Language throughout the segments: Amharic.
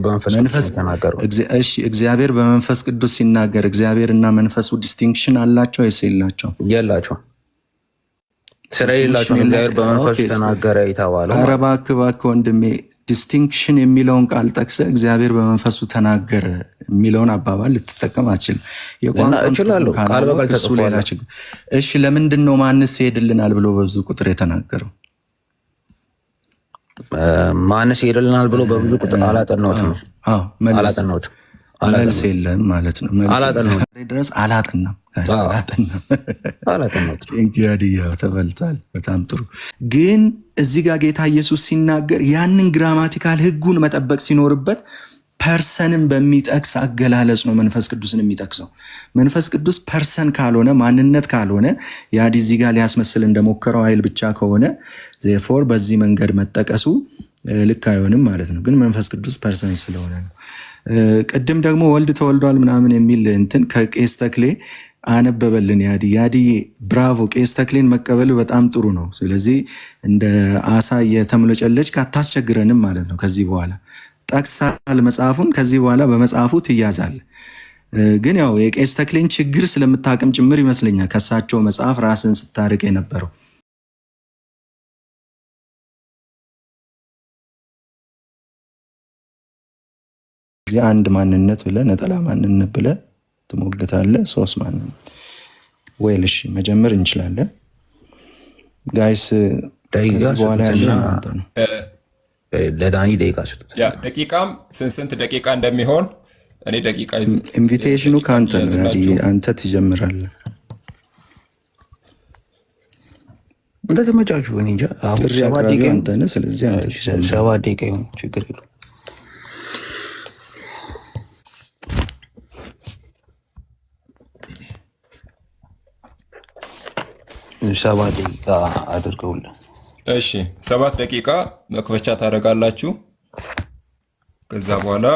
መንፈስ እሺ እግዚአብሔር በመንፈስ ቅዱስ ሲናገር እግዚአብሔርና መንፈሱ ዲስቲንክሽን አላቸው ወይስ የላቸው? የላቸው። ስለሌላቸው እግዚአብሔር በመንፈሱ ተናገረ የተባለው። ኧረ እባክህ ወንድሜ ዲስቲንክሽን የሚለውን ቃል ጠቅሰህ እግዚአብሔር በመንፈሱ ተናገረ የሚለውን አባባል ልትጠቀም አትችልም። እችላለሁ ቃል በቃል ተጽፏል። እሺ ለምንድን ነው ማንስ ይሄድልናል ብሎ በብዙ ቁጥር የተናገረው? ማንስ ይሄድልናል ብሎ በብዙ ቁጥር አላጠናሁትም። መልስ የለም ማለት ነው። ድረስ አላጠናም። ተበልቷል። በጣም ጥሩ። ግን እዚህ ጋር ጌታ ኢየሱስ ሲናገር ያንን ግራማቲካል ሕጉን መጠበቅ ሲኖርበት ፐርሰንን በሚጠቅስ አገላለጽ ነው መንፈስ ቅዱስን የሚጠቅሰው። መንፈስ ቅዱስ ፐርሰን ካልሆነ ማንነት ካልሆነ ያዲ እዚህ ጋር ሊያስመስል እንደሞከረው ኃይል ብቻ ከሆነ ዜርፎር በዚህ መንገድ መጠቀሱ ልክ አይሆንም ማለት ነው። ግን መንፈስ ቅዱስ ፐርሰን ስለሆነ ነው። ቅድም ደግሞ ወልድ ተወልዷል ምናምን የሚል እንትን ከቄስ ተክሌ አነበበልን። ያድዬ ብራቮ። ቄስ ተክሌን መቀበል በጣም ጥሩ ነው። ስለዚህ እንደ አሳ የተምለጨለጭ አታስቸግረንም ማለት ነው። ከዚህ በኋላ ጠቅሳል መጽሐፉን፣ ከዚህ በኋላ በመጽሐፉ ትያዛል። ግን ያው የቄስ ተክሌን ችግር ስለምታቅም ጭምር ይመስለኛል ከሳቸው መጽሐፍ ራስን ስታርቅ የነበረው። እዚህ አንድ ማንነት ብለህ ነጠላ ማንነት ብለህ ትሞግታለህ። ሶስት ማንነት ወይል እሺ መጀመር እንችላለን ጋይስ። በኋላ ያለው ለዳኒ ደቂቃ ስጡት። ያ ደቂቃም ስንት ደቂቃ እንደሚሆን እኔ ደቂቃ ኢንቪቴሽኑ ካንተ ነው። አንተ ትጀምራለህ እንደተመጫቹ። እኔ እንጃ አሁን 7 ደቂቃ አንተ ነህ። ስለዚህ አንተ 7 ደቂቃ ይሁን ችግር የለውም። ሰባት ደቂቃ አድርገውልን። እሺ 7 ደቂቃ መክፈቻ ታደርጋላችሁ። ከዛ በኋላ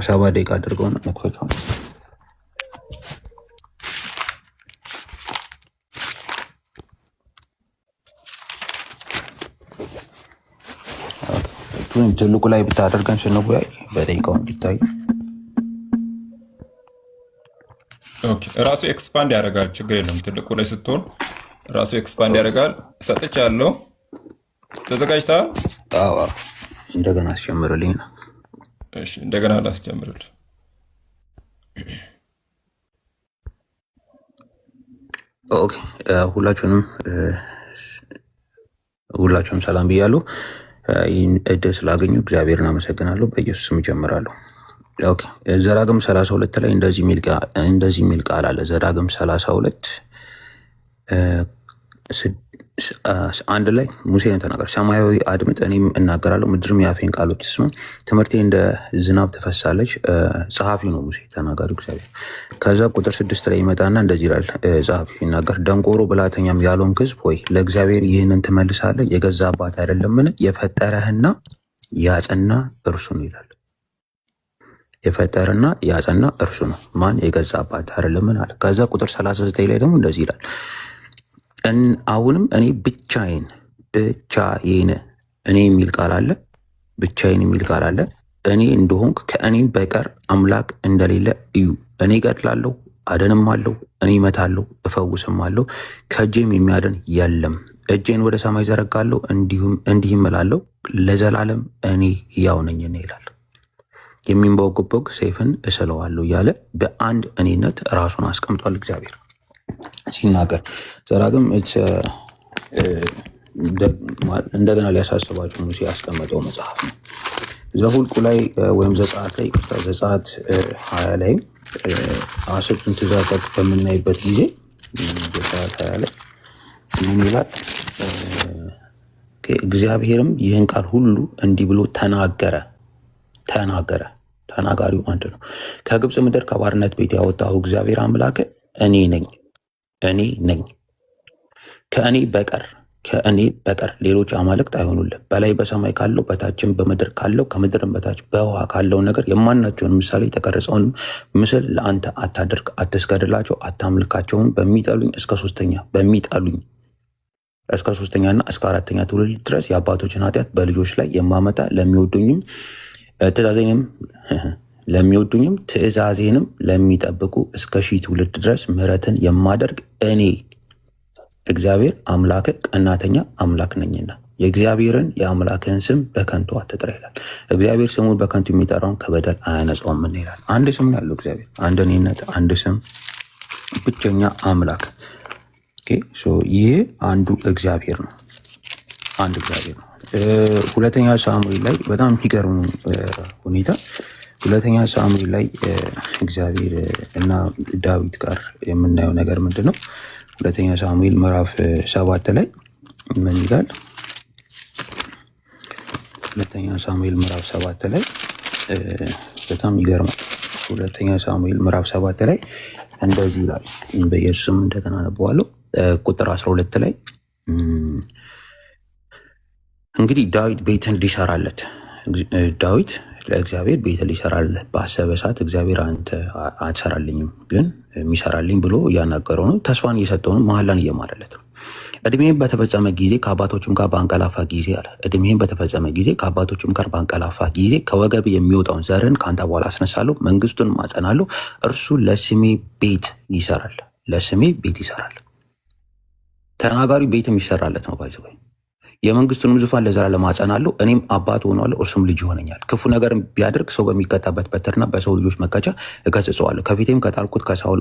7 ደቂቃ አድርገው ነው መክፈቻው። ትልቁ ላይ ብታደርገን ስንወያይ በደቂቃው እንዲታይ። ራሱ ኤክስፓንድ ያደርጋል። ችግር የለም። ትልቁ ላይ ስትሆን ራሱ ኤክስፓንድ ያደርጋል። ሰጥቻለሁ። ተዘጋጅተሃል? አዎ። እንደገና አስጀምርልኝ ነው። እሺ እንደገና ላስጀምርልህ። ኦኬ። ሁላችሁም ሰላም ብያለሁ። ይህን እድል ስላገኙ እግዚአብሔርን አመሰግናለሁ። በኢየሱስ ስም እጀምራለሁ። ኦኬ። ዘዳግም 32 ላይ እንደዚህ የሚል ቃል አለ። ዘዳግም 32 1 ላይ ሙሴ ነው ተናገር፣ ሰማያዊ አድምጥ እኔም እናገራለሁ፣ ምድርም የአፌን ቃሎች ትስማ። ትምህርቴ እንደ ዝናብ ትፈሳለች። ጸሐፊው ነው ሙሴ፣ ተናጋሪው እግዚአብሔር። ከዛ ቁጥር 6 ላይ ይመጣና እንደዚህ ይላል፣ ጸሐፊው ይናገር፣ ደንቆሮ ብላተኛም ያልሆንክ ሕዝብ ሆይ ለእግዚአብሔር ይህንን ትመልሳለህ? የገዛ አባት አይደለምን? የፈጠረህና ያጸና እርሱ ነው ይላል። የፈጠረና ያጸና እርሱ ነው። ማን? የገዛ አባት አይደለምን አለ። ከዛ ቁጥር 39 ላይ ደግሞ እንደዚህ ይላል፣ አሁንም እኔ ብቻዬን እኔ የሚል ቃል አለ። ብቻዬን የሚል ቃል አለ። እኔ እንደሆንክ ከእኔም በቀር አምላክ እንደሌለ እዩ። እኔ እገድላለሁ፣ አድንማለሁ፣ እኔ እመታለሁ፣ እፈውስማለሁ፣ ከእጄም የሚያድን የለም። እጄን ወደ ሰማይ ዘረጋለሁ፣ እንዲህም እላለሁ፣ ለዘላለም እኔ ሕያው ነኝ ይላል። የሚንቦገቦግ ሰይፍን እስለዋለሁ እያለ በአንድ እኔነት ራሱን አስቀምጧል እግዚአብሔር ሲናገር። ዘዳግም እንደገና ሊያሳስባቸው ሙሴ ያስቀመጠው መጽሐፍ ነው። ዘሁልቁ ላይ ወይም ዘጸአት ላይ ዘጸአት 20 ላይ 10ቱን ትእዛዛት በምናይበት ጊዜ ዘጸአት 20 ላይ ምን ይላል? እግዚአብሔርም ይህን ቃል ሁሉ እንዲህ ብሎ ተናገረ። ተናጋሪው አንድ ነው። ከግብፅ ምድር ከባርነት ቤት ያወጣሁ እግዚአብሔር አምላክ እኔ ነኝ። ከእኔ በቀር ሌሎች አማልክት አይሆኑልህ። በላይ በሰማይ ካለው በታችም በምድር ካለው ከምድርም በታች በውሃ ካለው ነገር የማናቸውን ምሳሌ የተቀረጸውን ምስል ለአንተ አታድርግ፣ አትስገድላቸው፣ አታምልካቸውም። በሚጠሉኝ እስከ 3ኛ በሚጠሉኝ እስከ ሶስተኛና እስከ አራተኛ ትውልድ ድረስ የአባቶችን ኃጢአት በልጆች ላይ የማመጣ ለሚወዱኝም ትእዛዜንም ለሚጠብቁ እስከ 1000 ትውልድ ድረስ ምሕረትን የማደርግ እኔ እግዚአብሔር አምላክ ቀናተኛ አምላክ ነኝና የእግዚአብሔርን የአምላክህን ስም በከንቱ አትጥራ ይላል። እግዚአብሔር ስሙን በከንቱ የሚጠራውን ከበደል አያነጻውም ይላል። አንድ ስም ነው ያለው እግዚአብሔር፣ አንድ እኔነት፣ አንድ ስም፣ ብቸኛ አምላክ። ይሄ አንዱ እግዚአብሔር ነው፣ አንድ እግዚአብሔር ነው። ሁለተኛ ሳሙኤል ላይ በጣም የሚገርሙ ሁኔታ ሁለተኛ ሳሙኤል ላይ እግዚአብሔር እና ዳዊት ጋር የምናየው ነገር ምንድን ነው? ሁለተኛ ሳሙኤል ምዕራፍ 7 ላይ ምን ይላል? ሁለተኛ ሳሙኤል ምዕራፍ 7 ላይ በጣም ይገርማል። ሁለተኛ ሳሙኤል ምዕራፍ 7 ላይ እንደዚህ ይላል። በኢየሱስም እንደገና አነበዋለሁ። ቁጥር 12 ላይ እንግዲህ ዳዊት ቤትን ሊሰራለት ዳዊት ለእግዚአብሔር ቤትን ሊሰራለት ባሰበ ሰዓት እግዚአብሔር አንተ አትሰራልኝም ግን የሚሰራልኝ ብሎ እያናገረው ነው። ተስፋን እየሰጠው ነው። መሐላን እየማለለት ነው። እድሜህም በተፈጸመ ጊዜ ከአባቶችም ጋር በአንቀላፋ ጊዜ አለ። እድሜህም በተፈጸመ ጊዜ ከአባቶችም ጋር በአንቀላፋ ጊዜ ከወገብ የሚወጣውን ዘርን ከአንተ በኋላ አስነሳለሁ፣ መንግስቱን አጸናለሁ። እርሱ ለስሜ ቤት ይሰራል። ለስሜ ቤት ይሰራል። ተናጋሪ ቤትም ይሰራለት ነው። ባይዘ የመንግስቱንም ዙፋን ለዘላለም አጸናለሁ፣ እኔም አባት ሆነዋለሁ፣ እርሱም ልጅ ይሆነኛል። ክፉ ነገር ቢያደርግ ሰው በሚቀጣበት በትርና በሰው ልጆች መቀጫ እገሥጸዋለሁ። ከፊቴም ከጣልኩት ከሳውል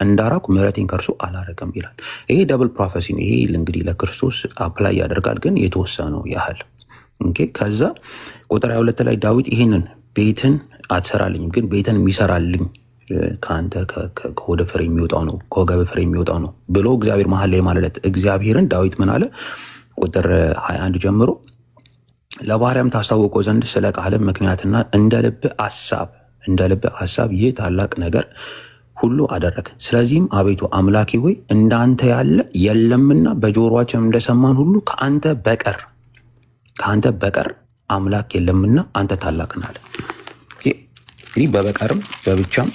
እንዳራኩ ምሕረቴን ከእርሱ አላረቅም ይላል። ይሄ ደብል ፕሮፌሲ ነው። ይሄ እንግዲህ ለክርስቶስ አፕላይ ያደርጋል፣ ግን የተወሰነው ያህል። ከዛ ቁጥር 22 ላይ ዳዊት ይህንን ቤትን አትሰራልኝም ግን ቤትን የሚሰራልኝ ከአንተ ከወደ ፍሬ የሚወጣው ነው፣ ከወገብ ፍሬ የሚወጣው ነው ብሎ እግዚአብሔር መሀል ላይ ማለት እግዚአብሔርን ዳዊት ምን አለ? ቁጥር 21 ጀምሮ ለባሪያም ታስታውቀው ዘንድ ስለ ቃልም ምክንያትና እንደ ልብ ሐሳብ ይህ ታላቅ ነገር ሁሉ አደረግ። ስለዚህም አቤቱ አምላኬ ሆይ እንዳንተ ያለ የለምና በጆሮአችን እንደሰማን ሁሉ ከአንተ በቀር አምላክ የለምና አንተ ታላቅ ነህ አለ። እንግዲህ በበቀርም በብቻም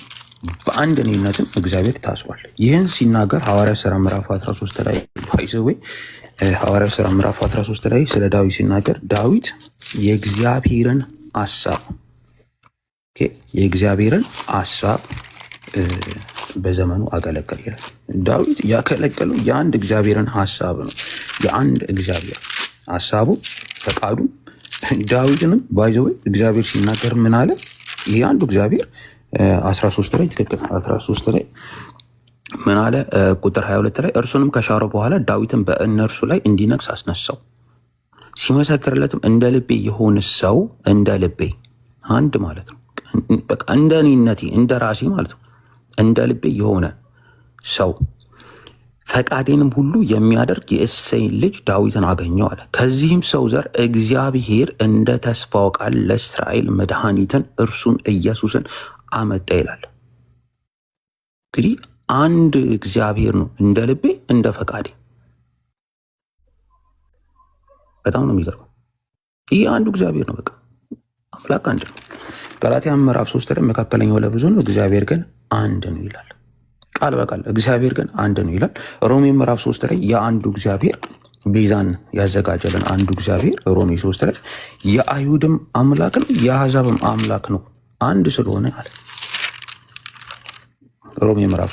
በአንድ እኔነትም እግዚአብሔር ታስሯል። ይህን ሲናገር ሐዋርያ ሥራ ምዕራፍ 13 ላይ ሐዋርያ ሥራ ምዕራፍ 13 ላይ ስለ ዳዊት ሲናገር ዳዊት የእግዚአብሔርን ሐሳብ በዘመኑ አገለገለ ይላል። ዳዊት ያገለገለው የአንድ እግዚአብሔርን ሐሳብ ነው። የአንድ እግዚአብሔር ሐሳቡ ፈቃዱ ዳዊትንም ባይዘው እግዚአብሔር ሲናገር ምን አለ? ይህ አንዱ እግዚአብሔር 13 ላይ ትክክል 13 ላይ ምን አለ? ቁጥር 22 ላይ እርሱንም ከሻረው በኋላ ዳዊትን በእነርሱ ላይ እንዲነግስ አስነሳው። ሲመሰክርለትም እንደ ልቤ የሆነ ሰው እንደ ልቤ አንድ ማለት ነው። በቃ እንደ እኔነቴ እንደ ራሴ ማለት ነው። እንደ ልቤ የሆነ ሰው ፈቃዴንም ሁሉ የሚያደርግ የእሴይን ልጅ ዳዊትን አገኘው አለ። ከዚህም ሰው ዘር እግዚአብሔር እንደ ተስፋው ቃል ለእስራኤል መድኃኒትን እርሱን ኢየሱስን አመጣ ይላል። እንግዲህ አንድ እግዚአብሔር ነው፣ እንደ ልቤ እንደ ፈቃዴ። በጣም ነው የሚገርመው። ይህ አንዱ እግዚአብሔር ነው። በቃ አምላክ አንድ ነው። ገላትያ ምዕራፍ 3 ላይ መካከለኛው ለብዙ ነው፣ እግዚአብሔር ግን አንድ ነው ይላል። ቃል በቃል እግዚአብሔር ግን አንድ ነው ይላል። ሮሜ ምዕራፍ 3 ላይ የአንዱ እግዚአብሔር ቤዛን ያዘጋጀልን አንዱ እግዚአብሔር ሮሜ 3 ላይ የአይሁድም አምላክ ነው የአሕዛብም አምላክ ነው አንድ ስለሆነ አለ። ሮሜ ምዕራፍ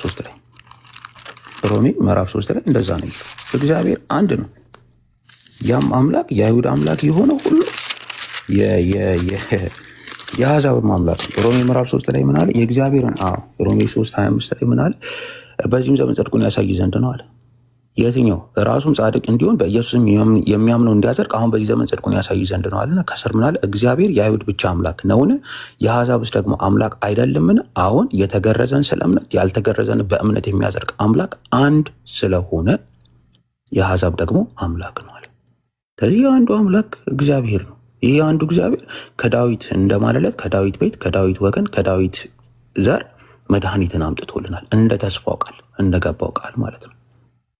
3 ላይ እንደዛ ነው። እግዚአብሔር አንድ ነው። ያም አምላክ የአይሁድ አምላክ የሆነ ሁሉ የአሕዛብም አምላክ ነው። ሮሜ ምዕራፍ 3 ላይ ምን አለ? የእግዚአብሔርን ሮሜ 3:25 ላይ ምን አለ? በዚህም ዘመን ጽድቁን ያሳይ ዘንድ ነው አለ። የትኛው? ራሱም ጻድቅ እንዲሆን በኢየሱስም የሚያምነው እንዲያጸድቅ አሁን በዚህ ዘመን ጽድቁን ያሳይ ዘንድ ነው አለና ከስር ምን አለ? እግዚአብሔር የአይሁድ ብቻ አምላክ ነውን? የአሕዛብስ ደግሞ አምላክ አይደለምን? አሁን የተገረዘን ስለ እምነት ያልተገረዘን በእምነት የሚያጸድቅ አምላክ አንድ ስለሆነ የአሕዛብ ደግሞ አምላክ ነው አለ። ስለዚህ አንዱ አምላክ እግዚአብሔር ነው። ይህ አንዱ እግዚአብሔር ከዳዊት እንደማለለት ከዳዊት ቤት ከዳዊት ወገን ከዳዊት ዘር መድኃኒትን አምጥቶልናል፣ እንደ ተስፋው ቃል እንደገባው ቃል ማለት ነው።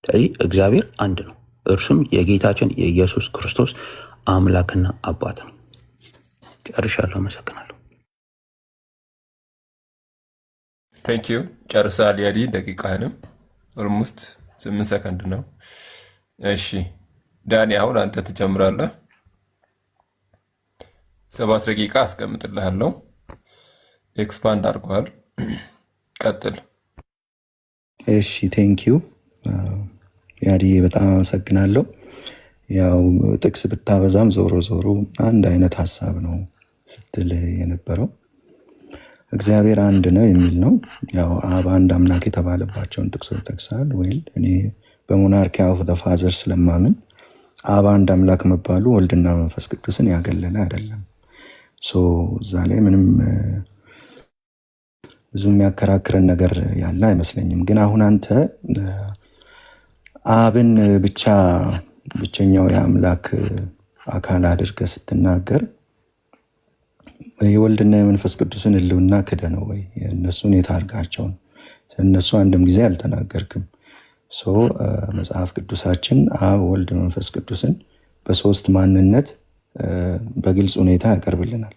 ስለዚህ እግዚአብሔር አንድ ነው። እርሱም የጌታችን የኢየሱስ ክርስቶስ አምላክና አባት ነው። ጨርሻለሁ። አመሰግናለሁ። ቴንኪዩ። ጨርሳል። ያዲ ደቂቃህንም ኦልሞስት 8 ሰከንድ ነው። እሺ ዳኒ አሁን አንተ ትጀምራለህ። 7 ደቂቃ አስቀምጥልሃለሁ። ኤክስፓንድ አድርገዋል። ቀጥል። እሺ ቴንኪዩ ያዲዬ በጣም አመሰግናለሁ። ያው ጥቅስ ብታበዛም ዞሮ ዞሮ አንድ አይነት ሀሳብ ነው ስትል የነበረው እግዚአብሔር አንድ ነው የሚል ነው። ያው አብ አንድ አምላክ የተባለባቸውን ጥቅሶች ጠቅሳል። ወይ እኔ በሞናርኪያ ኦፍ ዘ ፋዘር ስለማምን አብ አንድ አምላክ መባሉ ወልድና መንፈስ ቅዱስን ያገለለ አይደለም። እዛ ላይ ምንም ብዙ የሚያከራክረን ነገር ያለ አይመስለኝም። ግን አሁን አንተ አብን ብቸኛው የአምላክ አካል አድርገህ ስትናገር የወልድና የመንፈስ ቅዱስን ህልውና ክደ ነው ወይ? እነሱን የታርጋቸውን እነሱ አንድም ጊዜ አልተናገርክም። መጽሐፍ ቅዱሳችን አብ ወልድ መንፈስ ቅዱስን በሶስት ማንነት በግልጽ ሁኔታ ያቀርብልናል።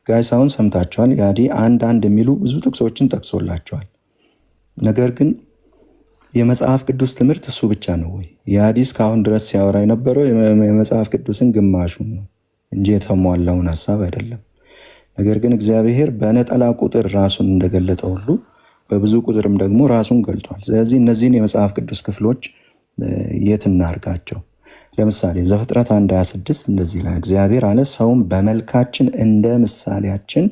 ጋይስ አሁን ሰምታችኋል። ያዲ አንድ የሚሉ ብዙ ጥቅሶችን ጠቅሶላችኋል። ነገር ግን የመጽሐፍ ቅዱስ ትምህርት እሱ ብቻ ነው ወይ? ያዲ እስካሁን ድረስ ሲያወራ የነበረው የመጽሐፍ ቅዱስን ግማሹን ነው እንጂ የተሟላውን ሐሳብ አይደለም። ነገር ግን እግዚአብሔር በነጠላ ቁጥር ራሱን እንደገለጠ ሁሉ በብዙ ቁጥርም ደግሞ ራሱን ገልጧል። ስለዚህ እነዚህን የመጽሐፍ ቅዱስ ክፍሎች የት እናርጋቸው? ለምሳሌ ዘፍጥረት 1:26 እንደዚህ ይላል፣ እግዚአብሔር አለ ሰውን በመልካችን እንደ ምሳሌያችን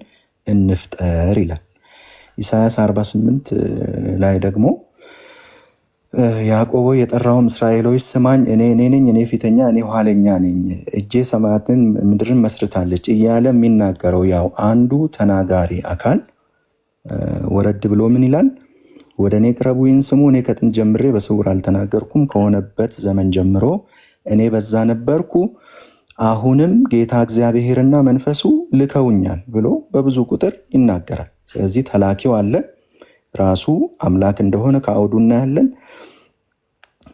እንፍጠር ይላል። ኢሳይያስ 48 ላይ ደግሞ ያዕቆብ የጠራውም እስራኤሎች ስማኝ፣ እኔ ነኝ፣ እኔ ፊተኛ፣ እኔ ኋለኛ ነኝ፣ እጄ ሰማያትን ምድርን መስርታለች እያለ የሚናገረው ያው አንዱ ተናጋሪ አካል ወረድ ብሎ ምን ይላል? ወደ እኔ ቅረቡ ይህን ስሙ፣ እኔ ከጥንት ጀምሬ በስውር አልተናገርኩም፣ ከሆነበት ዘመን ጀምሮ እኔ በዛ ነበርኩ፣ አሁንም ጌታ እግዚአብሔርና መንፈሱ ልከውኛል ብሎ በብዙ ቁጥር ይናገራል። ስለዚህ ተላኪው አለ፣ ራሱ አምላክ እንደሆነ ከአውዱ እናያለን።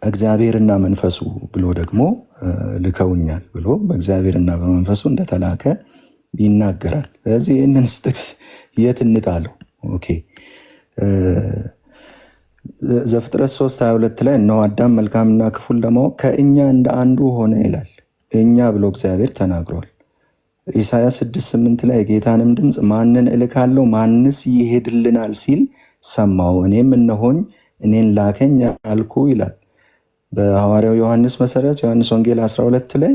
እግዚአብሔርና መንፈሱ ብሎ ደግሞ ልከውኛል ብሎ በእግዚአብሔርና በመንፈሱ እንደተላከ ይናገራል። ስለዚህ ይህንን ጥቅስ የት እንጣለው? ኦኬ ዘፍጥረት 3:22 ላይ እነሆ አዳም መልካምና ክፉን ለማወቅ ከእኛ እንደ አንዱ ሆነ ይላል። እኛ ብሎ እግዚአብሔር ተናግሯል። ኢሳይያስ 6:8 ላይ የጌታንም ድምፅ ማንን እልካለሁ ማንስ ይሄድልናል ሲል ሰማሁ፣ እኔም እነሆኝ እኔን ላከኝ አልኩ ይላል። በሐዋርያው ዮሐንስ መሰረት ዮሐንስ ወንጌል 12 ላይ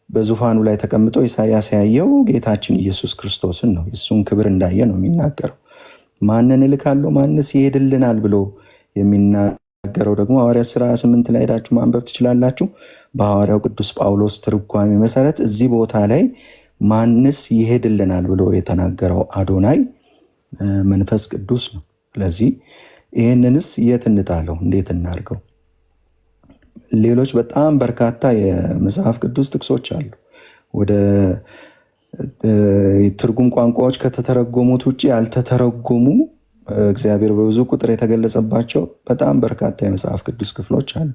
በዙፋኑ ላይ ተቀምጦ ኢሳይያስ ያየው ጌታችን ኢየሱስ ክርስቶስን ነው። የሱን ክብር እንዳየ ነው የሚናገረው። ማንን እልካለሁ ማንስ ይሄድልናል ብሎ የሚናገረው ደግሞ ሐዋርያት ሥራ 8 ላይ ሄዳችሁ ማንበብ ትችላላችሁ። በሐዋርያው ቅዱስ ጳውሎስ ትርጓሜ መሰረት እዚህ ቦታ ላይ ማንስ ይሄድልናል ብሎ የተናገረው አዶናይ መንፈስ ቅዱስ ነው። ስለዚህ ይህንንስ የት እንጣለው? እንዴት እናርገው? ሌሎች በጣም በርካታ የመጽሐፍ ቅዱስ ጥቅሶች አሉ። ወደ ትርጉም ቋንቋዎች ከተተረጎሙት ውጪ ያልተተረጎሙ እግዚአብሔር በብዙ ቁጥር የተገለጸባቸው በጣም በርካታ የመጽሐፍ ቅዱስ ክፍሎች አሉ።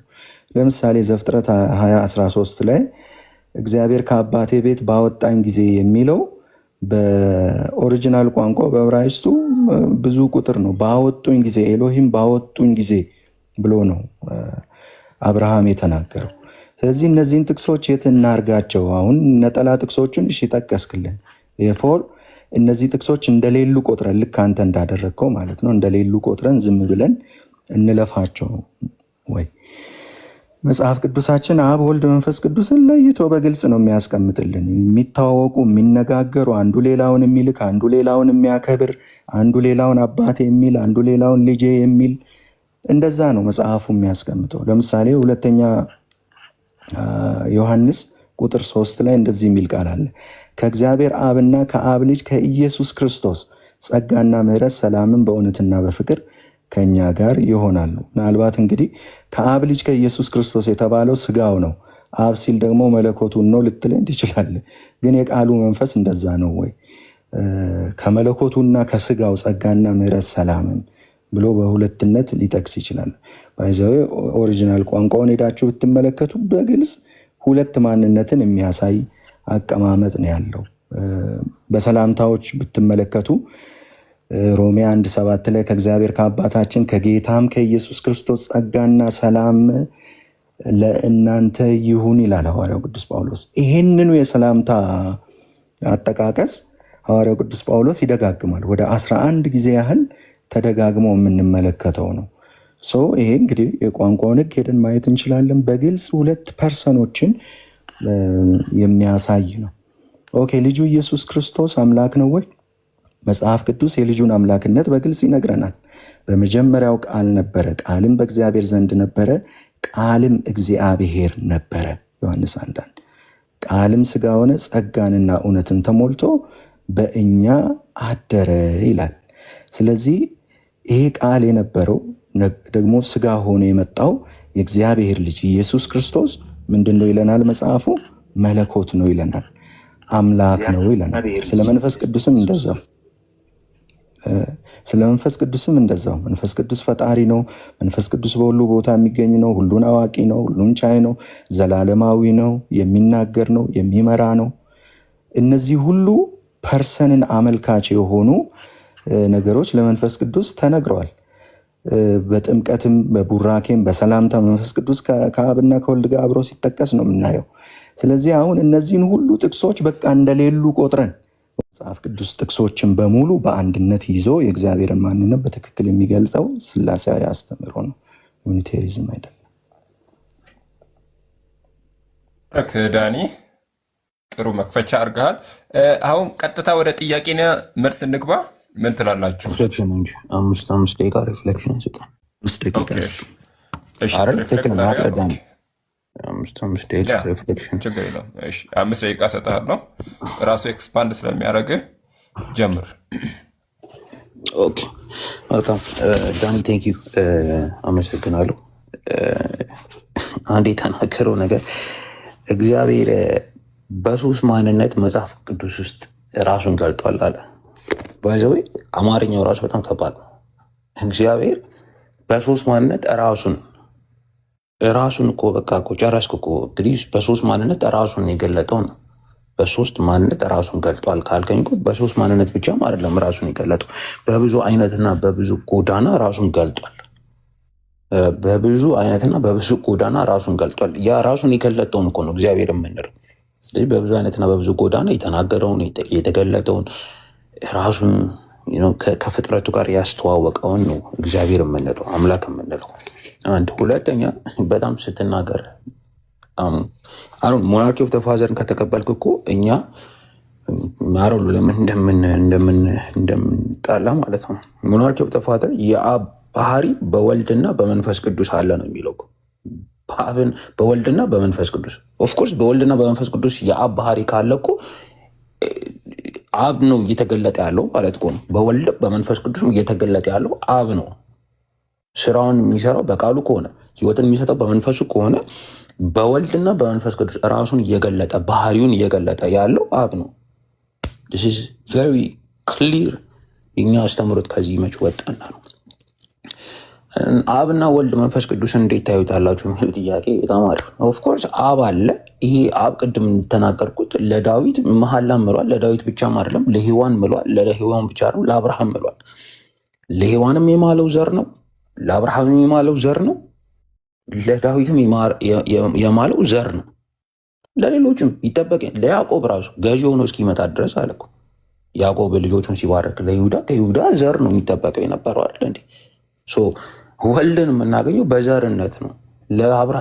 ለምሳሌ ዘፍጥረት 20:13 ላይ እግዚአብሔር ከአባቴ ቤት ባወጣኝ ጊዜ የሚለው በኦሪጂናል ቋንቋ በዕብራይስጡ ብዙ ቁጥር ነው። ባወጡኝ ጊዜ ኤሎሂም ባወጡኝ ጊዜ ብሎ ነው አብርሃም የተናገረው። ስለዚህ እነዚህን ጥቅሶች የት እናርጋቸው? አሁን ነጠላ ጥቅሶቹን እሺ ጠቀስክልን። therefore እነዚህ ጥቅሶች እንደሌሉ ቆጥረን ልክ አንተ እንዳደረግከው ማለት ነው እንደሌሉ ቆጥረን ዝም ብለን እንለፋቸው ወይ? መጽሐፍ ቅዱሳችን አብ ወልድ መንፈስ ቅዱስን ለይቶ በግልጽ ነው የሚያስቀምጥልን። የሚታወቁ የሚነጋገሩ፣ አንዱ ሌላውን የሚልክ፣ አንዱ ሌላውን የሚያከብር፣ አንዱ ሌላውን አባቴ የሚል፣ አንዱ ሌላውን ልጄ የሚል፣ እንደዛ ነው መጽሐፉ የሚያስቀምጠው። ለምሳሌ ሁለተኛ ዮሐንስ ቁጥር 3 ላይ እንደዚህ የሚል ቃል አለ፣ ከእግዚአብሔር አብና ከአብ ልጅ ከኢየሱስ ክርስቶስ ጸጋና ምሕረት ሰላምን በእውነትና በፍቅር ከኛ ጋር ይሆናሉ። ምናልባት እንግዲህ ከአብ ልጅ ከኢየሱስ ክርስቶስ የተባለው ስጋው ነው፣ አብ ሲል ደግሞ መለኮቱን ነው ልትለኝ ትችላለህ። ግን የቃሉ መንፈስ እንደዛ ነው ወይ? ከመለኮቱና ከስጋው ጸጋና ምሕረት ሰላምን ብሎ በሁለትነት ሊጠቅስ ይችላል። ባይዘው ኦሪጂናል ቋንቋውን ሄዳችሁ ብትመለከቱ በግልጽ ሁለት ማንነትን የሚያሳይ አቀማመጥ ነው ያለው። በሰላምታዎች ብትመለከቱ ሮሜ 1:7 ላይ ከእግዚአብሔር ከአባታችን ከጌታም ከኢየሱስ ክርስቶስ ጸጋና ሰላም ለእናንተ ይሁን ይላል ሐዋርያው ቅዱስ ጳውሎስ። ይሄንኑ የሰላምታ አጠቃቀስ ሐዋርያው ቅዱስ ጳውሎስ ይደጋግማል። ወደ 11 ጊዜ ያህል ተደጋግሞ የምንመለከተው ነው። ይሄ እንግዲህ የቋንቋውን ሕግ ሄደን ማየት እንችላለን። በግልጽ ሁለት ፐርሰኖችን የሚያሳይ ነው። ኦኬ፣ ልጁ ኢየሱስ ክርስቶስ አምላክ ነው ወይ? መጽሐፍ ቅዱስ የልጁን አምላክነት በግልጽ ይነግረናል። በመጀመሪያው ቃል ነበረ፣ ቃልም በእግዚአብሔር ዘንድ ነበረ፣ ቃልም እግዚአብሔር ነበረ። ዮሐንስ 1:1 ቃልም ሥጋ ሆነ፣ ጸጋንና እውነትን ተሞልቶ በእኛ አደረ ይላል። ስለዚህ ይሄ ቃል የነበረው ደግሞ ሥጋ ሆኖ የመጣው የእግዚአብሔር ልጅ ኢየሱስ ክርስቶስ ምንድን ነው ይለናል መጽሐፉ? መለኮት ነው ይለናል፣ አምላክ ነው ይለናል። ስለ መንፈስ ቅዱስም እንደዛው መንፈስ ቅዱስ ፈጣሪ ነው። መንፈስ ቅዱስ በሁሉ ቦታ የሚገኝ ነው። ሁሉን አዋቂ ነው። ሁሉን ቻይ ነው። ዘላለማዊ ነው። የሚናገር ነው። የሚመራ ነው። እነዚህ ሁሉ ፐርሰንን አመልካች የሆኑ ነገሮች ለመንፈስ ቅዱስ ተነግረዋል። በጥምቀትም በቡራኬም በሰላምታ መንፈስ ቅዱስ ከአብና ከወልድ ጋር አብሮ ሲጠቀስ ነው የምናየው። ስለዚህ አሁን እነዚህን ሁሉ ጥቅሶች በቃ እንደሌሉ ቆጥረን መጽሐፍ ቅዱስ ጥቅሶችን በሙሉ በአንድነት ይዞ የእግዚአብሔርን ማንነት በትክክል የሚገልጸው ሥላሴያዊ አስተምህሮ ነው፣ ዩኒቴሪዝም አይደለም። ዳኒ ጥሩ መክፈቻ አድርገሃል። አሁን ቀጥታ ወደ ጥያቄና መልስ እንግባ። ምን ትላላችሁ? ሪፍሌክሽን እንጂ 5 ደቂቃ ሪፍሌክሽን ስጠን። 5 ደቂቃ ችግር የለውም። 5 ደቂቃ ሰጥሃለሁ። ራሱ ኤክስፓንድ ስለሚያደርግ ጀምር። ኦኬ፣ መልካም ዳኒ፣ ቴንክ ዩ፣ አመሰግናለሁ። አንድ የተናገረው ነገር እግዚአብሔር በሶስት ማንነት መጽሐፍ ቅዱስ ውስጥ ራሱን ገልጧል አለ። ባይዘዌ አማርኛው ራሱ በጣም ከባድ ነው። እግዚአብሔር በሶስት ማንነት ራሱን እኮ በቃ እኮ ጨረስኩ እኮ። እንግዲህ በሶስት ማንነት ራሱን የገለጠው ነው። በሶስት ማንነት ራሱን ገልጧል ካልከኝ እኮ በሶስት ማንነት ብቻም አይደለም ራሱን የገለጠው፣ በብዙ አይነትና በብዙ ጎዳና ራሱን ገልጧል። በብዙ አይነትና በብዙ ጎዳና ራሱን ገልጧል። ያ ራሱን የገለጠውን እኮ ነው እግዚአብሔር የምንለው። ስለዚህ በብዙ አይነትና በብዙ ጎዳና የተናገረውን የተገለጠውን ራሱን ከፍጥረቱ ጋር ያስተዋወቀውን ነው እግዚአብሔር የምንለው፣ አምላክ የምንለው። አንድ ሁለተኛ፣ በጣም ስትናገር አሁን ሞናርኪ ኦፍ ፋዘርን ከተቀበልክ እኮ እኛ ማረሉ ለምን እንደምንጣላ ማለት ነው። ሞናርኪ ኦፍ ፋዘር የአብ ባህሪ በወልድና በመንፈስ ቅዱስ አለ ነው የሚለው። በወልድና በመንፈስ ቅዱስ ኦፍኮርስ፣ በወልድና በመንፈስ ቅዱስ የአብ ባህሪ ካለ እኮ አብ ነው እየተገለጠ ያለው ማለት ነው። በወልድ በመንፈስ ቅዱስም እየተገለጠ ያለው አብ ነው። ስራውን የሚሰራው በቃሉ ከሆነ ህይወትን የሚሰጠው በመንፈሱ ከሆነ በወልድና በመንፈስ ቅዱስ ራሱን እየገለጠ ባህሪውን እየገለጠ ያለው አብ ነው። this is very clear። የኛ አስተምሮት ከዚህ መች ወጣና ነው። አብና ወልድ መንፈስ ቅዱስ እንዴት ታዩታላችሁ የሚለው ጥያቄ በጣም አሪፍ። ኦፍኮርስ አብ አለ። ይሄ አብ ቅድም ተናገርኩት፣ ለዳዊት መሐላም ምሏል። ለዳዊት ብቻም አይደለም ለሔዋን ምሏል። ለሔዋን ብቻ አይደለም ለአብርሃም ምሏል። ለሔዋንም የማለው ዘር ነው፣ ለአብርሃምም የማለው ዘር ነው፣ ለዳዊትም የማለው ዘር ነው። ለሌሎችም ይጠበቅ። ለያዕቆብ ራሱ ገዢ ሆኖ እስኪመጣ ድረስ አለ እኮ ያዕቆብ ልጆቹን ሲባረክ ለይሁዳ ከይሁዳ ዘር ነው የሚጠበቀው የነበረው አይደል እንዴ? ወልድን የምናገኘው በዘርነት ነው።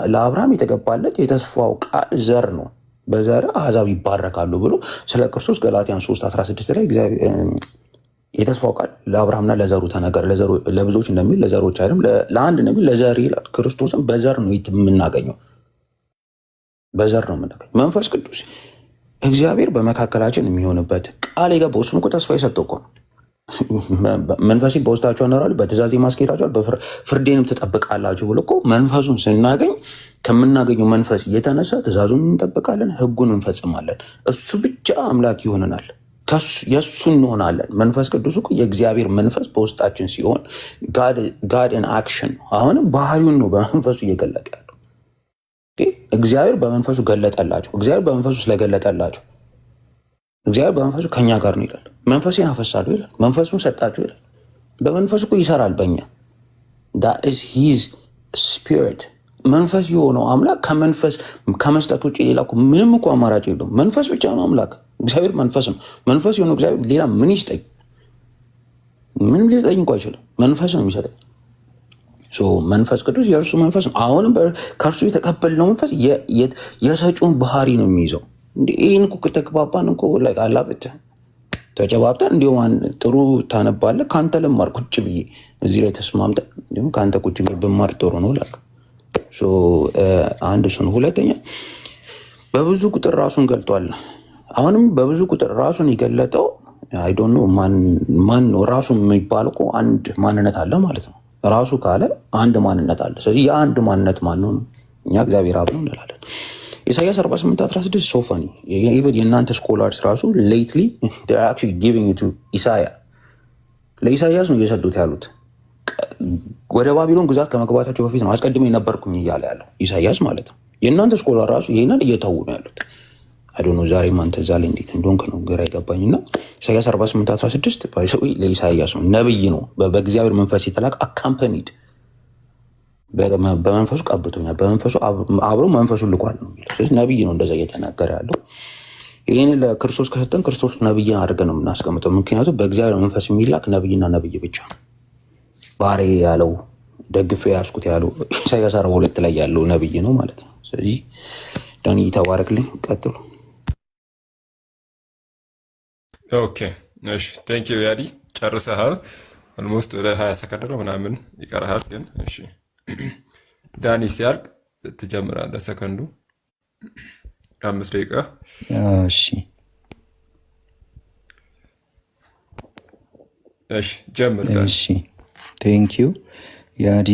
ለአብርሃም የተገባለት የተስፋው ቃል ዘር ነው። በዘር አሕዛብ ይባረካሉ ብሎ ስለ ክርስቶስ ገላትያን 3:16 ላይ የተስፋው ቃል ለአብርሃምና ለዘሩ ተነገረ። ለብዙዎች እንደሚል ለዘሮች አይደለም ለአንድ እንደሚል ለዘር ይላል። ክርስቶስን በዘር ነው የምናገኘው፣ በዘር ነው የምናገኘው። መንፈስ ቅዱስ እግዚአብሔር በመካከላችን የሚሆንበት ቃል የገባው እሱም እኮ ተስፋ የሰጠው እኮ ነው። መንፈሴ በውስጣችሁ አኖራለሁ፣ በትእዛዜ ማስኬዳችኋል፣ ፍርዴንም ትጠብቃላችሁ ብሎ እኮ መንፈሱን ስናገኝ ከምናገኘው መንፈስ እየተነሳ ትእዛዙን እንጠብቃለን፣ ሕጉን እንፈጽማለን። እሱ ብቻ አምላክ ይሆነናል፣ የእሱ እንሆናለን። መንፈስ ቅዱስ እኮ የእግዚአብሔር መንፈስ በውስጣችን ሲሆን ጋድ ኢን አክሽን፣ አሁንም ባህሪውን ነው በመንፈሱ እየገለጠ ያለው። እግዚአብሔር በመንፈሱ ገለጠላቸው። እግዚአብሔር በመንፈሱ ስለገለጠላቸው እግዚአብሔር በመንፈሱ ከኛ ጋር ነው ይላል። መንፈሴን አፈሳለሁ ይላል። መንፈሱን ሰጣችሁ ይላል። በመንፈሱ እኮ ይሰራል በኛ። that is his spirit መንፈስ የሆነው አምላክ ከመንፈስ ከመስጠት ውጭ ሌላ እኮ ምንም እኮ አማራጭ የለውም። መንፈስ ብቻ ነው አምላክ። እግዚአብሔር መንፈስ ነው። መንፈስ የሆነው እግዚአብሔር ሌላ ምን ይስጠኝ? ምንም ሊሰጠኝ እንኳ አይችልም። መንፈስ ነው የሚሰጠኝ። መንፈስ ቅዱስ የእርሱ መንፈስ ነው። አሁንም ከእርሱ የተቀበልነው መንፈስ የሰጪውን ባህሪ ነው የሚይዘው። ይህን እኮ ከተግባባን እኮ አላፍት ተጨባብጠን እንዲሁም ጥሩ ታነባለህ። ከአንተ ልማር ቁጭ ብዬ እዚህ ላይ ተስማምጠን እንዲሁም ከአንተ ቁጭ ብዬ ብማር ጥሩ ነው ላክ። አንድ እሱ ነው። ሁለተኛ በብዙ ቁጥር ራሱን ገልጧል። አሁንም በብዙ ቁጥር ራሱን የገለጠው አይዶኖ ማን ነው? ራሱ የሚባል እኮ አንድ ማንነት አለ ማለት ነው። ራሱ ካለ አንድ ማንነት አለ። ስለዚህ የአንድ ማንነት ማን ነው? እኛ እግዚአብሔር አብ ነው እንላለን። ኢሳያስ 48:16 ሶፋኒ የእናንተ ስኮላርስ ራሱ ሌትሊ ለኢሳያስ ነው እየሰጡት ያሉት። ወደ ባቢሎን ግዛት ከመግባታቸው በፊት ነው አስቀድሜ ነበርኩኝ እያለ ያለው ኢሳያስ ማለት ነው። የእናንተ ስኮላር ራሱ ይሄንን እየተዉ ነው ያሉት። አዶኖ ዛሬ ማንተ እዛ ላይ እንዴት እንደሆንክ ነው ግራ ይገባኝና ኢሳያስ 48:16 ለኢሳያስ ነው፣ ነብይ ነው፣ በእግዚአብሔር መንፈስ የተላከ አካምፓኒድ በመንፈሱ ቀብቶኛል፣ በመንፈሱ አብሮ መንፈሱ ልኳል ነው የሚለው። ስለዚህ ነብይ ነው እንደዛ እየተናገረ ያለው። ይህን ለክርስቶስ ከሰጠን ክርስቶስ ነብይን አድርገን ነው የምናስቀምጠው። ምክንያቱም በእግዚአብሔር መንፈስ የሚላክ ነብይና ነብይ ብቻ ነው። ባሬ ያለው ደግፌ ያስኩት ያለው ኢሳያስ 42 ላይ ያለው ነብይ ነው ማለት ነው። ስለዚህ ዳኒ ተባረክልኝ። ቀጥሉ። ኦኬ እሺ፣ ቴንክ ዩ ያዲ፣ ጨርሰሃል። ኦልሞስት ወደ 20 ሰከንድ ነው ምናምን ይቀርሃል። ግን እሺ ዳኒ ሲያልቅ ትጀምራለህ። ሰከንዱ 5 ደቂቃ። እሺ እሺ ጀምር ዳኒ። እሺ ቴንክ ዩ ያዲ።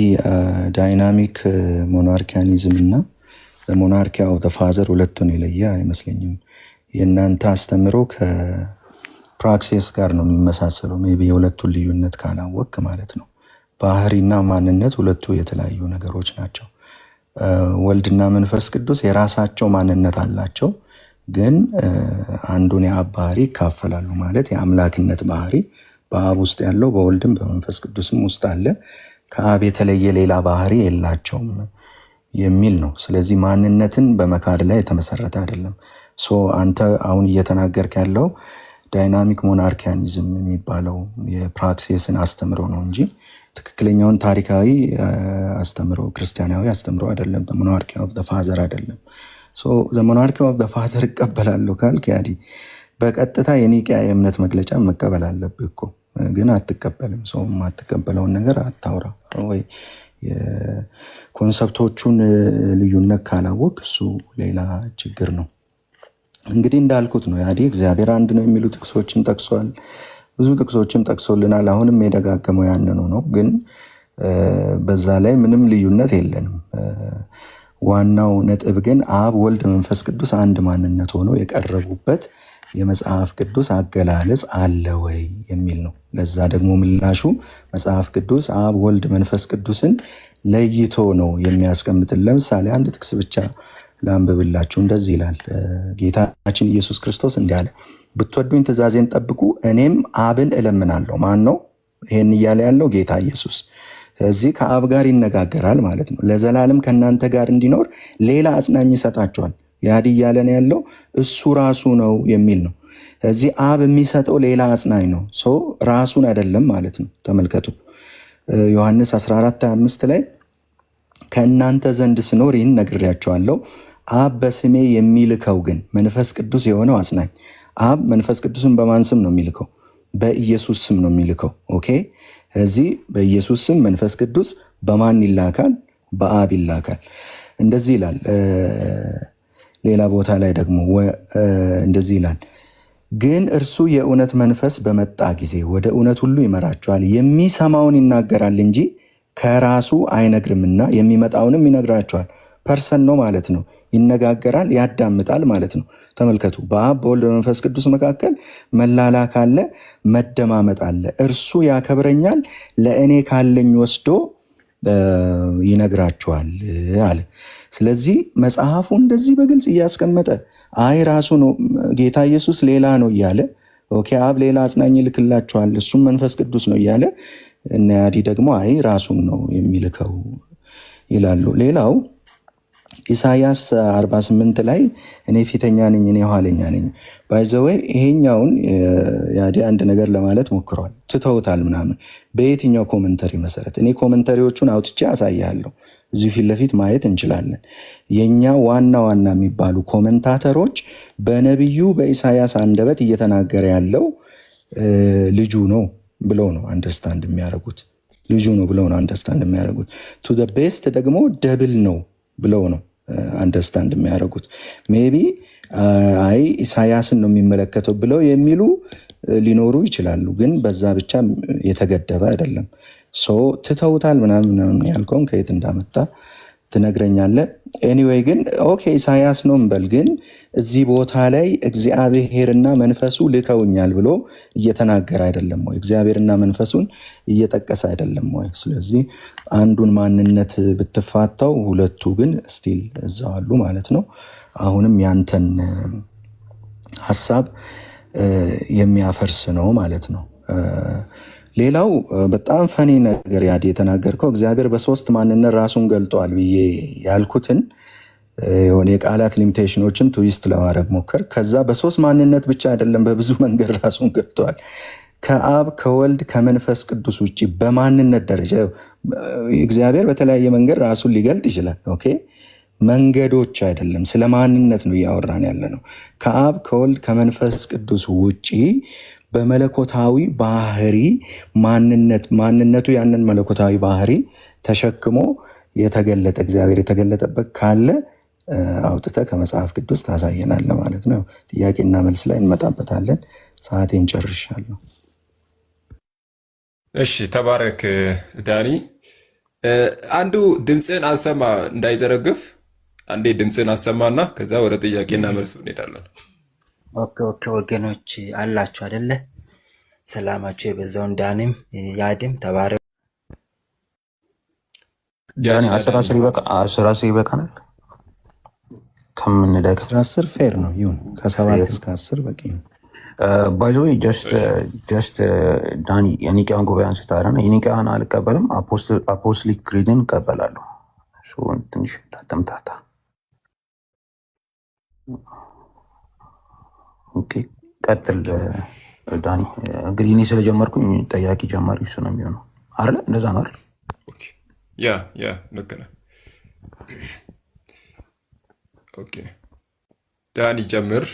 ዳይናሚክ ሞናርኪያኒዝም እና ሞናርኪያ ኦፍ ዘ ፋዘር ሁለቱን የለየ አይመስለኝም። የእናንተ አስተምሮ ከፕራክሲስ ጋር ነው የሚመሳሰለው። ሜይ ቢ የሁለቱን ልዩነት ካላወቅ ማለት ነው። ባህሪና ማንነት ሁለቱ የተለያዩ ነገሮች ናቸው። ወልድና መንፈስ ቅዱስ የራሳቸው ማንነት አላቸው፣ ግን አንዱን የአብ ባህሪ ይካፈላሉ። ማለት የአምላክነት ባህሪ በአብ ውስጥ ያለው በወልድም በመንፈስ ቅዱስም ውስጥ አለ። ከአብ የተለየ ሌላ ባህሪ የላቸውም የሚል ነው። ስለዚህ ማንነትን በመካድ ላይ የተመሰረተ አይደለም። አንተ አሁን እየተናገርክ ያለው ዳይናሚክ ሞናርኪያኒዝም የሚባለው የፕራክሲስን አስተምሮ ነው እንጂ ትክክለኛውን ታሪካዊ አስተምሮ ክርስቲያናዊ አስተምሮ አይደለም። ሞናርኪ ኦፍ ዘ ፋዘር አይደለም። ሞናርኪ ኦፍ ዘ ፋዘር እቀበላለሁ ካልክ ያዲ በቀጥታ የኒቅያ የእምነት መግለጫ መቀበል አለብህ እኮ፣ ግን አትቀበልም። ሰው የማትቀበለውን ነገር አታውራ ወይ የኮንሰፕቶቹን ልዩነት ካላወቅ እሱ ሌላ ችግር ነው። እንግዲህ እንዳልኩት ነው ያዲ እግዚአብሔር አንድ ነው የሚሉ ጥቅሶችን ጠቅሷል። ብዙ ጥቅሶችን ጠቅሶልናል። አሁንም የደጋገመው ያንኑ ነው፣ ግን በዛ ላይ ምንም ልዩነት የለንም። ዋናው ነጥብ ግን አብ፣ ወልድ፣ መንፈስ ቅዱስ አንድ ማንነት ሆነው የቀረቡበት የመጽሐፍ ቅዱስ አገላለጽ አለ ወይ የሚል ነው። ለዛ ደግሞ ምላሹ መጽሐፍ ቅዱስ አብ፣ ወልድ፣ መንፈስ ቅዱስን ለይቶ ነው የሚያስቀምጥን። ለምሳሌ አንድ ጥቅስ ብቻ ላንብብላችሁ። እንደዚህ ይላል ጌታችን ኢየሱስ ክርስቶስ እንዲህ አለ፣ ብትወዱኝ ትእዛዜን ጠብቁ፣ እኔም አብን እለምናለሁ። ማን ነው ይሄን እያለ ያለው? ጌታ ኢየሱስ። ስለዚህ ከአብ ጋር ይነጋገራል ማለት ነው። ለዘላለም ከእናንተ ጋር እንዲኖር ሌላ አጽናኝ ይሰጣቸዋል። ያዲ እያለ ነው ያለው እሱ ራሱ ነው የሚል ነው። ስለዚህ አብ የሚሰጠው ሌላ አጽናኝ ነው፣ ራሱን አይደለም ማለት ነው። ተመልከቱ ዮሐንስ 14:25 ላይ ከእናንተ ዘንድ ስኖር ይህን ነግሬያቸዋለሁ፣ አብ በስሜ የሚልከው ግን መንፈስ ቅዱስ የሆነው አጽናኝ። አብ መንፈስ ቅዱስን በማን ስም ነው የሚልከው? በኢየሱስ ስም ነው የሚልከው። ኦኬ። ስለዚህ በኢየሱስ ስም መንፈስ ቅዱስ በማን ይላካል? በአብ ይላካል። እንደዚህ ይላል። ሌላ ቦታ ላይ ደግሞ እንደዚህ ይላል፣ ግን እርሱ የእውነት መንፈስ በመጣ ጊዜ ወደ እውነት ሁሉ ይመራቸዋል፣ የሚሰማውን ይናገራል እንጂ ከራሱ አይነግርምና የሚመጣውንም ይነግራቸዋል። ፐርሰን ነው ማለት ነው። ይነጋገራል፣ ያዳምጣል ማለት ነው። ተመልከቱ፣ በአብ በወልድ በመንፈስ ቅዱስ መካከል መላላክ አለ፣ መደማመጥ አለ። እርሱ ያከብረኛል፣ ለእኔ ካለኝ ወስዶ ይነግራቸዋል አለ። ስለዚህ መጽሐፉ እንደዚህ በግልጽ እያስቀመጠ አይ ራሱ ነው ጌታ ኢየሱስ ሌላ ነው እያለ ኦኬ፣ አብ ሌላ አጽናኝ ይልክላቸዋል እሱም መንፈስ ቅዱስ ነው እያለ እና ያዲ ደግሞ አይ ራሱን ነው የሚልከው ይላሉ። ሌላው ኢሳያስ 48 ላይ እኔ ፊተኛ ነኝ እኔ ኋለኛ ነኝ ባይዘወይ ይሄኛውን ያዲ አንድ ነገር ለማለት ሞክሯል ትተውታል ምናምን በየትኛው ኮመንተሪ መሰረት እኔ ኮመንተሪዎቹን አውጥቼ አሳያለሁ እዚህ ፊት ለፊት ማየት እንችላለን የኛ ዋና የሚባሉ ኮመንታተሮች በነብዩ በኢሳያስ አንደበት እየተናገረ ያለው ልጁ ነው ብለው ነው አንደርስታንድ የሚያደርጉት ልጁ ነው ብለው ነው አንደርስታንድ የሚያደርጉት ቱ ዘ ቤስት ደግሞ ደብል ነው ብለው ነው አንደርስታንድ የሚያደርጉት ሜቢ አይ ኢሳያስን ነው የሚመለከተው ብለው የሚሉ ሊኖሩ ይችላሉ ግን በዛ ብቻ የተገደበ አይደለም ሶ ትተውታል ምናምን ያልከውን ከየት እንዳመጣ ትነግረኛለህ ኤኒዌይ ግን ኦኬ ኢሳያስ ነው እንበል ግን እዚህ ቦታ ላይ እግዚአብሔርና መንፈሱ ልከውኛል ብሎ እየተናገረ አይደለም ወይ እግዚአብሔርና መንፈሱን እየጠቀሰ አይደለም ወይ ስለዚህ አንዱን ማንነት ብትፋታው ሁለቱ ግን ስቲል እዛው አሉ ማለት ነው አሁንም ያንተን ሐሳብ የሚያፈርስ ነው ማለት ነው ሌላው በጣም ፈኒ ነገር ያዲ የተናገርከው እግዚአብሔር በሶስት ማንነት ራሱን ገልጧል ብዬ ያልኩትን የሆነ የቃላት ሊሚቴሽኖችን ትዊስት ለማድረግ ሞከር ከዛ በሶስት ማንነት ብቻ አይደለም በብዙ መንገድ ራሱን ገልጧል ከአብ ከወልድ ከመንፈስ ቅዱስ ውጪ በማንነት ደረጃ እግዚአብሔር በተለያየ መንገድ ራሱን ሊገልጥ ይችላል ኦኬ መንገዶች አይደለም ስለ ማንነት ነው ያወራን ያለነው ከአብ ከወልድ ከመንፈስ ቅዱስ ውጪ በመለኮታዊ ባህሪ ማንነቱ ያንን መለኮታዊ ባህሪ ተሸክሞ የተገለጠ እግዚአብሔር የተገለጠበት ካለ አውጥተ ከመጽሐፍ ቅዱስ ታሳየናለ ማለት ነው ጥያቄና መልስ ላይ እንመጣበታለን ሰዓቴን ጨርሻለሁ እሺ ተባረክ ዳኒ አንዱ ድምጽን አሰማ እንዳይዘረግፍ አንዴ ድምጽን አሰማና ከዛ ወደ ጥያቄና መልስ እንሄዳለን ኦኬ ወገኖች አላችሁ አይደለ ሰላማችሁ የበዛውን ዳኒም ያድም ተባረክ ዳኒ 10 ይበቃናል ከምንደግ 10 ፌር ነው ይሁን ከ7 እስከ 10 በቂ ነው ባይ ዘ ዌይ ጀስት ዳኒ የኒቃን ጉባኤ አንስታረና የኒቃን አልቀበልም አፖስቶሊክ ክሪድን እቀበላለሁ ትንሽ እንዳትምታታ ኦኬ ቀጥል ዳኒ እንግዲህ እኔ ስለጀመርኩኝ ጠያቂ ጀማሪ እሱ ነው የሚሆነው አይደል እንደዛ ነው አይደል ያ ልክ ነህ ኦኬ ዳኒ ጀምር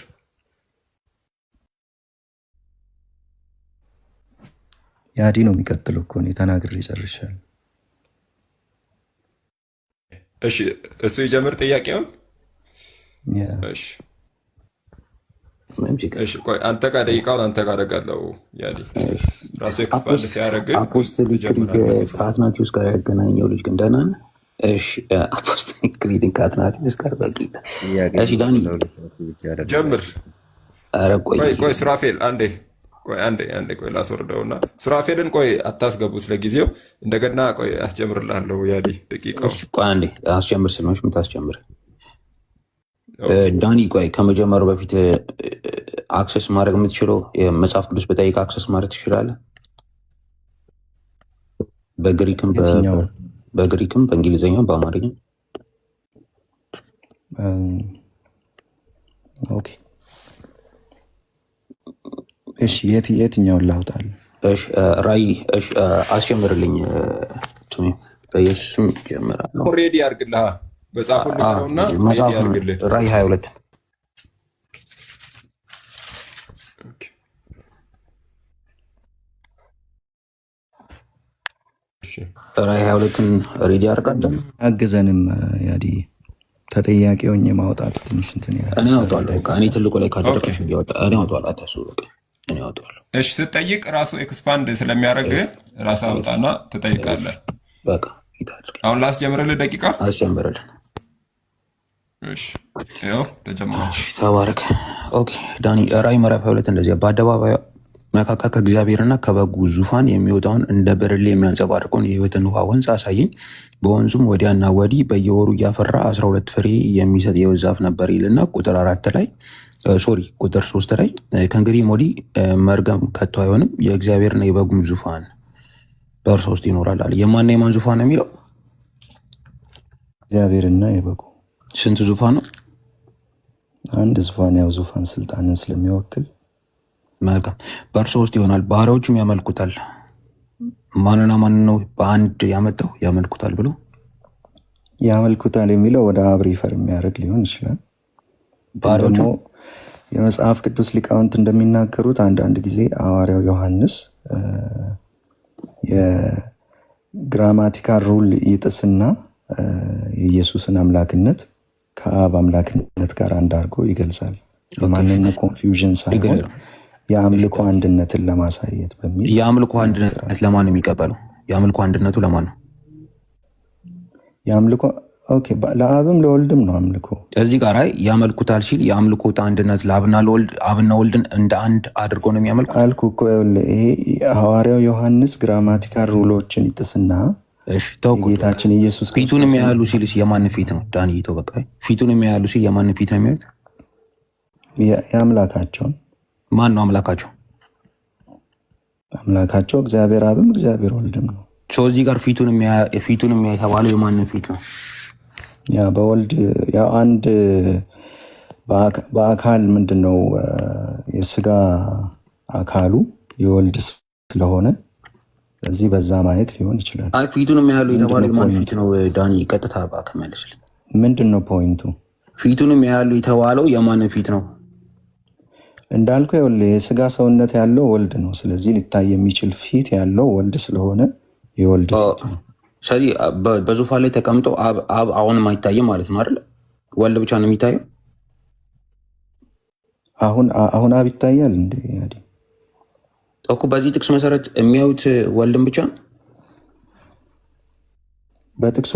ያዲ ነው የሚቀጥለው እኮ እኔ ተናግሬ ጨርሻለሁ እሺ እሱ ይጀምር ጥያቄውን እሺ ቆይ አንተ ጋር ደቂቃውን አንተ ጋር አደርጋለሁ ያዲ ራሱ ኤክስፓንድ ሲያደርግ አፖስቶሊክ ክሪድ ከአትናቲዮስ ጋር ያገናኘው ልጅ ግን ደህና ነህ እሺ አፖስቶሊክ ክሪድ ከአትናቲዮስ ጋር በቂ እሺ ዳኒ ጀምር ኧረ ቆይ ሱራፌል አንዴ ቆይ ላስወርደውና ሱራፌልን ቆይ አታስገቡት ለጊዜው እንደገና ቆይ አስጀምርልሃለሁ ያዲ ደቂቃው ቆይ አንዴ አስጀምር ስለሆነች የምታስጀምር ዳኒ ቆይ ከመጀመሩ በፊት አክሰስ ማድረግ የምትችለው የመጽሐፍ ቅዱስ በጠይቅ አክሰስ ማድረግ ትችላለህ በግሪክም በእንግሊዝኛም በአማርኛ ኦኬ እሺ የትኛውን ላውጣል እሺ ራይ እሺ አስጀምርልኝ ቱኒ በኢየሱስም ጀምራለሁ ኦሬዲ አድርግልህ በጻፉልህ ነውና መጽሐፍ ራይ 22 ራይ 22ን ሪዲ አድርጋለሁ አግዘንም ያዲ ተጠያቂው ማውጣት ትንሽ እንትን ይላል እኔ አውጣለሁ እኔ ትልቁ ላይ ካደረኩ ይወጣ እኔ አውጣለሁ አታስቡ እኔ አውጣለሁ እሺ ስትጠይቅ ራሱ ኤክስፓንድ ስለሚያደርግ ራስ አውጣና ትጠይቃለህ በቃ ይታደርግ አሁን ላስጀምርልህ ደቂቃ አስጀምርልህ እሺ ያው ተጀምሯል ተባረክ ኦኬ ዳኒ ራይ ምዕራፍ 22 እንደዚህ በአደባባዩ መካከል ከእግዚአብሔርና ከበጉ ዙፋን የሚወጣውን እንደ ብርሌ የሚያንጸባርቀውን የሕይወትን ውሃ ወንዝ አሳየኝ በወንዙም ወዲያና ወዲህ በየወሩ እያፈራ 12 ፍሬ የሚሰጥ የወይን ዛፍ ነበር ይልና ቁጥር 3 ላይ ከእንግዲህ ወዲህ መርገም ከቶ አይሆንም የእግዚአብሔርና የበጉም ዙፋን በእርሱ ውስጥ ይኖራል አለ የማንና የማን ዙፋን ነው የሚለው እግዚአብሔርና የበጉ ስንት ዙፋን ነው? አንድ ዙፋን፣ ያው ዙፋን ስልጣንን ስለሚወክል መልካም። በእርሱ ውስጥ ይሆናል፣ ባሪያዎቹም ያመልኩታል። ማንና ማን ነው በአንድ ያመጣው ያመልኩታል ብሎ? ያመልኩታል የሚለው ወደ አብ ሪፈር የሚያደርግ ሊሆን ይችላል። ባሪያዎቹ ደግሞ የመጽሐፍ ቅዱስ ሊቃውንት እንደሚናገሩት አንዳንድ ጊዜ ሐዋርያው ዮሐንስ የግራማቲካል ሩል ይጥስና የኢየሱስን አምላክነት ከአብ አምላክነት ጋር አንድ አድርጎ ይገልጻል። በማንነት ኮንፊውዥን ሳይሆን የአምልኮ አንድነትን ለማሳየት በሚል። የአምልኮ አንድነት ለማን ነው የሚቀበለው? የአምልኮ አንድነቱ ለማን ነው? የአምልኮ ኦኬ፣ ለአብም ለወልድም ነው አምልኮ። እዚህ ጋር ያመልኩታል ሲል የአምልኮ አንድነት ለአብና ለወልድ፣ አብና ወልድን እንደ አንድ አድርጎ ነው የሚያመልኩት አልኩ እኮ። ይሄ ሐዋርያው ዮሐንስ ግራማቲካል ሩሎችን ይጥስና ጌታችን ኢየሱስ ፊቱን የሚያያሉ ሲል የማን ፊት ነው? ዳንይቶ በቃ ፊቱን የሚያያሉ ሲል የማን ፊት ነው የሚያዩት? የአምላካቸውን። ማን ነው አምላካቸው? አምላካቸው እግዚአብሔር አብም እግዚአብሔር ወልድም ነው። እዚህ ጋር ፊቱን የሚያይ የተባለው የማንን ፊት ነው? ያ በወልድ ያው አንድ በአካል ምንድነው የስጋ አካሉ የወልድ ስለሆነ እዚህ በዛ ማየት ሊሆን ይችላል። ፊቱን የሚያያሉ የተባለው የማን ፊት ነው? ዳኒ ቀጥታ እባክህ መልስልኝ። ምንድነው ፖይንቱ? ፊቱን የሚያያሉ የተባለው የማን ፊት ነው? እንዳልከው ይኸውልህ የስጋ ሰውነት ያለው ወልድ ነው። ስለዚህ ሊታይ የሚችል ፊት ያለው ወልድ ስለሆነ የወልድ ፊት ነው። ስለዚህ በዙፋን ላይ ተቀምጦ አብ አሁንም አይታይም ማለት ነው አይደል? ወልድ ብቻ ነው የሚታየው። አሁን አብ ይታያል እንዴ? እኮ በዚህ ጥቅስ መሰረት የሚያዩት ወልድም ብቻ ነው። በጥቅሱ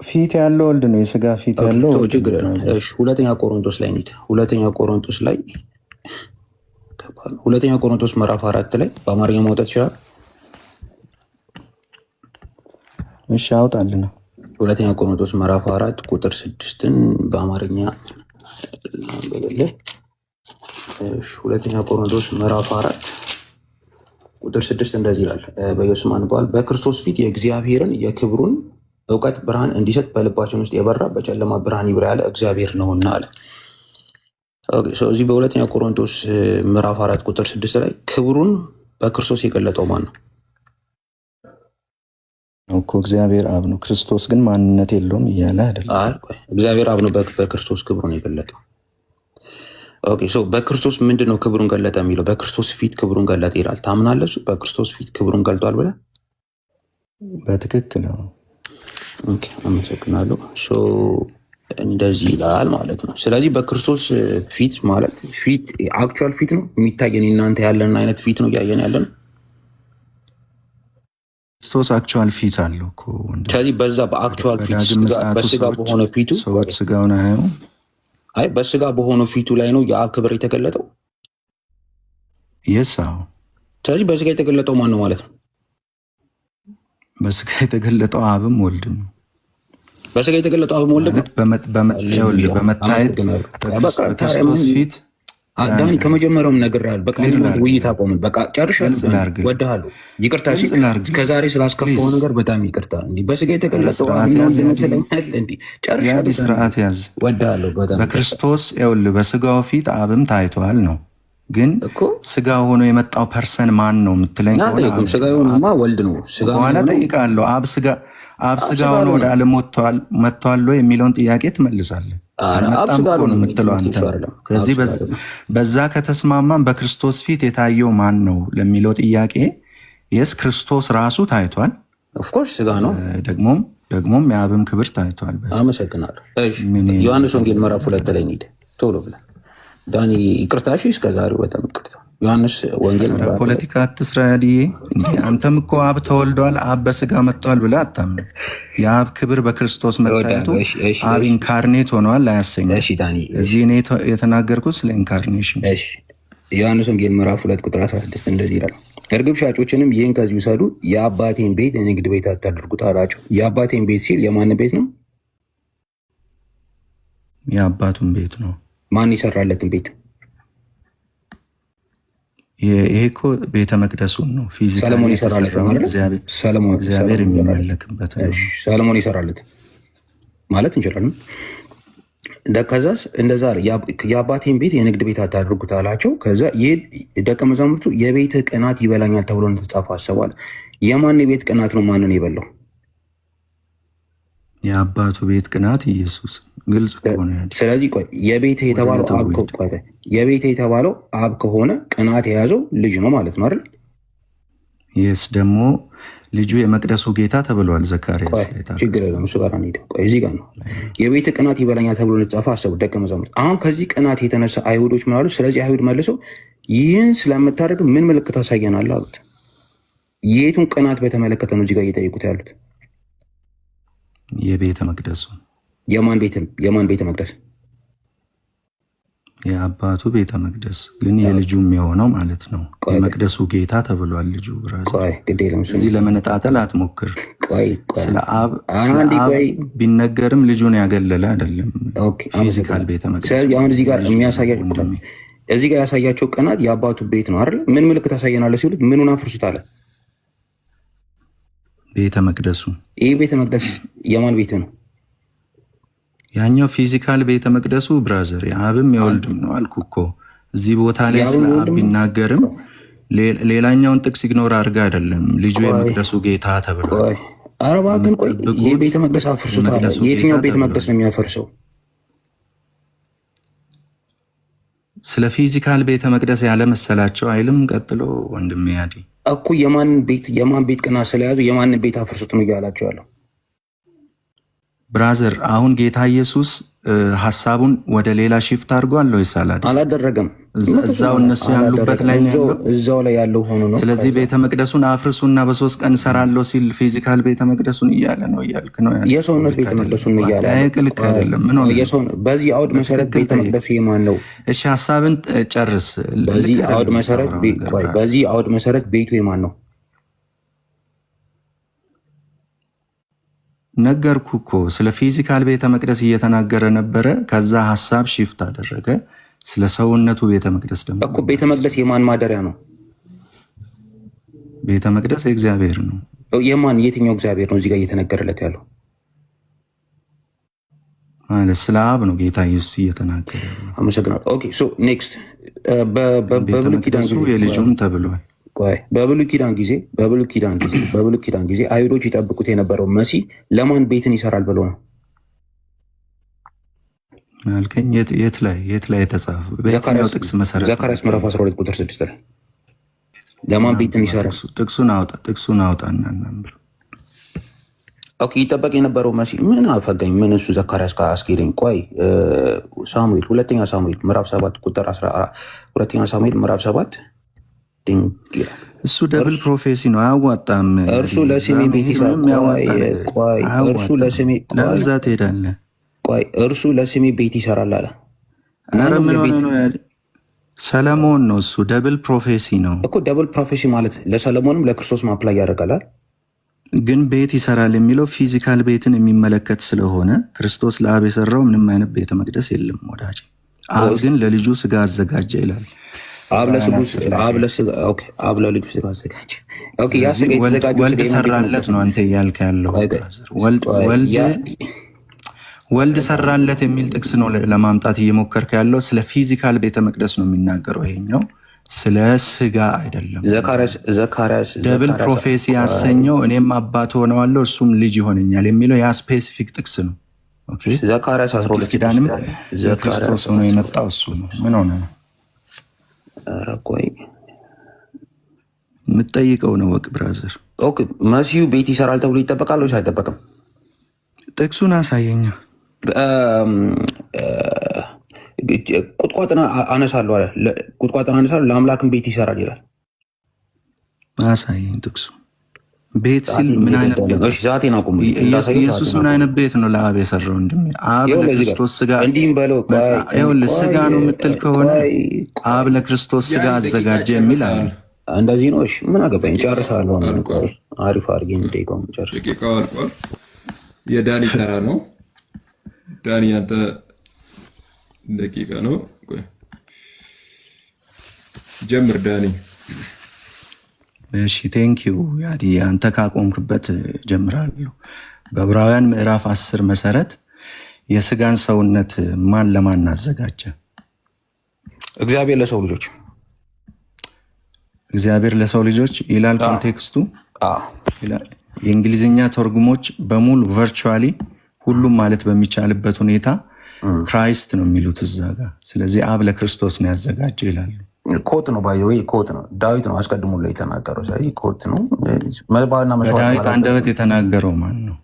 ፊት ያለው ወልድ ነው፣ የስጋ ፊት ያለው ሁለተኛ ቆሮንቶስ ላይ እንሂድ። ሁለተኛ ቆሮንቶስ ምዕራፍ 4 ላይ በአማርኛ ማውጣት ይችላል? እሺ አውጣልና። ሁለተኛ ቆሮንቶስ ምዕራፍ 4 ቁጥር 6ን በአማርኛ አንብበልህ። ሁለተኛ ቆሮንቶስ ምዕራፍ 4 ቁጥር 6 እንደዚህ ይላል። በኢየሱስ አንባል በክርስቶስ ፊት የእግዚአብሔርን የክብሩን እውቀት ብርሃን እንዲሰጥ በልባችን ውስጥ የበራ በጨለማ ብርሃን ይብራ ያለ እግዚአብሔር ነውና አለ። እዚህ በሁለተኛ ቆሮንቶስ ምዕራፍ 4 ቁጥር 6 ላይ ክብሩን በክርስቶስ የገለጠው ማን ነው? እኮ እግዚአብሔር አብ ነው። ክርስቶስ ግን ማንነት የለውም እያለ አይደለም። እግዚአብሔር አብ ነው በክርስቶስ ክብሩን የገለጠው። ኦኬ ሶ በክርስቶስ ምንድነው ክብሩን ገለጠ የሚለው? በክርስቶስ ፊት ክብሩን ገለጠ ይላል። ታምናለህ? በክርስቶስ ፊት ክብሩን ገልጧል ብለህ? በትክክል ነው። ኦኬ አመሰግናለሁ። ሶ እንደዚህ ይላል ማለት ነው። ስለዚህ በክርስቶስ ፊት ማለት ፊት አክቹዋል ፊት ነው የሚታየን፣ እናንተ ያለን አይነት ፊት ነው እያየን ያለን። ክርስቶስ አክቹዋል ፊት አለው እኮ። ስለዚህ በዛ በአክቹዋል ፊት በስጋ በሆነ ፊቱ ሰዎች ስጋውን አያዩ። አይ በስጋ በሆነ ፊቱ ላይ ነው የአብ ክብር የተገለጠው። የሳው ስለዚህ በስጋ የተገለጠው ማን ነው ማለት ነው? በስጋ የተገለጠው አብም ወልድም ነው። በስጋ የተገለጠው አብም ወልድም ነው። በመታየት በክርስቶስ ፊት ዳኒ ከመጀመሪያውም ነገር ያለ በቃ ውይይት አቆምን። በቃ ጨርሻለሁ። ወድሃለሁ። ይቅርታ እስከዛሬ ስላስከፋው ነገር በጣም ይቅርታ። እንዴ በስጋ የተገለጠው ትለኛለህ እንዴ? ጨርሻለሁ። ስርዓት ያዝ። ወድሃለሁ በጣም በክርስቶስ ይኸውልህ በስጋው ፊት አብም ታይቷል ነው። ግን ስጋ ሆኖ የመጣው ፐርሰን ማን ነው የምትለኝ ከሆነ ስጋ ሆኖማ ወልድ ነው። ስጋ በኋላ ጠይቃለሁ። አብ ስጋ ሆኖ ወደ ዓለም መጥቷል የሚለውን ጥያቄ ትመልሳለህ። ስለዚህ በዛ ከተስማማን በክርስቶስ ፊት የታየው ማን ነው ለሚለው ጥያቄ የስ ክርስቶስ ራሱ ታይቷል። ኦፍኮርስ ስጋ ነው። ደግሞም የአብም ክብር ታይቷል። አመሰግናለሁ። ዮሐንስ ወንጌል ምዕራፍ 2 ላይ እንሂድ ቶሎ ብለህ ዳኒ። ይቅርታ እሺ፣ እስከዛሬው በጣም ይቅርታ። ዮሐንስ ወንጌል ፖለቲካ አትስራ ያድዬ። እንዴ አንተም እኮ አብ ተወልዷል አብ በስጋ መጥቷል ብለህ አታምንም። የአብ ክብር በክርስቶስ መታየቱ አብ ኢንካርኔት ሆኗል አያሰኝም። እሺ ዳኒ፣ እዚህ እኔ የተናገርኩት ስለ ኢንካርኔሽን። እሺ ዮሐንስ ወንጌል ምዕራፍ 2 ቁጥር 16 እንደዚህ ይላል። እርግብ ሻጮችንም ይህን ከዚህ ውሰዱ፣ የአባቴን ቤት የንግድ ቤት አታድርጉት አላቸው። የአባቴን ቤት ሲል የማን ቤት ነው? የአባቱን ቤት ነው። ማን የሰራለትን ቤት? ይሄ እኮ ቤተ መቅደሱን ነው። ሰለሞን የሰራለት ማለት እግዚአብሔር የሚመለክበት ነው። ሰለሞን የሰራለት ማለት እንችላለን። ከዛስ እንደዛ የአባቴን ቤት የንግድ ቤት አታድርጉት አላቸው። ከዛ ደቀ መዛሙርቱ የቤትህ ቅናት ይበላኛል ተብሎ እንደተጻፈ አሰባል። የማን ቤት ቅናት ነው? ማንን የበላው? የአባቱ ቤት ቅናት ኢየሱስ ግልጽ ከሆነ ስለዚህ የቤትህ የተባለው አብ ከሆነ ቅናት የያዘው ልጅ ነው ማለት ነው አይደል? ይስ ደግሞ ልጁ የመቅደሱ ጌታ ተብሏል። ዘካርያስ ችግር የለም እሱ ጋር አንሄድም። እዚህ ጋር ነው የቤት ቅናት ይበላኛል ተብሎ እንደተጻፈ አሰቡ ደቀ መዛሙርት። አሁን ከዚህ ቅናት የተነሳ አይሁዶች ምን አሉ? ስለዚህ አይሁድ መልሰው ይህን ስለምታደርግ ምን ምልክት አሳየናል አሉት። የቱን ቅናት በተመለከተ ነው እዚህ ጋር እየጠየቁት ያሉት? የቤተ መቅደሱ። የማን ቤተ መቅደስ? የአባቱ ቤተ መቅደስ ግን የልጁም የሆነው ማለት ነው። የመቅደሱ ጌታ ተብሏል ልጁ። እዚህ ለመነጣጠል አትሞክር። ስለ አብ ቢነገርም ልጁን ያገለለ አይደለም። ፊዚካል ቤተ መቅደስ። አሁን እዚህ ጋር እዚህ ጋር ያሳያቸው ቅናት የአባቱ ቤት ነው አይደል? ምን ምልክት ታሳየናለህ ሲሉት ምኑን አፍርሱት አለ? ቤተ መቅደሱ። ይህ ቤተ መቅደስ የማን ቤት ነው? ያኛው ፊዚካል ቤተ መቅደሱ ብራዘር የአብም የወልድም ነው አልኩ እኮ። እዚህ ቦታ ላይ ስለ አብ ቢናገርም ሌላኛውን ጥቅስ ኢግኖር አድርጋ አይደለም። ልጁ የመቅደሱ ጌታ ተብሏል። ኧረ እባክህን ቆይ፣ ይህ ቤተ መቅደስ አፍርሱት አለ። የትኛው ቤተ መቅደስ ነው የሚያፈርሰው? ስለ ፊዚካል ቤተ መቅደስ ያለ መሰላቸው አይልም። ቀጥሎ ወንድሜ ያዲ እኮ የማን ቤት ቅናት ስለያዙ የማንን ቤት አፍርሱት ነው እያላቸው ያለው? ብራዘር አሁን ጌታ ኢየሱስ ሐሳቡን ወደ ሌላ ሺፍት አድርጓል ወይስ አላደረገም? እዛው እነሱ ያሉበት ላይ ነው፣ እዛው ላይ ያለው ሆኖ ነው። ስለዚህ ቤተ መቅደሱን አፍርሱና በ3 ቀን እሰራለሁ ሲል ፊዚካል ቤተ መቅደሱን እያለ ነው እያልክ ነው? የሰውነት ቤተ መቅደሱን እያለ ልክ አይደለም። ምን ሆነ? በዚህ አውድ መሰረት ቤተ መቅደሱ የማን ነው? እሺ ሐሳብን ጨርስ። በዚህ አውድ መሰረት ቤቱ የማን ነው? ነገርኩ እኮ ስለ ፊዚካል ቤተ መቅደስ እየተናገረ ነበረ። ከዛ ሐሳብ ሺፍት አደረገ ስለ ሰውነቱ ቤተ መቅደስ ደግሞ እኮ። ቤተ መቅደስ የማን ማደሪያ ነው? ቤተ መቅደስ የእግዚአብሔር ነው። የማን? የትኛው እግዚአብሔር ነው እዚህ ጋር እየተነገረለት ያለው? ማለት ስለ አብ ነው ጌታ ኢየሱስ እየተናገረ። አመሰግናለሁ። ኦኬ ሶ ኔክስት በብሉይ ኪዳን የልጁም ተብሏል። በብሉይ ኪዳን ጊዜ አይሁዶች ይጠብቁት የነበረው መሲህ ለማን ቤትን ይሰራል ብሎ ነው አልከኝ? የት ላይ የተጻፈ? በየትኛው ጥቅስ መሰረት? ዘካርያስ ምዕራፍ 12 ቁጥር 6 ላይ ለማን ቤትን ይሰራል? ጥቅሱን አውጣና እናንብብ። ኦኬ ይጠበቅ የነበረው መሲህ ምን አፈገኝ? ምን እሱ ዘካርያስ ጋር አስኬደኝ። ቆይ ሁለተኛ ሳሙኤል ምዕራፍ 7 ቁጥር 14 ሁለተኛ ሳሙኤል ምዕራፍ 7 እሱ ደብል ፕሮፌሲ ነው። አያዋጣም። እርሱ ለስሜ ቤት ይሰራል። ለዛ ትሄዳለህ። እርሱ ለስሜ ቤት ይሰራል አለ። ኧረ ምን ሆነ ነው? ሰለሞን ነው እሱ። ደብል ፕሮፌሲ ነው እኮ። ደብል ፕሮፌሲ ማለት ለሰለሞንም ለክርስቶስ ማፕላይ ያደርጋል። ግን ቤት ይሰራል የሚለው ፊዚካል ቤትን የሚመለከት ስለሆነ ክርስቶስ ለአብ የሰራው ምንም አይነት ቤተ መቅደስ የለም ወዳጅ። አብ ግን ለልጁ ስጋ አዘጋጀ ይላል። አብ ለልጁ ስጋ አዘጋጀ። ወልድ ሰራለት ነው አንተ እያልክ ያለው። ወልድ ሰራለት የሚል ጥቅስ ነው ለማምጣት እየሞከርክ ያለው። ስለ ፊዚካል ቤተ መቅደስ ነው የሚናገረው ይሄኛው፣ ስለ ስጋ አይደለም። ዘካርያስ ደብል ፕሮፌሲ ያሰኘው እኔም አባት ሆነዋለሁ እርሱም ልጅ ይሆነኛል የሚለው ያ ስፔሲፊክ ጥቅስ ነው። ዘካርያስ 12 ኪዳንም ክርስቶስ ሆኖ የመጣው እሱ ነው። ምን ሆነ ነው? ኧረ ቆይ የምትጠይቀው ነው ወቅ ብራዘር። ኦኬ መሲሁ ቤት ይሰራል ተብሎ ይጠበቃል ወይስ አይጠበቅም? ጥቅሱን አሳየኛ። ቁጥቋጥን አነሳለሁ አለ። ለአምላክም ቤት ይሰራል ይላል። አሳየኝ ጥቅሱ። ቤት ሲል ምን አይነት ቤት? እሺ ዛቴን አቁም። ኢየሱስ ምን አይነት ቤት ነው ለአብ የሰራው? እንደም አብ ለክርስቶስ ስጋ እንዲም በለው። ይኸውልህ ስጋ ነው የምትል ከሆነ አብ ለክርስቶስ ስጋ አዘጋጀ የሚል አለ። እንደዚህ ነው። እሺ ምን አገባኝ? ጨርሳለሁ። አሪፍ አድርጌ እንደይቆም ጨርስ። ደቂቃው አልቋል። የዳኒ ተራ ነው። ዳኒ አንተ ደቂቃ ነው። ቆይ ጀምር ዳኒ። እሺ ቴንኪው ያዲ። አንተ ካቆምክበት ጀምራለሁ። በዕብራውያን ምዕራፍ 10 መሰረት የስጋን ሰውነት ማን ለማን አዘጋጀ? እግዚአብሔር ለሰው ልጆች እግዚአብሔር ለሰው ልጆች ይላል ኮንቴክስቱ። የእንግሊዝኛ ተርጉሞች በሙሉ ቨርቹዋሊ ሁሉም ማለት በሚቻልበት ሁኔታ ክራይስት ነው የሚሉት እዛ ጋር። ስለዚህ አብ ለክርስቶስ ነው ያዘጋጀው ይላሉ። ኮት ነው ባይዘው ኮት ነው። ዳዊት ነው አስቀድሞ ላይ የተናገረው። ስለዚህ ኮት ነው። መባና መስዋዕት በዳዊት አንደበት የተናገረው ማን ነው?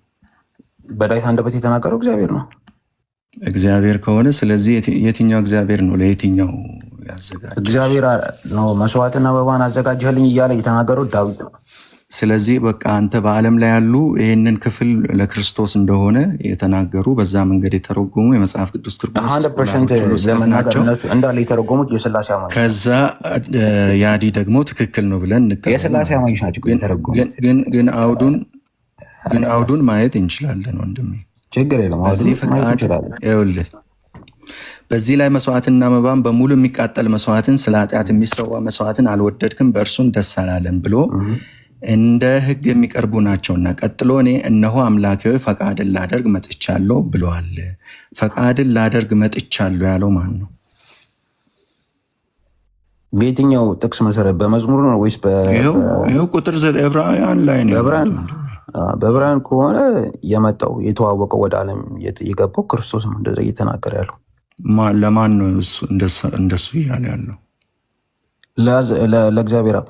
በዳዊት አንደበት የተናገረው እግዚአብሔር ነው። እግዚአብሔር ከሆነ ስለዚህ የትኛው እግዚአብሔር ነው ለየትኛው ያዘጋጀው? እግዚአብሔር ነው መስዋዕትና መባን አዘጋጀህልኝ እያለ የተናገረው ዳዊት ነው። ስለዚህ በቃ አንተ በዓለም ላይ ያሉ ይሄንን ክፍል ለክርስቶስ እንደሆነ የተናገሩ በዛ መንገድ የተረጎሙ የመጽሐፍ ቅዱስ ትርጉም 100% ለመናገር እነሱ እንዳለ የተረጎሙት የሥላሴ አማኞች። ከዛ ያዲ ደግሞ ትክክል ነው ብለን እንቀበል። የሥላሴ አማኞች ናቸው የተረጎሙት። ግን አውዱን ማየት እንችላለን ወንድሜ። ችግር የለም። በዚህ ፈቃድ ይኸውልህ በዚህ ላይ መስዋዕትና መባን በሙሉ የሚቃጠል መስዋዕትን ስለ ኃጢአት የሚሰዋ መስዋዕትን አልወደድክም፣ በእርሱም ደስ አላለም ብሎ እንደ ሕግ የሚቀርቡ ናቸውና ቀጥሎ እኔ እነሆ አምላኬ ሆይ ፈቃድን ላደርግ መጥቻለሁ ብለዋል። ፈቃድን ላደርግ መጥቻለሁ ያለው ማን ነው? በየትኛው ጥቅስ መሰረት? በመዝሙር ነው ወይስ ይኸው ቁጥር ዕብራውያን ላይ ነው። በዕብራውያን ከሆነ የመጣው የተዋወቀው ወደ ዓለም የገባው ክርስቶስ ነው። እንደዛ እየተናገረ ያለው ለማን ነው? እንደሱ እያለ ያለው ለእግዚአብሔር አብ።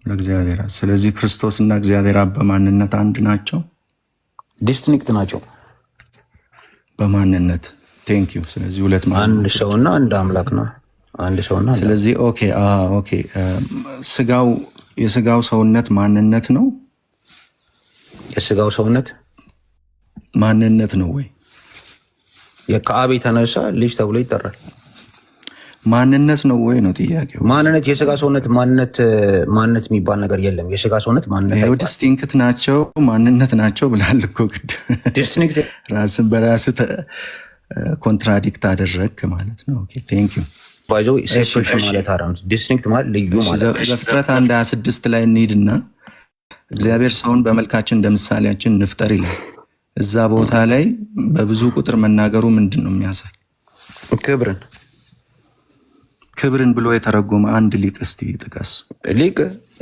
ለእግዚአብሔር አብ። ስለዚህ ክርስቶስ እና እግዚአብሔር አብ በማንነት አንድ ናቸው? ዲስቲንክት ናቸው በማንነት። ቴንክ ዩ። ስለዚህ ሁለት አንድ ሰውና አንድ አምላክ ነው። አንድ ሰውና ስለዚህ ኦኬ የስጋው ሰውነት ማንነት ነው። የስጋው ሰውነት ማንነት ነው ወይ? ከአብ የተነሳ ልጅ ተብሎ ይጠራል። ማንነት ነው ወይ ነው ጥያቄው። ማንነት የስጋ ሰውነት ማንነት የሚባል ነገር የለም። የስጋ ሰውነት ማንነት ነው። ዲስቲንክት ናቸው ማንነት ናቸው ብላል እኮ ግድ ዲስቲንክት ራስን በራስ ኮንትራዲክት አደረግክ ማለት ነው። ኦኬ ቴንክ ዩ ባይዞ ሴፐሬሽን ማለት አራም ዲስቲንክት ማለት ልዩ ማለት ነው። ዘፍጥረት 1:26 ላይ እንሂድና እግዚአብሔር ሰውን በመልካችን እንደ ምሳሌያችን እንፍጠር ይላል። እዛ ቦታ ላይ በብዙ ቁጥር መናገሩ ምንድን ነው የሚያሳይ? ክብርን ብሎ የተረጎመ አንድ ሊቅ እስቲ ጥቀስ። ሊቅ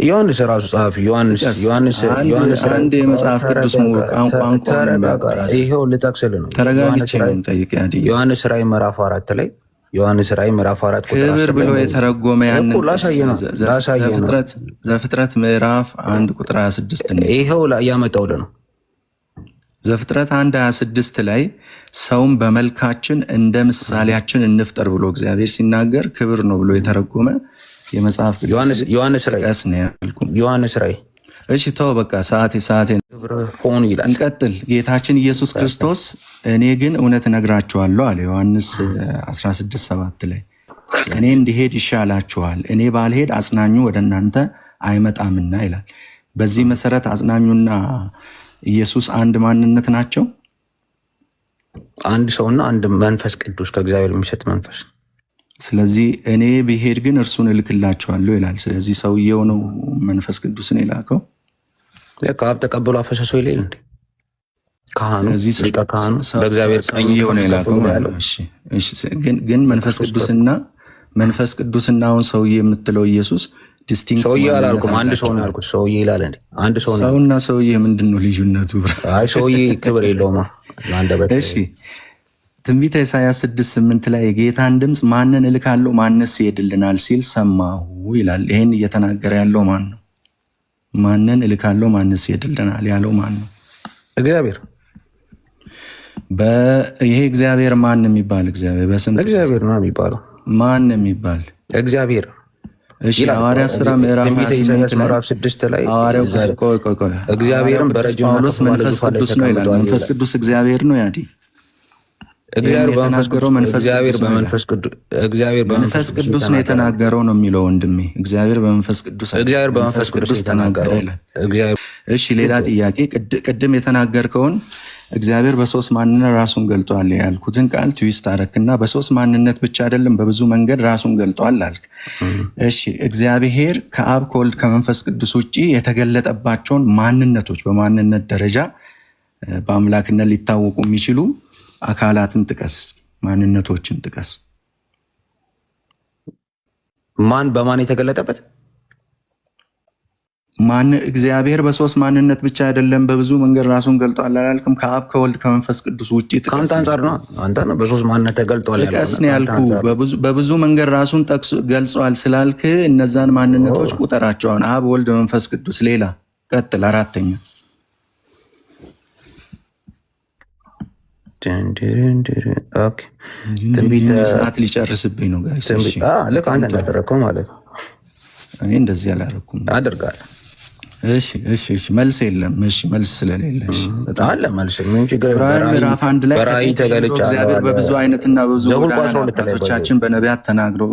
ዮሐንስ ራሱ ጸሐፊ ዮሐንስ አንድ የመጽሐፍ ቅዱስ ቋንቋ ይሄው ልጠቅስልህ ነው። ተረጋግቼ ነው የምጠይቅ። ዮሐንስ ራዕይ ምዕራፍ 4 ላይ ዮሐንስ ራዕይ ምዕራፍ 4 ክብር ብሎ የተረጎመ ያንን ዘፍጥረት ምዕራፍ 1 ቁጥር 26 ነው። ይሄው ያመጣው ነው። ዘፍጥረት 1:26 ላይ ሰውን በመልካችን እንደ ምሳሌያችን እንፍጠር ብሎ እግዚአብሔር ሲናገር ክብር ነው ብሎ የተረጎመ የመጽሐፍ ዮሐንስ ራዕይ። እሺ ተው በቃ ሰዓቴ ሆኑ ይላል። እንቀጥል። ጌታችን ኢየሱስ ክርስቶስ እኔ ግን እውነት እነግራችኋለሁ አለ ዮሐንስ 16:7 ላይ እኔ እንዲሄድ ይሻላችኋል፣ እኔ ባልሄድ አጽናኙ ወደ እናንተ አይመጣምና ይላል። በዚህ መሰረት አጽናኙና ኢየሱስ አንድ ማንነት ናቸው። አንድ ሰውና አንድ መንፈስ ቅዱስ ከእግዚአብሔር የሚሰጥ መንፈስ። ስለዚህ እኔ ብሄድ ግን እርሱን እልክላችኋለሁ ይላል። ስለዚህ ሰውየው ነው መንፈስ ቅዱስን የላከው። ከአብ ተቀብሎ አፈሰሰው ይላል እንዴ? ካህኑ ሊቀ ካህኑ በእግዚአብሔር ቀኝ ነው የላከው። እሺ ግን መንፈስ ቅዱስና አሁን ሰውዬ የምትለው ኢየሱስ ዲስቲንክት ሰውዬ አላልኩም። አንድ ሰው ነው ያልኩት። ሰውዬ ይላል እንዴ? አንድ ሰው ነው። ሰውና ሰውዬ ምንድነው ልዩነቱ? አይ ሰውዬ ክብር የለውማ ለአንደበት። እሺ ትንቢተ ኢሳይያስ 6:8 ላይ የጌታን ድምፅ ማንን እልካለሁ ማንስ ይሄድልናል ሲል ሰማሁ ይላል። ይሄን እየተናገረ ያለው ማን ነው? ማንን እልካለሁ ማንስ ይሄድልናል ያለው ማን ነው? እግዚአብሔር። ይሄ እግዚአብሔር ማን የሚባል? እግዚአብሔር በስም እግዚአብሔር ነው የሚባለው። ማን የሚባል? እግዚአብሔር። እሺ ሐዋርያት ሥራ ምዕራፍ 6 ላይ ሐዋርያው እግዚአብሔርም በረጅም ጳውሎስ መንፈስ ቅዱስ ነው ይላል። መንፈስ ቅዱስ እግዚአብሔር ነው ያዲ እግዚአብሔር በመንፈስ ቅዱስ ነው የተናገረው ነው የሚለው ወንድሜ። እግዚአብሔር በመንፈስ ቅዱስ ተናገረ ይላል። እሺ ሌላ ጥያቄ፣ ቅድም የተናገርከውን እግዚአብሔር በሶስት ማንነት ራሱን ገልጧል ያልኩትን ቃል ትዊስት አደረክና በሶስት ማንነት ብቻ አይደለም በብዙ መንገድ ራሱን ገልጧል አልክ። እሺ እግዚአብሔር ከአብ ከወልድ ከመንፈስ ቅዱስ ውጪ የተገለጠባቸውን ማንነቶች በማንነት ደረጃ በአምላክነት ሊታወቁ የሚችሉ አካላትን ጥቀስ፣ ማንነቶችን ጥቀስ። ማን በማን የተገለጠበት? እግዚአብሔር በሶስት ማንነት ብቻ አይደለም በብዙ መንገድ ራሱን ገልጧል አላልክም? ከአብ ከወልድ ከመንፈስ ቅዱስ ውጪ ጥቀስ። ከአንተ አንጻር ነው። አንተ ነው በሶስት ማንነት ተገልጧል ጥቀስ ነው ያልኩ። በብዙ መንገድ ራሱን ገልጿል ስላልክ እነዛን ማንነቶች ቁጠራቸው። አሁን አብ፣ ወልድ፣ መንፈስ ቅዱስ። ሌላ ቀጥል። አራተኛ ኦኬ። ትንቢት ሰዓት ሊጨርስብኝ ነው ጋይስ። ልክ አንተ እንዳደረግከው ማለት ነው። እኔ እንደዚህ አላደረኩም። አደርጋለሁ። እሺ መልስ የለም። እሺ መልስ ስለሌለ አለ መልስ ምን ችግር? ምዕራፍ 1 ላይ እግዚአብሔር በብዙ አይነትና በብዙ አባቶቻችን በነቢያት ተናግረው፣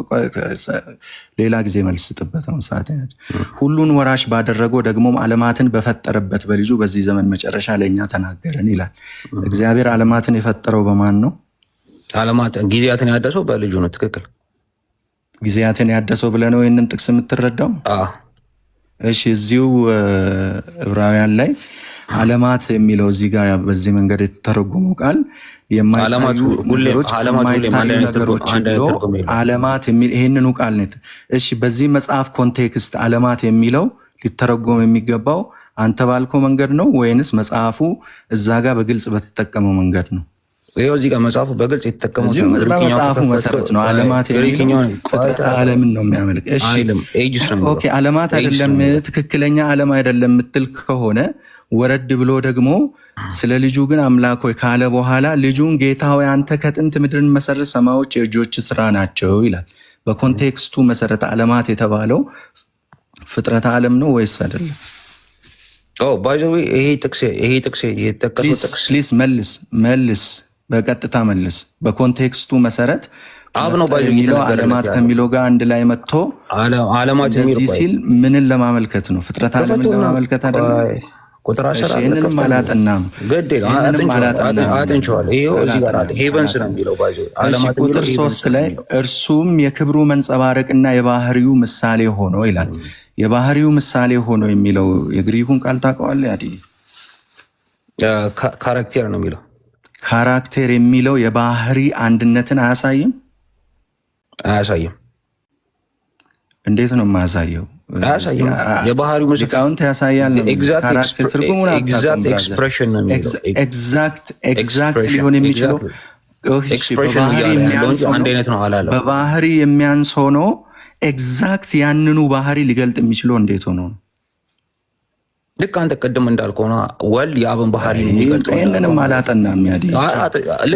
ሌላ ጊዜ መልስ ስጥበት። አሁን ሰዓት ሁሉን ወራሽ ባደረገው ደግሞም ዓለማትን በፈጠረበት በልጁ በዚህ ዘመን መጨረሻ ለእኛ ተናገረን ይላል። እግዚአብሔር ዓለማትን የፈጠረው በማን ነው? ዓለማትን ጊዜያትን ያደሰው በልጁ ነው። ትክክል። ጊዜያትን ያደሰው ብለህ ነው ይህንን ጥቅስ የምትረዳው? እሺ እዚሁ ዕብራውያን ላይ ዓለማት የሚለው እዚህ ጋር በዚህ መንገድ የተተረጎመው ቃል የማይታዩ ነገሮች ዓለማት የሚል ይሄንኑ ቃል ነው። እሺ በዚህ መጽሐፍ ኮንቴክስት ዓለማት የሚለው ሊተረጎም የሚገባው አንተ ባልከው መንገድ ነው ወይንስ መጽሐፉ እዛ ጋር በግልጽ በተጠቀመው መንገድ ነው? ይሄው እዚህ ጋር መጽሐፉ በግልጽ የተጠቀመው በመጽሐፉ መሰረት ነው። ዓለማት የሚለው ፍጥረተ ዓለምን ነው የሚያመልክ። እሺ ኦኬ፣ ዓለማት አይደለም ትክክለኛ ዓለም አይደለም የምትል ከሆነ ወረድ ብሎ ደግሞ ስለ ልጁ ግን አምላክ ሆይ ካለ በኋላ ልጁን ጌታ ሆይ አንተ ከጥንት ምድርን መሰረት ሰማዮች የእጆች ስራ ናቸው ይላል። በኮንቴክስቱ መሰረት ዓለማት የተባለው ፍጥረተ ዓለም ነው ወይስ አይደለም? ባይ ዘ ዌይ ይሄ ጥቅስ የተጠቀሰው ጥቅስ ፕሊዝ መልስ በቀጥታ መልስ። በኮንቴክስቱ መሰረት አብ ነው ባይ የሚለው ዓለማት ከሚለው ጋር አንድ ላይ መጥቶ ዓለማት እንደዚህ ሲል ምንን ለማመልከት ነው? ፍጥረት ዓለምን ለማመልከት አይደለም። ቁጥር 10 ይሄንንም አላጠናም። አጥንቸዋል። ይሄው እዚህ ጋር አለ ሄቨንስ ነው የሚለው ባይ ዘ ዌይ ቁጥር 3 ላይ እርሱም የክብሩ መንጸባረቅና የባህሪው ምሳሌ ሆኖ ይላል። የባህሪው ምሳሌ ሆኖ የሚለው የግሪኩን ቃል ታውቀዋለህ? ያዲ ካራክተር ነው የሚለው። ካራክተር የሚለው የባህሪ አንድነትን አያሳይም? እንዴት ነው የማያሳየው? አያሳይም። የባህሪው ሊቃውንት ያሳያል። ካራክተር ትርጉሙን ኤግዛክት ኤክስፕሬሽን ነው የሚለው። ኤግዛክት ሊሆን የሚችለው በባህሪ የሚያንስ ሆኖ ኤግዛክት ያንኑ ባህሪ ሊገልጥ የሚችለው እንዴት ሆኖ ነው? ልክ አንተ ቅድም እንዳልከው ነው። ወልድ የአብን ባህሪ የሚገልጠው ይሄንንም አላጠናም። ያዲ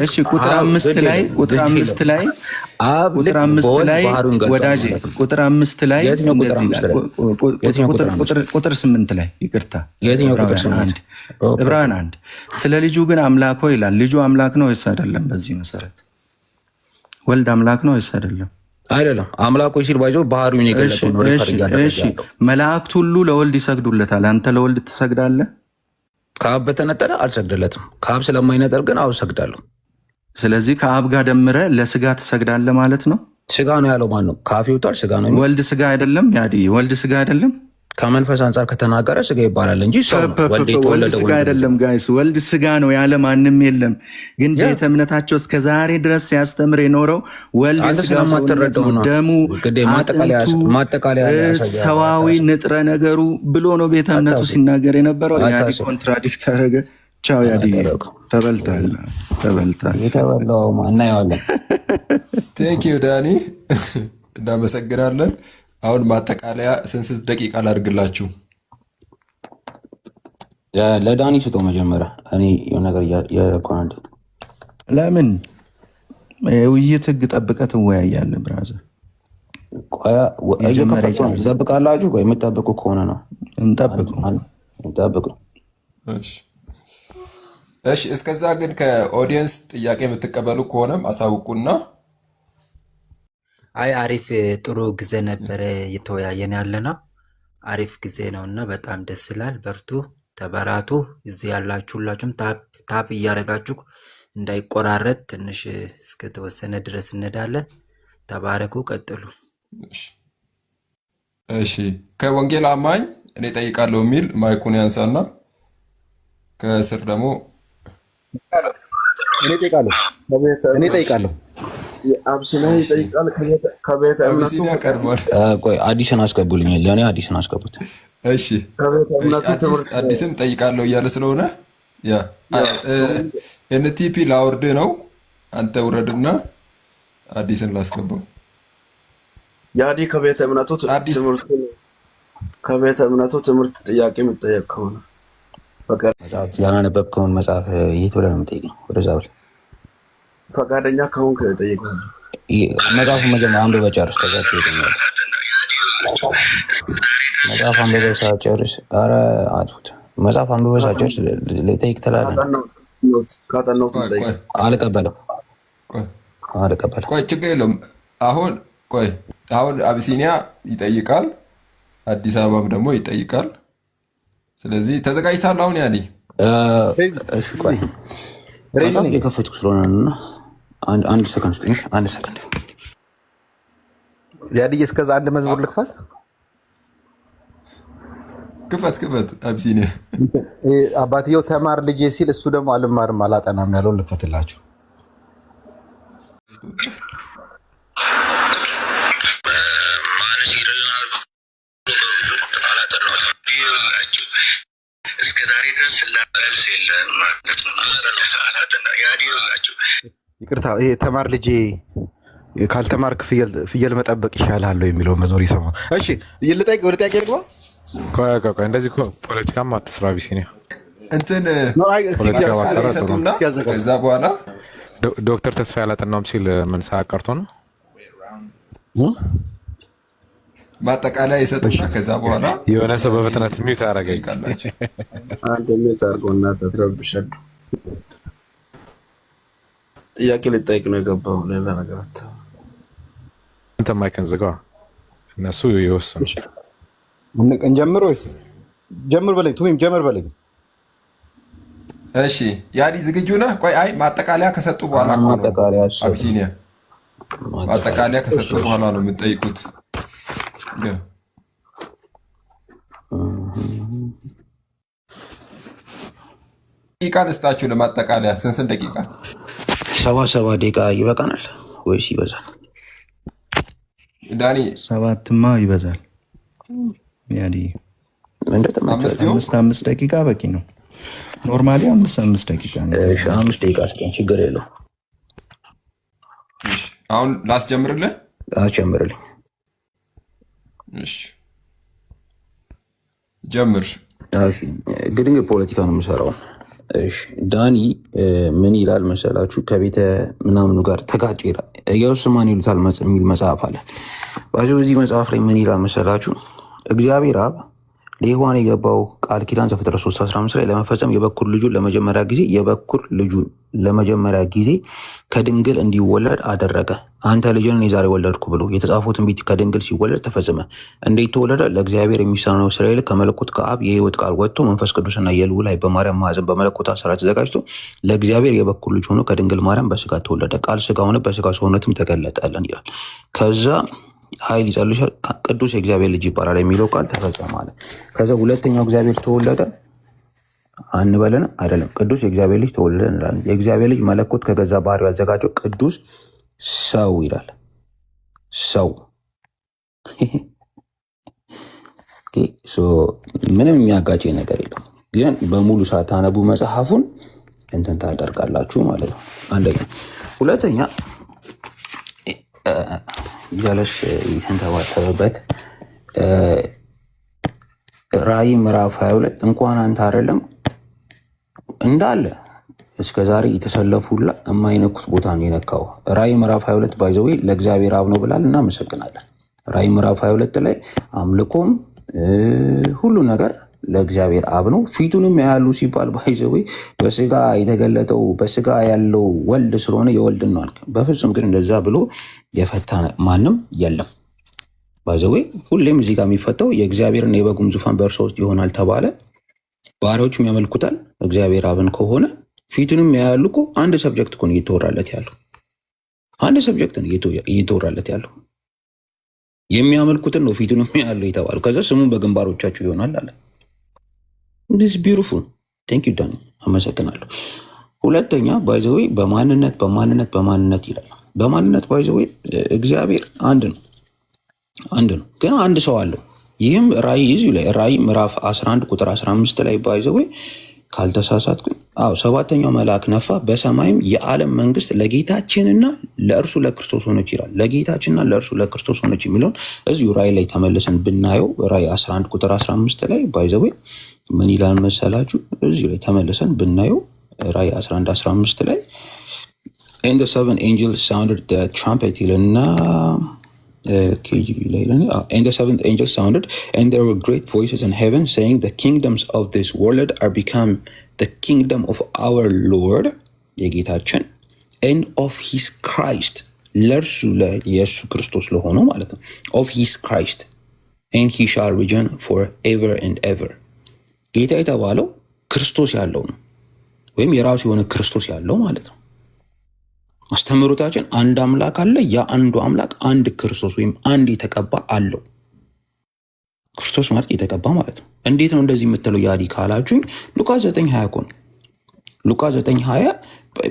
እሺ ቁጥር 5 ላይ ወዳጄ ቁጥር 5 ላይ ቁጥር 8 ላይ ይቅርታ፣ ዕብራውያን 1 ስለ ልጁ ግን አምላክ ሆይ ይላል። ልጁ አምላክ ነው ወይስ አይደለም? በዚህ መሰረት ወልድ አምላክ ነው ወይስ አይደለም? አይደለም። አምላኮች ሲል ባይዞ ባህሪውን የገለጠው ነው። እሺ መላእክት ሁሉ ለወልድ ይሰግዱለታል። አንተ ለወልድ ትሰግዳለህ? ከአብ በተነጠለ አልሰግድለትም። ከአብ ስለማይነጠል ግን አው ሰግዳለሁ። ስለዚህ ከአብ ጋር ደምረ ለስጋ ትሰግዳለህ ማለት ነው። ስጋ ነው ያለው ማን ነው? ከአፍ ይወጣል ስጋ ነው። ወልድ ስጋ አይደለም? ያዲ ወልድ ስጋ አይደለም? ከመንፈስ አንጻር ከተናገረ ስጋ ይባላል እንጂ ወልድ ስጋ አይደለም። ጋይስ ወልድ ስጋ ነው ያለ ማንም የለም። ግን ቤተ እምነታቸው እስከ ዛሬ ድረስ ሲያስተምር የኖረው ወልድ ስጋ ነው፣ ደሙ፣ አጥንቱ፣ ሰዋዊ ንጥረ ነገሩ ብሎ ነው ቤተ እምነቱ ሲናገር የነበረው። ያዲ ኮንትራዲክት አደረገ። ቻው ያዲ ተበልታል። የተበላው እናየዋለን። ቴንክ ዩ ዳኒ፣ እናመሰግናለን። አሁን ማጠቃለያ ስንት ደቂቃ ላድርግላችሁ? ለዳኒ ስጦ መጀመሪያ እኔ የሆነ ነገር ያረኮናል። ለምን ውይይት ህግ ጠብቀህ ትወያያለህ? ብራዘር ትጠብቃላችሁ? ቆይ የምትጠብቁ ከሆነ ነው እንጠብቁ። እሺ እስከዛ ግን ከኦዲየንስ ጥያቄ የምትቀበሉ ከሆነም አሳውቁና። አይ አሪፍ ጥሩ ጊዜ ነበረ እየተወያየን ያለና አሪፍ ጊዜ ነው እና በጣም ደስ ይላል። በርቱ፣ ተበራቱ። እዚህ ያላችሁ ሁላችሁም ታፕ እያደረጋችሁ እንዳይቆራረጥ ትንሽ እስከተወሰነ ድረስ እንሄዳለን። ተባረኩ፣ ቀጥሉ። እሺ ከወንጌል አማኝ እኔ ጠይቃለሁ የሚል ማይኩን ያንሳና ከስር ደግሞ እኔ ጠይቃለሁ። አብሲኒያ ይጠይቃል ከቤተ እምነቱ አቢሲኒያ ቀድሟል። ቆይ አዲስን አስገቡልኝ። ለእኔ አዲስን አስገቡት። እሺ ከቤተ እምነቱ ትምህርት አዲስም ጠይቃለሁ እያለ ስለሆነ ያ ኤንቲፒ ላውርድ ነው። አንተ ውረድና አዲስን ላስገባው። ያዲ ከቤተ እምነቱ ትምህርት ከቤተ እምነቱ ትምህርት ጥያቄ የሚጠየቅ ከሆነ ያላነበብከውን መጽሐፍ የት ብለህ ነው የምጠይቀኝ? ወደዛ ብለህ ፈቃደኛ ከሆንክ እጠይቅሃለሁ። መጽሐፉን መጀመሪያ አንብበህ ጨርስ። ከዛ ትጠይቀኛለህ። መጽሐፍ አንብበህ ሳትጨርስ፣ ኧረ አጥፉት። መጽሐፍ አንብበህ ሳትጨርስ ልጠይቅ ትላለህ። ካጠናሁት እጠይቅሃለሁ። አልቀበልም። ቆይ ችግር የለውም። አሁን አቢሲኒያ ይጠይቃል፣ አዲስ አበባም ደግሞ ይጠይቃል። ስለዚህ ተዘጋጅታል። አሁን ያኔ መጽሐፍ የከፈትኩ ስለሆነ እና አንድ ሰከንድ ስጠኝ። አንድ ሰከንድ ያድዬ፣ እስከዛ አንድ መዝሙር ልክፈት። ክፈት አቢሲኒያ። አባትየው ተማር ልጄ ሲል እሱ ደግሞ አልማርም አላጠናም ያለውን ልክፈትላችሁ። እስከ ዛሬ ድረስ ስላልስ የለም ማለት ነው። ይቅርታ፣ ይሄ ተማር ልጄ ካልተማርክ ፍየል መጠበቅ ይሻላል የሚለውን መዝሙር ይሰማል። እሺ ልጠይቅ፣ ወደ ጥያቄ ልግባ። እንደዚህ ፖለቲካም አትስራ አቢሲኒያ። እንትን ሰጡና ከዛ በኋላ ዶክተር ተስፋ ያላጠናውም ሲል ምን ሰዓት ቀርቶ ነው ማጠቃለያ የሰጡና ከዛ በኋላ የሆነ ሰው በፍጥነት ሚውት ያደረገኝ አንተ ሚውት አድርጎና ተትረብሻል። ጥያቄ ልጠይቅ ነው የገባው፣ ሌላ ነገር አታ አንተ ማይክን ዝጋ፣ እነሱ ይወስኑ። እንጀምር ወይስ ጀምር በለኝ? ቱሚም ጀምር በለኝ። እሺ ያዲ ዝግጁ ነህ? ቆይ አይ ማጠቃለያ ከሰጡ በኋላ ነው አቢሲኒያ ማጠቃለያ ከሰጡ በኋላ ነው የምትጠይቁት። ደቂቃ ልስጣችሁ ለማጠቃለያ። ስንት ደቂቃ? 7 ደቂቃ ይበቃናል ወይስ ይበዛል? ዳኒ 7ማ ይበዛል። ያዲ አምስት ደቂቃ በቂ ነው። ኖርማሊ 5 ደቂቃ ነው። እሺ 5 ደቂቃ ስጠኝ፣ ችግር የለው። አሁን ላስጀምርልህ? አስጀምርልኝ። እሺ ጀምር። ግን ፖለቲካ ነው የምሰራው። እሺ ዳኒ ምን ይላል መሰላችሁ? ከቤተ ምናምኑ ጋር ተጋጭ ይላል። ኢየሱስ ማን ይሉታል የሚል መጽሐፍ አለ። በዚህ መጽሐፍ ላይ ምን ይላል መሰላችሁ? እግዚአብሔር አብ ለሔዋን የገባው ቃል ኪዳን ዘፍጥረት 3:15 ላይ ለመፈጸም የበኩር ልጁን ለመጀመሪያ ጊዜ ከድንግል እንዲወለድ አደረገ። አንተ ልጅን ዛሬ ወለድኩ ብሎ የተጻፈው ትንቢት ከድንግል ሲወለድ ተፈጸመ። እንዴት ተወለደ? ለእግዚአብሔር የሚሳነው እስራኤል ከመለኮት ከአብ የሕይወት ቃል ወጥቶ መንፈስ ቅዱስና የልዑል ኃይል በማርያም ማኅፀን በመለኮት አሰራር ተዘጋጅቶ ለእግዚአብሔር የበኩር ልጅ ሆኖ ከድንግል ማርያም በስጋ ተወለደ። ቃል ስጋ ሆነ፣ በስጋ ሰውነትም ተገለጠልን ይላል። ከዛ ኃይል ይጸልሻል፣ ቅዱስ የእግዚአብሔር ልጅ ይባላል የሚለው ቃል ተፈጸመ አለ። ከዛ ሁለተኛው እግዚአብሔር ተወለደ አንበለን አይደለም፣ ቅዱስ የእግዚአብሔር ልጅ ተወለደ እንላለን። የእግዚአብሔር ልጅ መለኮት ከገዛ ባህሪው ያዘጋጀው ቅዱስ ሰው ይላል። ሰው ምንም የሚያጋጭ ነገር የለም። ግን በሙሉ ሳታነቡ መጽሐፉን እንትን ታደርጋላችሁ ማለት ነው። አንደኛ። ሁለተኛ ጀለስ የተንተባተበበት ራእይ ምዕራፍ 22 እንኳን አንተ አይደለም እንዳለ እስከ ዛሬ የተሰለፉላ የማይነኩት ቦታ ነው የነካው። ራእይ ምዕራፍ 22 ባይዘዌ ለእግዚአብሔር አብ ነው ብላል። እናመሰግናለን። ራእይ ምዕራፍ 22 ላይ አምልኮም ሁሉ ነገር ለእግዚአብሔር አብ ነው። ፊቱንም ያያሉ ሲባል ባይዘዌ በስጋ የተገለጠው በስጋ ያለው ወልድ ስለሆነ የወልድን ነው አልከ። በፍጹም ግን እንደዛ ብሎ የፈታ ማንም የለም። ባይዘዌ ሁሌም እዚህ ጋር የሚፈታው የእግዚአብሔርና የበጉም ዙፋን በእርሷ ውስጥ ይሆናል ተባለ። ባሪያዎቹም ያመልኩታል እግዚአብሔር አብን ከሆነ ፊቱንም ያያሉ እኮ አንድ ሰብጀክት እኮ ነው እየተወራለት ያለው። አንድ ሰብጀክት ነው እየተወራለት ያለው። የሚያመልኩትን ነው ፊቱንም ያያሉ የተባሉ። ከዛ ስሙን በግንባሮቻቸው ይሆናል አለ። ዲስ ቢዩቲፉል ቴንክ ዩ ዳኒ፣ አመሰግናለሁ። ሁለተኛ ባይዘዌ በማንነት ይላል። በማንነት ባይዘዌ እግዚአብሔር አንድ ነው፣ ግን አንድ ሰው አለው። ይህም ራእይ እዚሁ ላይ ራእይ ምዕራፍ 11 ቁጥር 15 ላይ ባይዘዌ ካልተሳሳትኩ ሰባተኛው መልአክ ነፋ፣ በሰማይም የዓለም መንግስት ለጌታችንና ለእርሱ ለክርስቶስ ሆነች ይላል። ለጌታችንና ለእርሱ ለክርስቶስ ሆነች የሚለውን እዚሁ ራእይ ላይ ተመልሰን ብናየው ራእይ 11 ቁጥር 15 ላይ ባይዘዌ ምን ይላል መሰላችሁ? እዚሁ ላይ ተመልሰን ብናየው ራእይ 11 15 ላይ and the seven angels sounded the trumpet ይልና KJV ላይ and the seventh angel sounded and there were great voices in heaven saying the kingdoms of this world are become the kingdom of our Lord የጌታችን and of his Christ ለእርሱ ለኢየሱስ ክርስቶስ ለሆነው ማለት ነው of his Christ and he shall reign forever and ever። ጌታ የተባለው ክርስቶስ ያለው ነው ወይም የራሱ የሆነ ክርስቶስ ያለው ማለት ነው። አስተምህሮታችን አንድ አምላክ አለ። ያ አንዱ አምላክ አንድ ክርስቶስ ወይም አንድ የተቀባ አለው። ክርስቶስ ማለት የተቀባ ማለት ነው። እንዴት ነው እንደዚህ የምትለው ያዲ ካላችሁኝ ሉቃስ 9:20 እኮ ነው። ሉቃስ 9:20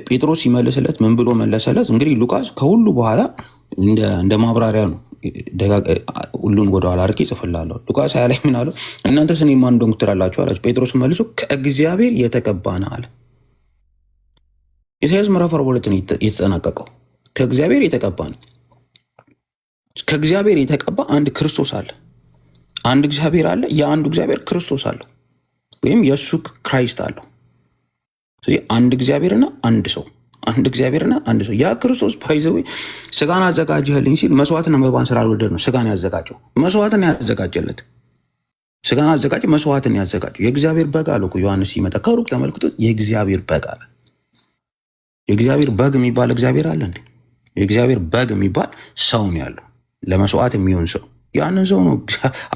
ጴጥሮስ ሲመልስለት ምን ብሎ መለሰለት? እንግዲህ ሉቃስ ከሁሉ በኋላ እንደ ማብራሪያ ነው ሁሉን ወደኋላ አድርጌ ጽፍላለሁ። ሉቃስ 20 ላይ ምን አለው? እናንተስ እኔ ማን እንደሆንኩ ትላላችሁ አላቸው። ጴጥሮስ መልሶ ከእግዚአብሔር የተቀባ ነህ አለ። ኢሳይያስ ምዕራፍ 42 ነው የተጠናቀቀው። ከእግዚአብሔር የተቀባ ነው። ከእግዚአብሔር የተቀባ አንድ ክርስቶስ አለ። አንድ እግዚአብሔር አለ። የአንዱ እግዚአብሔር ክርስቶስ አለው ወይም የእሱ ክራይስት አለው። ስለዚህ አንድ እግዚአብሔርና አንድ ሰው፣ አንድ እግዚአብሔርና አንድ ሰው። ያ ክርስቶስ ባይዘው ስጋን አዘጋጀህልኝ ሲል መስዋዕትና መባን ስላልወደደ ነው ስጋን ያዘጋጀው። መስዋዕትን ያዘጋጀለት ስጋን አዘጋጀ፣ መስዋዕትን ያዘጋጀው የእግዚአብሔር በግ አለው እኮ ዮሐንስ ሲመጣ ከሩቅ ተመልክቶ የእግዚአብሔር በግ አለ። የእግዚአብሔር በግ የሚባል እግዚአብሔር አለ እንዴ? የእግዚአብሔር በግ የሚባል ሰው ነው ያለው፣ ለመስዋዕት የሚሆን ሰው። ያንን ሰው ነው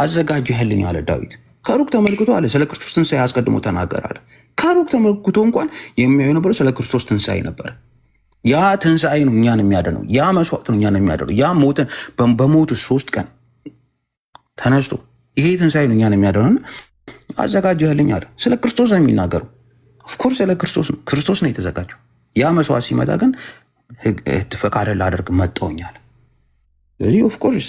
አዘጋጀህልኝ አለ ዳዊት። ከሩቅ ተመልክቶ አለ ስለ ክርስቶስ ትንሣኤ አስቀድሞ ተናገር አለ። ከሩቅ ተመልክቶ እንኳን የሚያዩ ነበረ ስለ ክርስቶስ ትንሣኤ ነበር። ያ ትንሣኤ ነው እኛን የሚያድነው። ያ መስዋዕት ነው እኛን የሚያድነው። ያ ሞትን በሞቱ 3 ቀን ተነስቶ ይሄ ትንሣኤ ነው እኛን የሚያድነው። አዘጋጀህልኝ አለ። ስለ ክርስቶስ ነው የሚናገረው። ኦፍኮርስ ስለ ክርስቶስ ነው። ክርስቶስ ነው የተዘጋጀው። ያ መስዋዕት ሲመጣ ግን ፈቃድህን ላደርግ መጣሁኛል። ስለዚህ ኦፍኮርስ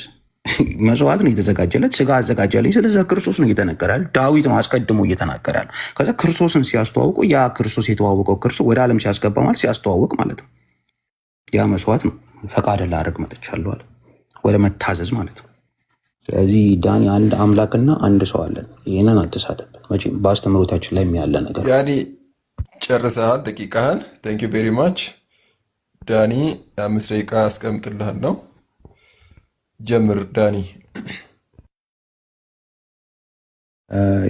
መስዋዕት ነው የተዘጋጀለት፣ ስጋ አዘጋጀልኝ። ስለዚህ ክርስቶስ ነው እየተነገራል። ዳዊት ነው አስቀድሞ እየተናገራል። ከዛ ክርስቶስን ሲያስተዋውቁ ያ ክርስቶስ የተዋወቀው ክርስቶስ ወደ ዓለም ሲያስገባ ማለት ሲያስተዋውቅ ማለት ነው። ያ መስዋዕት ነው ፈቃድህን ላደርግ መጥቻለሁ አለ፣ ወደ መታዘዝ ማለት ነው። ስለዚህ ዳኒ አንድ አምላክና አንድ ሰው አለን። ይህንን አልተሳተብን መቼም በአስተምህሮታችን ላይ ያለ ነገር ያኔ ጨርሰሃል ደቂቃህን። ቴንክ ዩ ቬሪ ማች ዳኒ። 5 ደቂቃ አስቀምጥልሃል ነው። ጀምር ዳኒ።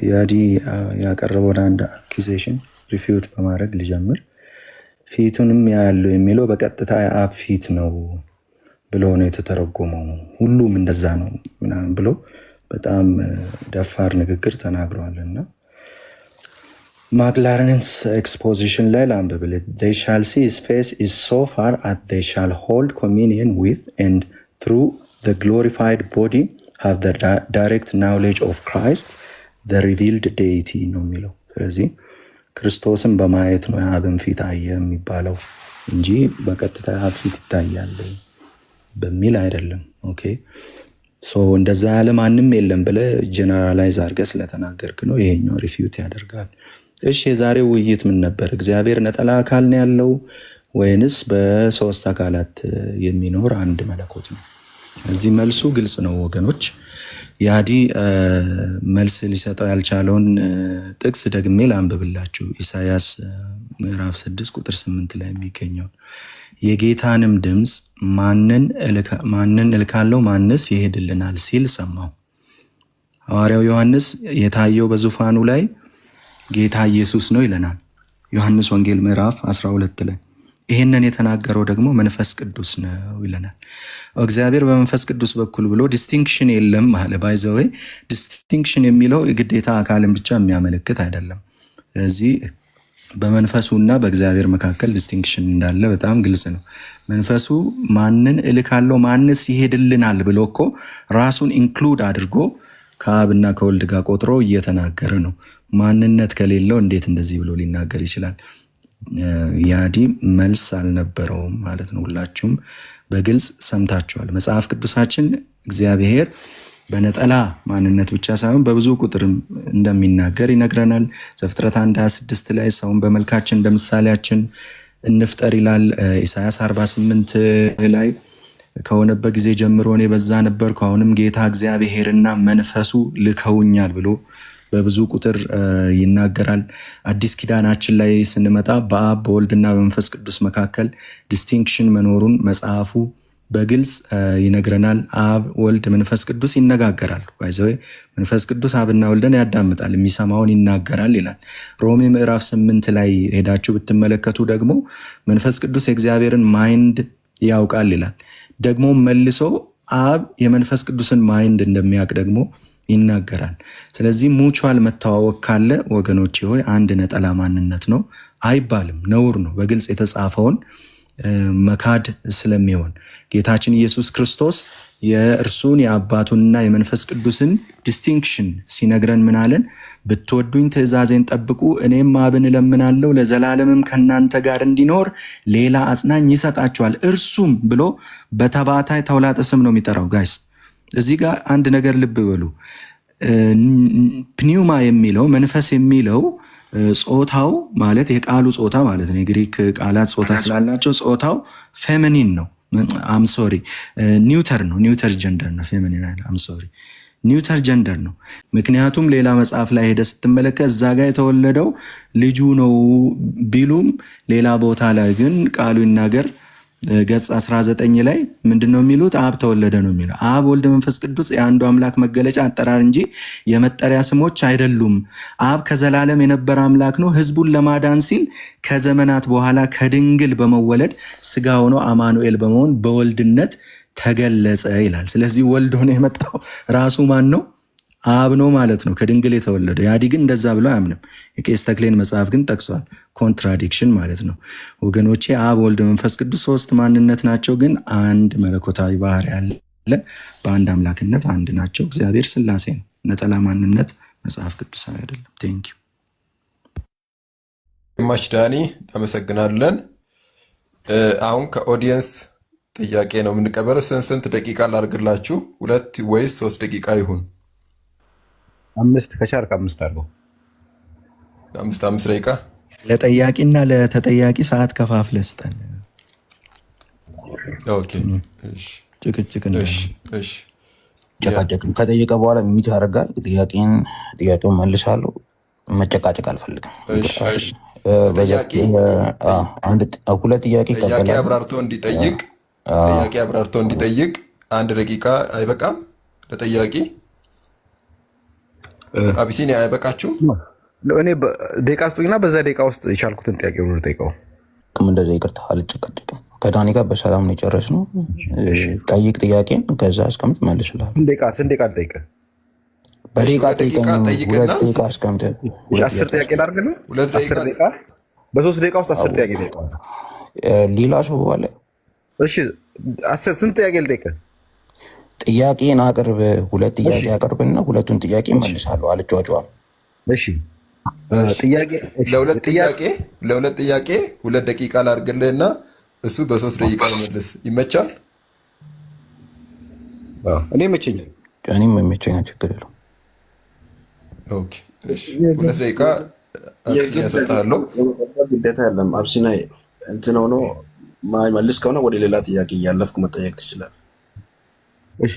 ያዲ ያቀረበውን አንድ አኪዜሽን ሪፊዩት በማድረግ ልጀምር። ፊቱንም ያለው የሚለው በቀጥታ የአብ ፊት ነው ብሎ ነው የተተረጎመው። ሁሉም እንደዛ ነው ምናምን ብሎ በጣም ደፋር ንግግር ተናግረዋልና ማክላረንስ ኤክስፖዚሽን ላይ ላንብብል። they shall see his face is so far as they shall hold communion with and through the glorified body have the direct knowledge of Christ the revealed deity ነው የሚለው። ስለዚህ ክርስቶስን በማየት ነው የአብን ፊት አየ የሚባለው እንጂ በቀጥታ የአብ ፊት ይታያል በሚል አይደለም። ኦኬ ሶ እንደዛ ያለ ማንም የለም ብለህ ጀነራላይዝ አድርገህ ስለተናገርክ ነው ይሄኛው ሪፊዩት ያደርጋል። እሺ የዛሬው ውይይት ምን ነበር? እግዚአብሔር ነጠላ አካል ነው ያለው ወይንስ በሶስት አካላት የሚኖር አንድ መለኮት ነው? እዚህ መልሱ ግልጽ ነው ወገኖች። ያዲ መልስ ሊሰጠው ያልቻለውን ጥቅስ ደግሜ ላንብብላችሁ። ኢሳይያስ ምዕራፍ 6 ቁጥር 8 ላይ የሚገኘው የጌታንም ድምፅ ማንን እልካለሁ ማንስ ይሄድልናል ሲል ሰማሁ። ሐዋርያው ዮሐንስ የታየው በዙፋኑ ላይ ጌታ ኢየሱስ ነው ይለናል ዮሐንስ ወንጌል ምዕራፍ 12 ላይ። ይሄንን የተናገረው ደግሞ መንፈስ ቅዱስ ነው ይለናል። እግዚአብሔር በመንፈስ ቅዱስ በኩል ብሎ ዲስቲንክሽን የለም አለ። ባይ ዘ ዌይ ዲስቲንክሽን የሚለው የግዴታ አካልን ብቻ የሚያመለክት አይደለም። ስለዚህ በመንፈሱና በእግዚአብሔር መካከል ዲስቲንክሽን እንዳለ በጣም ግልጽ ነው። መንፈሱ ማንን እልካለሁ ማንስ ይሄድልናል ብሎ እኮ ራሱን ኢንክሉድ አድርጎ ከአብና ከወልድ ጋር ቆጥሮ እየተናገረ ነው። ማንነት ከሌለው እንዴት እንደዚህ ብሎ ሊናገር ይችላል? ያዲ መልስ አልነበረውም ማለት ነው። ሁላችሁም በግልጽ ሰምታችኋል። መጽሐፍ ቅዱሳችን እግዚአብሔር በነጠላ ማንነት ብቻ ሳይሆን በብዙ ቁጥርም እንደሚናገር ይነግረናል። ዘፍጥረት 1:26 ላይ ሰውን በመልካችን እንደ ምሳሌያችን እንፍጠር ይላል። ኢሳያስ 48 ላይ ከሆነበት ጊዜ ጀምሮ እኔ በዛ ነበርኩ፣ አሁንም ጌታ እግዚአብሔርና መንፈሱ ልከውኛል ብሎ በብዙ ቁጥር ይናገራል። አዲስ ኪዳናችን ላይ ስንመጣ በአብ በወልድና በመንፈስ ቅዱስ መካከል ዲስቲንክሽን መኖሩን መጽሐፉ በግልጽ ይነግረናል። አብ፣ ወልድ፣ መንፈስ ቅዱስ ይነጋገራሉ። ባይዘዌ መንፈስ ቅዱስ አብና ወልድን ያዳምጣል፣ የሚሰማውን ይናገራል ይላል። ሮሜ ምዕራፍ 8 ላይ ሄዳችሁ ብትመለከቱ ደግሞ መንፈስ ቅዱስ የእግዚአብሔርን ማይንድ ያውቃል ይላል። ደግሞ መልሶ አብ የመንፈስ ቅዱስን ማይንድ እንደሚያውቅ ደግሞ ይናገራል። ስለዚህ ሙቹዋል መተዋወቅ ካለ ወገኖቼ ሆይ አንድ ነጠላ ማንነት ነው አይባልም፣ ነውር ነው። በግልጽ የተጻፈውን መካድ ስለሚሆን ጌታችን ኢየሱስ ክርስቶስ የእርሱን የአባቱንና የመንፈስ ቅዱስን ዲስቲንክሽን ሲነግረን ምን አለን? ብትወዱኝ ትእዛዜን ጠብቁ፣ እኔም አብን እለምናለሁ ለዘላለምም ከእናንተ ጋር እንዲኖር ሌላ አጽናኝ ይሰጣችኋል፣ እርሱም ብሎ በተባታይ ተውላጠ ስም ነው የሚጠራው። ጋይስ እዚህ ጋር አንድ ነገር ልብ በሉ። ፕኒውማ የሚለው መንፈስ የሚለው ጾታው ማለት የቃሉ ጾታ ማለት ነው። የግሪክ ቃላት ጾታ ስላላቸው ጾታው ፌሚኒን ነው። አምሶሪ ኒውተር ነው። ኒውተር ጀንደር ነው። ፌሚኒን አይደል? አምሶሪ ኒውተር ጀንደር ነው። ምክንያቱም ሌላ መጽሐፍ ላይ ሄደ ስትመለከት እዛ ጋር የተወለደው ልጁ ነው ቢሉም ሌላ ቦታ ላይ ግን ቃሉ ይናገር ገጽ 19 ላይ ምንድነው የሚሉት? አብ ተወለደ ነው የሚለው። አብ፣ ወልድ፣ መንፈስ ቅዱስ የአንዱ አምላክ መገለጫ አጠራር እንጂ የመጠሪያ ስሞች አይደሉም። አብ ከዘላለም የነበረ አምላክ ነው። ሕዝቡን ለማዳን ሲል ከዘመናት በኋላ ከድንግል በመወለድ ስጋ ሆኖ አማኑኤል በመሆን በወልድነት ተገለጸ ይላል። ስለዚህ ወልድ ሆኖ የመጣው ራሱ ማን ነው? አብ ነው ማለት ነው፣ ከድንግል የተወለደው። ያዲ ግን እንደዛ ብሎ አያምንም። የቄስ ተክሌን መጽሐፍ ግን ጠቅሷል። ኮንትራዲክሽን ማለት ነው ወገኖቼ። አብ፣ ወልድ፣ መንፈስ ቅዱስ ሶስት ማንነት ናቸው፣ ግን አንድ መለኮታዊ ባህሪ ያለ በአንድ አምላክነት አንድ ናቸው። እግዚአብሔር ስላሴ ነው። ነጠላ ማንነት መጽሐፍ ቅዱሳዊ አይደለም። ቴንክ ዩ ማች ዳኒ፣ እናመሰግናለን። አሁን ከኦዲየንስ ጥያቄ ነው የምንቀበለው። ስንት ደቂቃ ላድርግላችሁ? 2 ወይስ 3 ደቂቃ ይሁን? 5 ከቻልክ 5 አድርገው። 5 ደቂቃ ለጠያቂና ለተጠያቂ ሰዓት ከፋፍለህ ስጠን። ኦኬ እሺ። ጭቅጭቅ እሺ ጨቃጨቅም ከጠየቀ በኋላ ሚት ያደርጋል። ጥያቄውን መልሳለሁ። መጨቃጨቅ አልፈልግም። ሁለት ጥያቄ አብራርቶ እንዲጠይቅ 1 ደቂቃ አይበቃም? ለጠያቂ አቢሲኒያ አይበቃችሁም? እኔ ደቂቃ ስጡኝና በዛ ደቂቃ ውስጥ የቻልኩትን ጥያቄ ሁሉ ጠይቀው። እንደዛ ይቅርታ፣ አልጨቃጨቅም። ከዳኒ ጋር በሰላም ነው የጨረስነው። ጠይቅ ጥያቄን፣ ከዛ አስቀምጥ መልስልሃል። ስንት ደቂቃ ልጠይቅህ? በደቂቃ ጠይቅና 2 ደቂቃ አስቀምጥ። 10 ጥያቄ ላድርግልህ? 10 ደቂቃ በ3 ደቂቃ ውስጥ 10 ጥያቄ ጠይቀዋል። ሌላ ሰው አለ? እሺ 10 ስንት ጥያቄ ልጠይቅህ? ጥያቄን አቅርብ። 2 ጥያቄ አቅርብና 2ቱን ጥያቄ መልሳለሁ። አልጫጫም። እሺ ጥያቄ ለሁለት ጥያቄ 2 ደቂቃ ላድርግልህና እሱ በ3 ደቂቃ መልስ። ይመቻል? እኔ ይመቸኛል። እኔም ይመቸኛል። ችግር የለውም። ኦኬ እሺ 2 ደቂቃ ያሰጣለሁ። ግዴታ ያለም አብሲና እንትን ሆኖ ማይመልስ ከሆነ ወደ ሌላ ጥያቄ እያለፍኩ መጠየቅ ትችላለህ። እሺ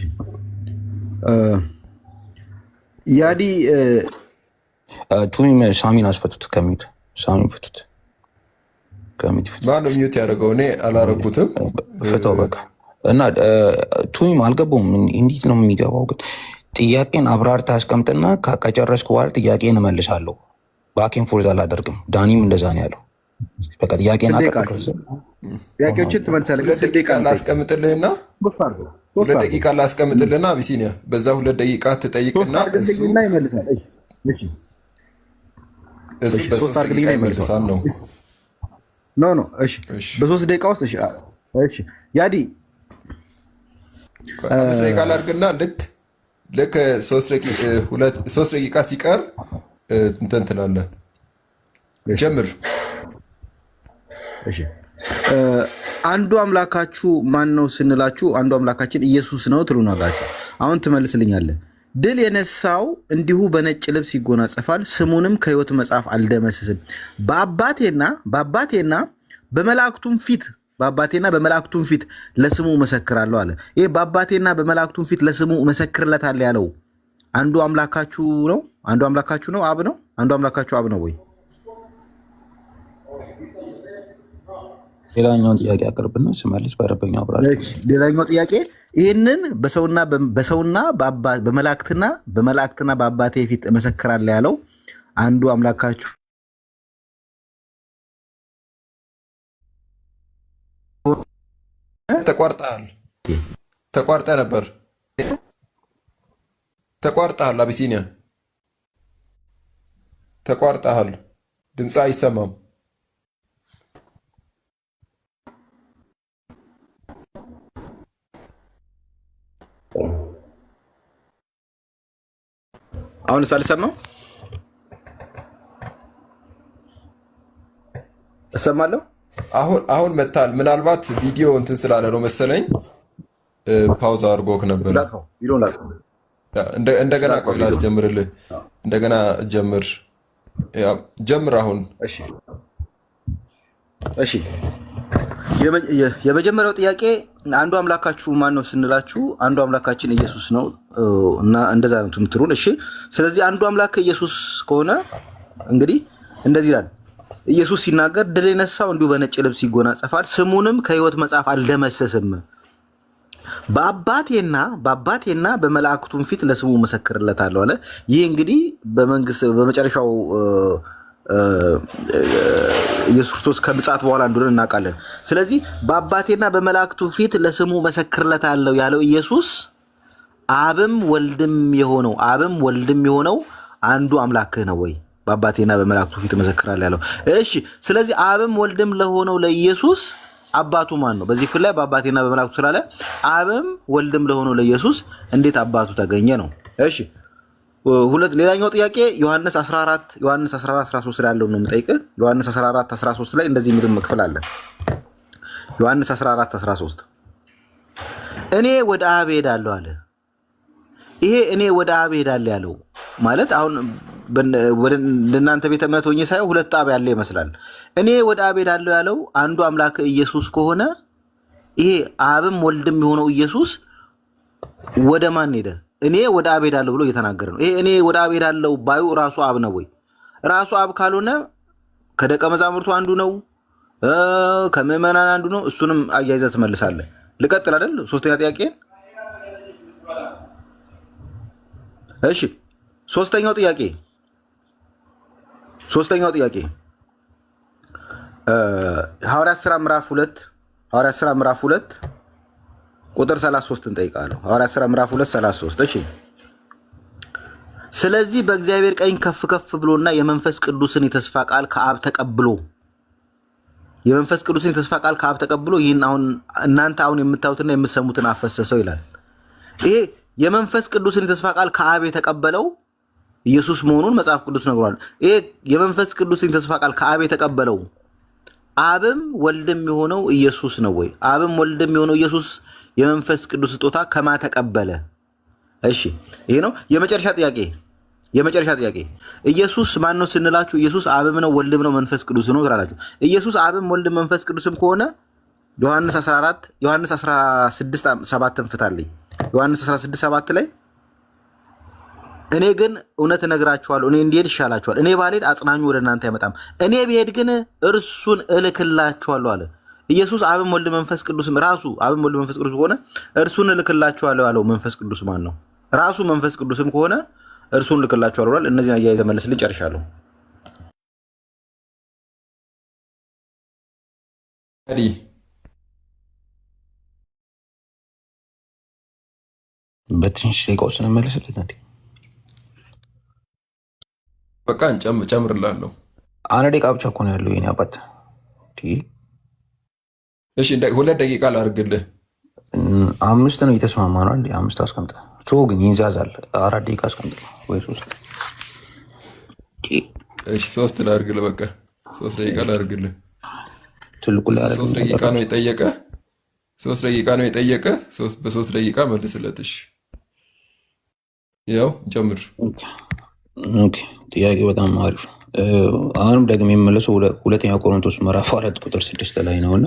ያዲ ቱሚም ሳሚን አስፈቱት። ከሚት ሳሚን ፍቱት። ከሚት ፍቱት። ማነው ሚዩት ያደረገው? እኔ አላረኩትም። ፍታው በቃ። እና ቱሚም አልገባውም። እንዴት ነው የሚገባው? ግን ጥያቄን አብራርታ አስቀምጥና ከጨረስክ በኋላ ጥያቄን እመልሳለሁ። ባኬን ፎርዝ አላደርግም። ዳኒም እንደዛ ነው ያለው። በቃ ጥያቄን ጥያቄዎችን ትመልሳለህ። 2 ደቂቃ ላስቀምጥልህና 2 ደቂቃ ላስቀምጥልህና አቢሲኒያ በዛ 2 ደቂቃ ትጠይቅና እሱ በ3 ደቂቃ ይመልሳል ነው። ኖ እሺ በ3 ደቂቃ ውስጥ እሺ ያዲ 5 ደቂቃ ላድርግና ልክ 3 ደቂቃ ሲቀር እንትን ትላለህ። ጀምር። እሺ አንዱ አምላካችሁ ማን ነው ስንላችሁ አንዱ አምላካችን ኢየሱስ ነው ትሉናላችሁ። አሁን ትመልስልኛለህ። ድል የነሳው እንዲሁ በነጭ ልብስ ይጎናጸፋል፣ ስሙንም ከሕይወት መጽሐፍ አልደመስስም። በአባቴና በመላእክቱም ፊት ለስሙ መሰክራለሁ አለ። ይህ በአባቴና በመላእክቱም ፊት ለስሙ መሰክርለታለሁ ያለው አንዱ አምላካችሁ ነው? አንዱ አምላካችሁ ነው? አብ ነው? አንዱ አምላካችሁ አብ ነው ወይ? ሌላኛውን ጥያቄ አቅርብና ስመልስ በአረበኛው አብራለሁ። ሌላኛው ጥያቄ ይህንን በሰውና በመላእክትና በአባቴ ፊት እመሰክራለሁ ያለው አንዱ አምላካችሁ ተቋርጠህ ነበር። ተቋርጠሃል። አቢሲኒያ ተቋርጠሃል። ድምፅ አይሰማም። አሁንስ አልሰማም? እሰማለሁ። አሁን መታል። ምናልባት ቪዲዮ እንትን ስላለ ነው መሰለኝ ፓውዝ አድርጎክ ነበር። እንደገና ቆይ ላስጀምርልህ። እንደገና ጀምር አሁን። እሺ የመጀመሪያው ጥያቄ አንዱ አምላካችሁ ማን ነው ስንላችሁ አንዱ አምላካችን ኢየሱስ ነው እና እንደዛ ነው የምትሉን። እሺ ስለዚህ አንዱ አምላክ ኢየሱስ ከሆነ እንግዲህ እንደዚህ ይላል። ኢየሱስ ሲናገር ድል የነሳው እንዲሁ በነጭ ልብስ ይጎናጸፋል፣ ስሙንም ከሕይወት መጽሐፍ አልደመሰስም። በአባቴና በመላእክቱም ፊት ለስሙ መሰክርለታለሁ አለ። ይህ እንግዲህ በመጨረሻው ኢየሱስ ክርስቶስ ከምጽአት በኋላ እንደሆነ እናውቃለን። ስለዚህ በአባቴና በመላእክቱ ፊት ለስሙ መሰክርለታለሁ ያለው ኢየሱስ አብም ወልድም የሆነው አንዱ አምላክህ ነው ወይ? በአባቴና በመላእክቱ ፊት መሰክራለሁ ያለው። እሺ ስለዚህ አብም ወልድም ለሆነው ለኢየሱስ አባቱ ማን ነው? በዚህ ክፍል ላይ በአባቴና በመላእክቱ ስላለ አብም ወልድም ለሆነው ለኢየሱስ እንዴት አባቱ ተገኘ ነው። እሺ ሌላኛው ጥያቄ ዮሐንስ 14:13 ላይ ያለው ነው የምጠይቅህ። ዮሐንስ 14:13 ላይ እንደዚህ የሚል ክፍል አለ። ዮሐንስ 14:13 እኔ ወደ አብ ሄዳለሁ አለ። ይሄ እኔ ወደ አብ ሄዳለሁ ያለው ማለት አሁን ለእናንተ ቤተ እምነት ሆኜ ሳይሆን ሁለት አብ ያለ ይመስላል። እኔ ወደ አብ ሄዳለሁ ያለው አንዱ አምላክ ኢየሱስ ከሆነ ይሄ አብም ወልድም የሆነው ኢየሱስ ወደ ማን ሄደ? እኔ ወደ አብ ሄዳለሁ ብሎ እየተናገረ ነው። ይሄ እኔ ወደ አብ ሄዳለሁ ባዩ ራሱ አብ ነው ወይ? ራሱ አብ ካልሆነ ከደቀ መዛሙርቱ አንዱ ነው፣ ከምዕመናን አንዱ ነው። እሱንም አያይዘህ ትመልሳለህ። ልቀጥል አይደል? ሶስተኛ ጥያቄ። እሺ ሶስተኛው ጥያቄ ሐዋርያት ሥራ ምዕራፍ 2 ቁጥር 33 እንጠይቃለሁ። ሐዋርያት ሥራ ምዕራፍ 2:33 እሺ። ስለዚህ በእግዚአብሔር ቀኝ ከፍ ከፍ ብሎና የመንፈስ ቅዱስን የተስፋ ቃል ከአብ ተቀብሎ ይህን አሁን እናንተ አሁን የምታዩትና የምትሰሙትን አፈሰሰው ይላል። ይሄ የመንፈስ ቅዱስን የተስፋ ቃል ከአብ የተቀበለው ኢየሱስ መሆኑን መጽሐፍ ቅዱስ ነግሯል። ይሄ የመንፈስ ቅዱስን የተስፋ ቃል ከአብ የተቀበለው አብም ወልድም የሆነው ኢየሱስ ነው ወይ? አብም ወልድም የሆነው ኢየሱስ የመንፈስ ቅዱስ ስጦታ ከማ ተቀበለ? እሺ ይሄ ነው የመጨረሻ ጥያቄ። ኢየሱስ ማን ነው ስንላችሁ ኢየሱስ አብም ነው ወልድም ነው መንፈስ ቅዱስ ነው ትላላችሁ። ኢየሱስ አብም ወልድም መንፈስ ቅዱስም ከሆነ ዮሐንስ 16:7 እንፍታለኝ። ዮሐንስ 16:7 ላይ እኔ ግን እውነት እነግራችኋለሁ፣ እኔ እንድሄድ ይሻላችኋል። እኔ ባልሄድ አጽናኙ ወደ እናንተ አይመጣም፣ እኔ ብሄድ ግን እርሱን እልክላችኋለሁ አለ። ኢየሱስ አብም ወልድ መንፈስ ቅዱስም ራሱ አብም ወልድ መንፈስ ቅዱስ ከሆነ እርሱን እልክላችኋለሁ ያለው መንፈስ ቅዱስ ማን ነው? ራሱ መንፈስ ቅዱስም ከሆነ እርሱን እልክላችኋለሁ ብሏል። እነዚህን አያይዘህ መልስልኝ። ጨርሻለሁ። በትንሽ ደቂቃዎች እንመለስለት። በቃ ጨምርላለሁ። አንድ ደቂቃ ብቻ እኮ ነው ያለው የኔ አባት። እሺ 2 ደቂቃ ላድርግልህ። 5 ነው የተስማማ ነው። 5 አስቀምጠ ግን ይንዛዛል። 4 ደቂቃ አስቀምጠ ወይ 3። እሺ 3 ላድርግልህ። በቃ 3 ደቂቃ ላድርግልህ። ትልቁ ላይ እሱ 3 ደቂቃ ነው የጠየቀ 3 ደቂቃ ነው የጠየቀ። በ3 ደቂቃ መልስለትሽ። ያው ጀምር። ኦኬ ጥያቄ በጣም አሪፍ። አሁንም ደግሞ የሚመለሰው ሁለተኛ ቆሮንቶስ ምዕራፍ 4 ቁጥር 6 ላይ ነውና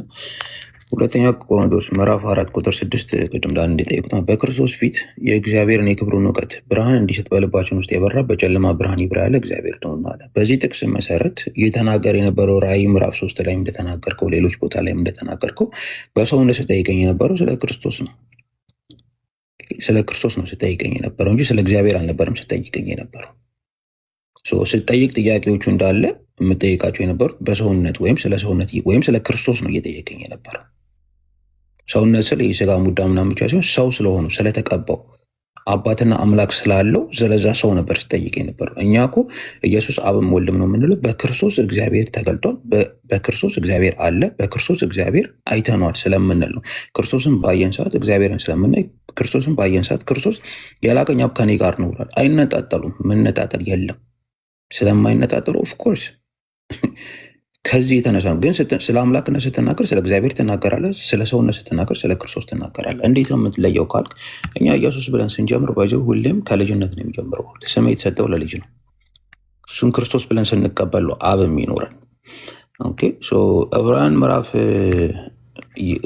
ሁለተኛ ቆሮንቶስ ምዕራፍ 4 ቁጥር 6 ቅድም ዳን እንደጠየቁት በክርስቶስ ፊት የእግዚአብሔርን የክብሩን እውቀት ብርሃን እንዲሰጥ በልባችን ውስጥ የበራ በጨለማ ብርሃን ይብራ ያለ እግዚአብሔር ነውና አለ። በዚህ ጥቅስ መሰረት እየተናገረ የነበረው ራእይ ምዕራፍ 3 ላይ እንደተናገርከው፣ ሌሎች ቦታ ላይ እንደተናገርከው በሰውነት ስጠይቀኝ የነበረው ስለ ክርስቶስ ነው። ስለ ክርስቶስ ነው ስጠይቀኝ የነበረው እንጂ ስለ እግዚአብሔር አልነበረም ስጠይቀኝ የነበረው። ስጠይቅ ጥያቄዎቹ እንዳለ የምጠይቃቸው የነበሩት በሰውነት ወይም ስለ ሰውነት ወይም ስለ ክርስቶስ ነው እየጠየቀኝ የነበረው። ሰውነት ስለ የስጋ ሙዳ ምናምን ብቻ ሲሆን ሰው ስለሆኑ ስለተቀባው አባትና አምላክ ስላለው ስለዛ ሰው ነበር ስጠይቅ የነበረው። እኛ እኮ ኢየሱስ አብም ወልድም ነው የምንለው በክርስቶስ እግዚአብሔር ተገልጧል፣ በክርስቶስ እግዚአብሔር አለ፣ በክርስቶስ እግዚአብሔር አይተኗል ስለምንል ነው። ክርስቶስን ባየን ሰዓት እግዚአብሔርን ስለምናይ፣ ክርስቶስን ባየን ሰዓት ክርስቶስ የላከኝ አብ ከኔ ጋር ነው ብሏል። አይነጣጠሉም። መነጣጠል የለም። ስለማይነጣጠሉ ኦፍኮርስ ከዚህ የተነሳ ነው። ግን ስለ አምላክነት ስትናገር ስለ እግዚአብሔር ትናገራለህ፣ ስለ ሰውነት ስትናገር ስለ ክርስቶስ ትናገራለህ። እንዴት ነው የምትለየው ካልክ እኛ ኢየሱስ ብለን ስንጀምር ባይዘው ሁሌም ከልጅነት ነው የሚጀምረው። ስም የተሰጠው ለልጅ ነው። እሱም ክርስቶስ ብለን ስንቀበል አብ የሚኖረን። ኦኬ ሶ ዕብራውያን ምዕራፍ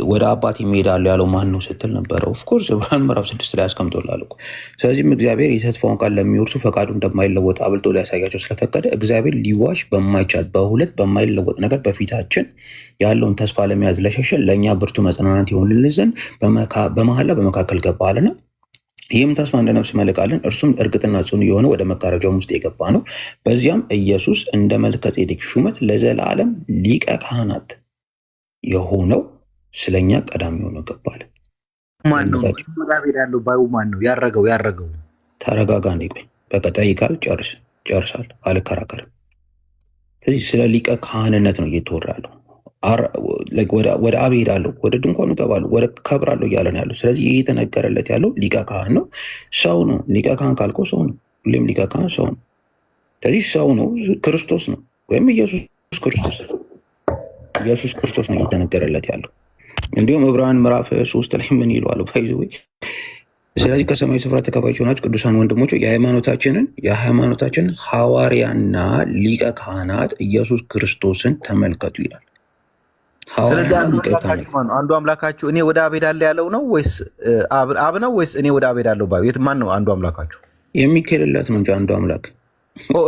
ወደ አባት ይሄዳሉ ያለው ማን ነው ስትል ነበረ። ኦፍኮርስ ዕብራውያን ምዕራፍ 6 ላይ አስቀምጦላል እኮ። ስለዚህም እግዚአብሔር የተስፋውን ቃል ለሚወርሱ ፈቃዱ እንደማይለወጥ አብልጦ ሊያሳያቸው ስለፈቀደ እግዚአብሔር ሊዋሽ በማይቻል በሁለት በማይለወጥ ነገር በፊታችን ያለውን ተስፋ ለመያዝ ለሸሸን ለእኛ ብርቱ መጽናናት ይሆንልን ዘንድ በመሐላ በመካከል ገባ አለና ይህም ተስፋ እንደ ነፍስ መልቃለን፣ እርሱም እርግጥና ጽኑ የሆነ ወደ መጋረጃውም ውስጥ የገባ ነው። በዚያም ኢየሱስ እንደ መልከጼዴቅ ሹመት ለዘላለም ሊቀ ካህናት የሆነው ስለኛ ቀዳሚ ሆኖ ገባል። ማን ነው ያለው? ባዩ ማን ነው ያረገው? ተረጋጋ እንዴ፣ ቆይ በቃ ጠይቃል። ጨርሳል። አልከራከርም። ስለዚህ ስለ ሊቀ ካህንነት ነው እየተወራ ያለው። ወደ አብ ሄዳለሁ፣ ወደ ድንኳኑ እገባለሁ፣ ወደ ከብራለሁ እያለ ነው ያለው። ስለዚህ ይህ የተነገረለት ያለው ሊቀ ካህን ነው፣ ሰው ነው። ሊቀ ካህን ካልከው ሰው ነው። ሁሌም ሊቀ ካህን ሰው ነው። ስለዚህ ሰው ነው፣ ክርስቶስ ነው፣ ወይም ኢየሱስ ክርስቶስ ነው እየተነገረለት ያለው። እንዲሁም ዕብራውያን ምዕራፍ 3 ላይ ምን ይለዋል? ስለዚህ ከሰማያዊ ስፍራ ተቀባዮች ሆናችሁ ቅዱሳን ወንድሞች የሃይማኖታችን ሐዋርያና ሊቀ ካህናት ኢየሱስ ክርስቶስን ተመልከቱ ይላል። ስለዚህ አንዱ አምላካችሁ እኔ ወደ አብ ሄዳለሁ ያለው ነው ወይስ አብ ነው ወይስ እኔ ወደ አብ ሄዳለሁ ባዩ? የት ማን ነው አንዱ አምላካችሁ? የሚኬድለት ነው እንጂ አንዱ አምላክ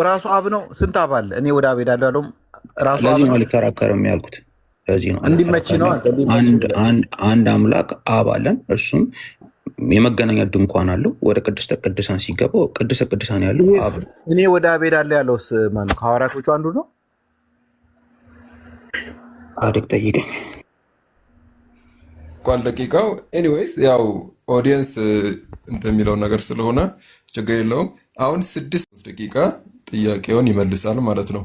ራሱ አብ ነው። ስንት አብ አለ? እኔ ወደ አብ ሄዳለሁ ያለው ራሱ አብ ነው። አልከራከርም ያልኩት ለዚህ ነው። እንዲመች ነው። አንድ አምላክ አብ አለን። እሱም የመገናኛ ድንኳን አለው። ወደ ቅድስተ ቅዱሳን ሲገባው ቅድስተ ቅዱሳን ያለው አብ። እኔ ወደ አብ ሄዳለሁ ያለውስ ማን ነው? ከሐዋርያቶቹ አንዱ ነው። አድቅ ጠይቀኝ ቋል ደቂቃው። ኤኒዌይስ ያው ኦዲየንስ እንደሚለው ነገር ስለሆነ ችግር የለውም። አሁን 6 ደቂቃ ጥያቄውን ይመልሳል ማለት ነው።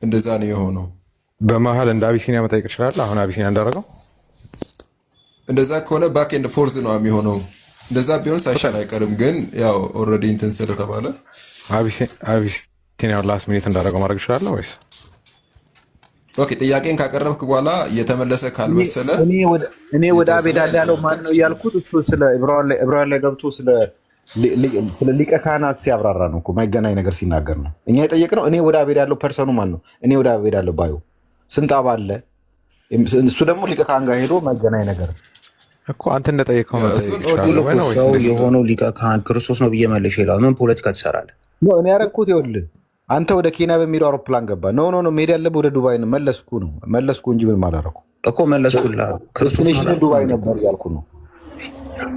እንደዛ ነው የሆነው። በመሀል እንደ አቢሲኒያ መጠየቅ ይችላል። አሁን አቢሲኒያ እንዳደረገው እንደዛ ከሆነ ባክ ኤንድ ፎርዝ ነው የሚሆነው። እንደዛ ቢሆን ሳይሻል አይቀርም። ግን ያው ኦልሬዲ እንትን ስለተባለ አቢሲኒያ ላስት ሚኒት እንዳደረገው ማድረግ ይችላል ወይስ? ኦኬ ጥያቄን ካቀረብክ በኋላ እየተመለሰ ካልመሰለ እኔ ወደ አብ ሄዳለሁ ያለው ማን ነው እያልኩት እሱ ስለ ዕብራውያን ላይ ገብቶ ስለ ሊቀ ካህናት ሲያብራራ ነው እኮ የማይገናኝ ነገር ሲናገር ነው። እኛ የጠየቅነው እኔ ወደ አብ ሄዳለሁ ፐርሰኑ ማን ነው? እኔ ወደ አብ ሄዳለሁ ባዩ ስንት አብ አለ? እሱ ደግሞ ሊቀ ካህን ጋር ሄዶ የማይገናኝ ነገር እኮ አንተ እንደጠየቀው ሰው የሆነው ሊቀ ካህን ክርስቶስ ነው ብዬ መልሼ ይላል። ምን ፖለቲካ ትሰራለህ? እኔ ያረኩት ይኸውልህ አንተ ወደ ኬንያ በሚሄደው አውሮፕላን ገባ። ኖ መሄድ ያለብህ ወደ ዱባይ ነው። መለስኩ እንጂ ምንም አላደረኩም እኮ መለስኩልህ። ክርስቶስ ዱባይ ነበር እያልኩ ነው።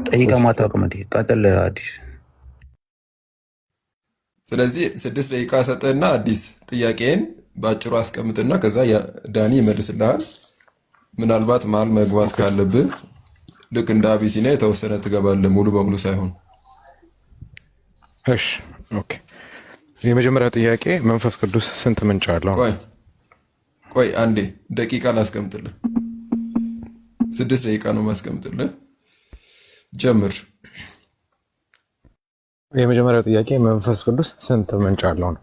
ጠይቀህ ማታውቅም እንዴ? ቀጥል አዲስ። ስለዚህ 6 ደቂቃ ሰጠህና አዲስ ጥያቄን በአጭሩ አስቀምጥና ከዛ ዳኒ ይመልስልሃል። ምናልባት መሀል መግባት ካለብህ ልክ እንደ አቢሲኒያ የተወሰነ ትገባለህ፣ ሙሉ በሙሉ ሳይሆን። እሺ ኦኬ። የመጀመሪያው ጥያቄ መንፈስ ቅዱስ ስንት ምንጭ አለው? ቆይ አንዴ ደቂቃ ላስቀምጥልህ። 6 ደቂቃ ነው ማስቀምጥልህ። ጀምር። የመጀመሪያው ጥያቄ መንፈስ ቅዱስ ስንት ምንጭ አለው ነው።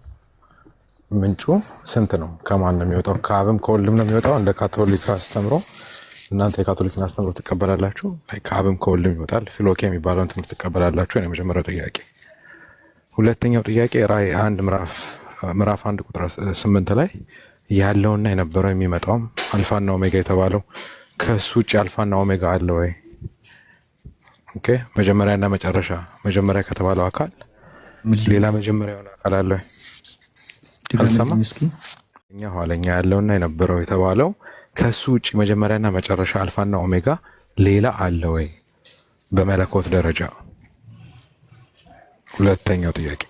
ምንጩ ስንት ነው? ከማን ነው የሚወጣው? ከአብም ከወልድም ነው የሚወጣው? እንደ ካቶሊክ አስተምሮ እናንተ የካቶሊክን አስተምሮ ትቀበላላችሁ? ከአብም ከወልድም ይወጣል ፊሎኬ የሚባለውን ትምህርት ትቀበላላችሁ? የመጀመሪያው ጥያቄ። ሁለተኛው ጥያቄ ራእይ 1 ምዕራፍ 1 ቁጥር 8 ላይ ያለውና የነበረው የሚመጣውም አልፋና ኦሜጋ የተባለው ከሱ ውጭ አልፋና ኦሜጋ አለ ወይ? ኦኬ፣ መጀመሪያና መጨረሻ። መጀመሪያ ከተባለው አካል ሌላ መጀመሪያ የሆነ አካል አለ ወይ? አልሰማ። እኛ ኋለኛ ያለውና የነበረው የተባለው ከሱ ውጭ መጀመሪያና መጨረሻ አልፋና ኦሜጋ ሌላ አለ ወይ በመለኮት ደረጃ? ሁለተኛው ጥያቄ።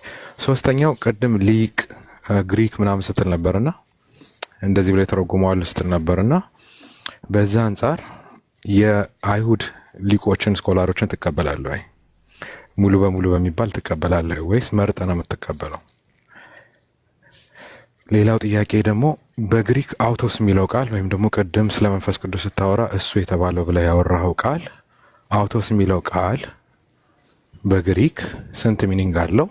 ሶስተኛው ቅድም ሊቅ ግሪክ ምናምን ስትል ነበርና እንደዚህ ብሎ የተረጉመዋል ስትል ነበርና በዛ አንጻር የአይሁድ ሊቆችን ስኮላሮችን ትቀበላለህ ወይ? ሙሉ በሙሉ በሚባል ትቀበላለህ ወይስ መርጠ ነው የምትቀበለው? ሌላው ጥያቄ ደግሞ በግሪክ አውቶስ የሚለው ቃል ወይም ደግሞ ቅድም ስለ መንፈስ ቅዱስ ስታወራ እሱ የተባለው ብለህ ያወራኸው ቃል አውቶስ የሚለው ቃል በግሪክ ስንት ሚኒንግ አለው?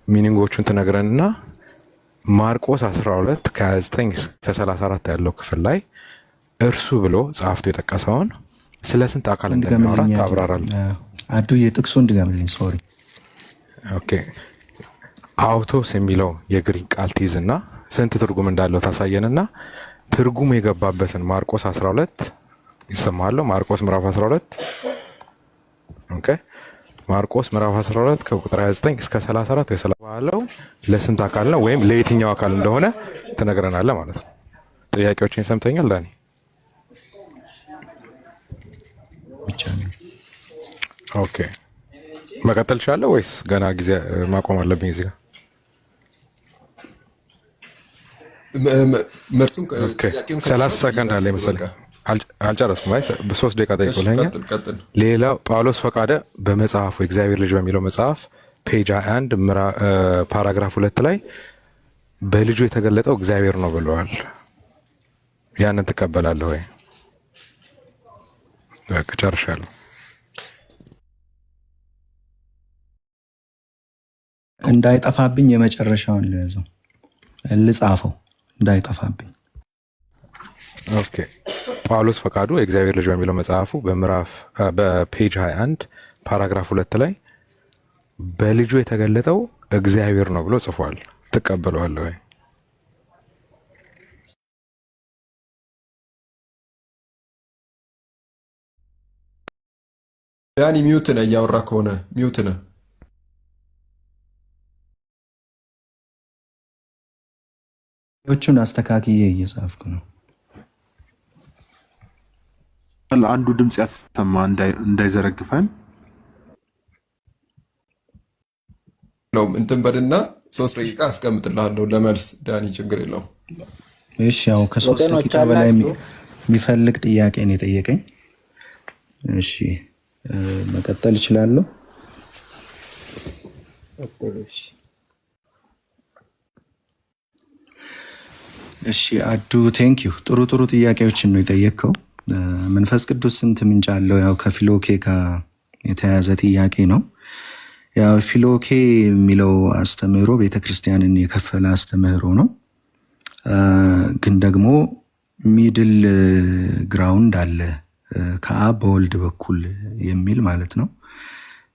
ሚኒንጎቹን ትነግረንና ማርቆስ 12 ከ29 እስከ 34 ያለው ክፍል ላይ እርሱ ብሎ ጸሐፍቱ የጠቀሰውን ስለ ስንት አካል እንደሚያወራ ታብራራለህ? አዱዬ ጥቅሱን ድገምልኝ። ሶሪ። ኦኬ፣ አውቶስ የሚለው የግሪክ ቃል ትይዝና ስንት ትርጉም እንዳለው ታሳየንና ትርጉም የገባበትን ማርቆስ 12 ይሰማል። ማርቆስ ምዕራፍ 12 ኦኬ፣ ማርቆስ ምዕራፍ 12 ከቁጥር 29 እስከ 34 ወይ 30 ባለው ለስንት አካል ነው ወይም ለየትኛው አካል እንደሆነ ትነግረናለህ ማለት ነው። ጥያቄዎችን ሰምተኛል ዳኒ? ብቻ ነው። ኦኬ፣ መቀጠል ይችላል ወይስ ገና ጊዜ ማቆም አለብኝ እዚህ ጋር? መርሱም 30 ሰከንድ አለ መሰለኝ። አልጨረስኩም። አይ በ3 ደቂቃ ጠይቆልኛል። ሌላው ጳውሎስ ፈቃደ በመጽሐፉ እግዚአብሔር ልጅ በሚለው መጽሐፍ ፔጅ 21 ፓራግራፍ 2 ላይ በልጁ የተገለጠው እግዚአብሔር ነው ብለዋል። ያንን ትቀበላለህ ወይ? በቃ ጨርሻለሁ። እንዳይጠፋብኝ የመጨረሻውን ልጻፈው እንዳይጠፋብኝ። ኦኬ፣ ጳውሎስ ፈቃዱ የእግዚአብሔር ልጅ በሚለው መጽሐፉ በፔጅ 21 ፓራግራፍ 2 ላይ በልጁ የተገለጠው እግዚአብሔር ነው ብሎ ጽፏል። ትቀበለዋለህ ወይ? ዳኒ ሚውት ነህ፣ እያወራ ከሆነ ሚውት ነህ። ዎቹን አስተካክዬ እየጻፍኩ ነው። አንዱ ድምፅ ያሰማ እንዳይዘረግፈን ነው። እንትን በልና 3 ደቂቃ አስቀምጥልሃለሁ ለመልስ ዳኒ፣ ችግር የለውም። እሺ፣ ያው ከ3 ደቂቃ በላይ የሚፈልግ ጥያቄ ነው የጠየቀኝ። እሺ፣ መቀጠል እችላለሁ? እሺ አዱ ቴንኪዩ። ጥሩ ጥያቄዎችን ነው የጠየቅከው። መንፈስ ቅዱስ ስንት ምንጭ አለው? ያው ከፊሎኬ ጋር የተያያዘ ጥያቄ ነው። ያው ፊሎኬ የሚለው አስተምህሮ ቤተክርስቲያንን የከፈለ አስተምህሮ ነው። ግን ደግሞ ሚድል ግራውንድ አለ ከአብ በወልድ በኩል የሚል ማለት ነው።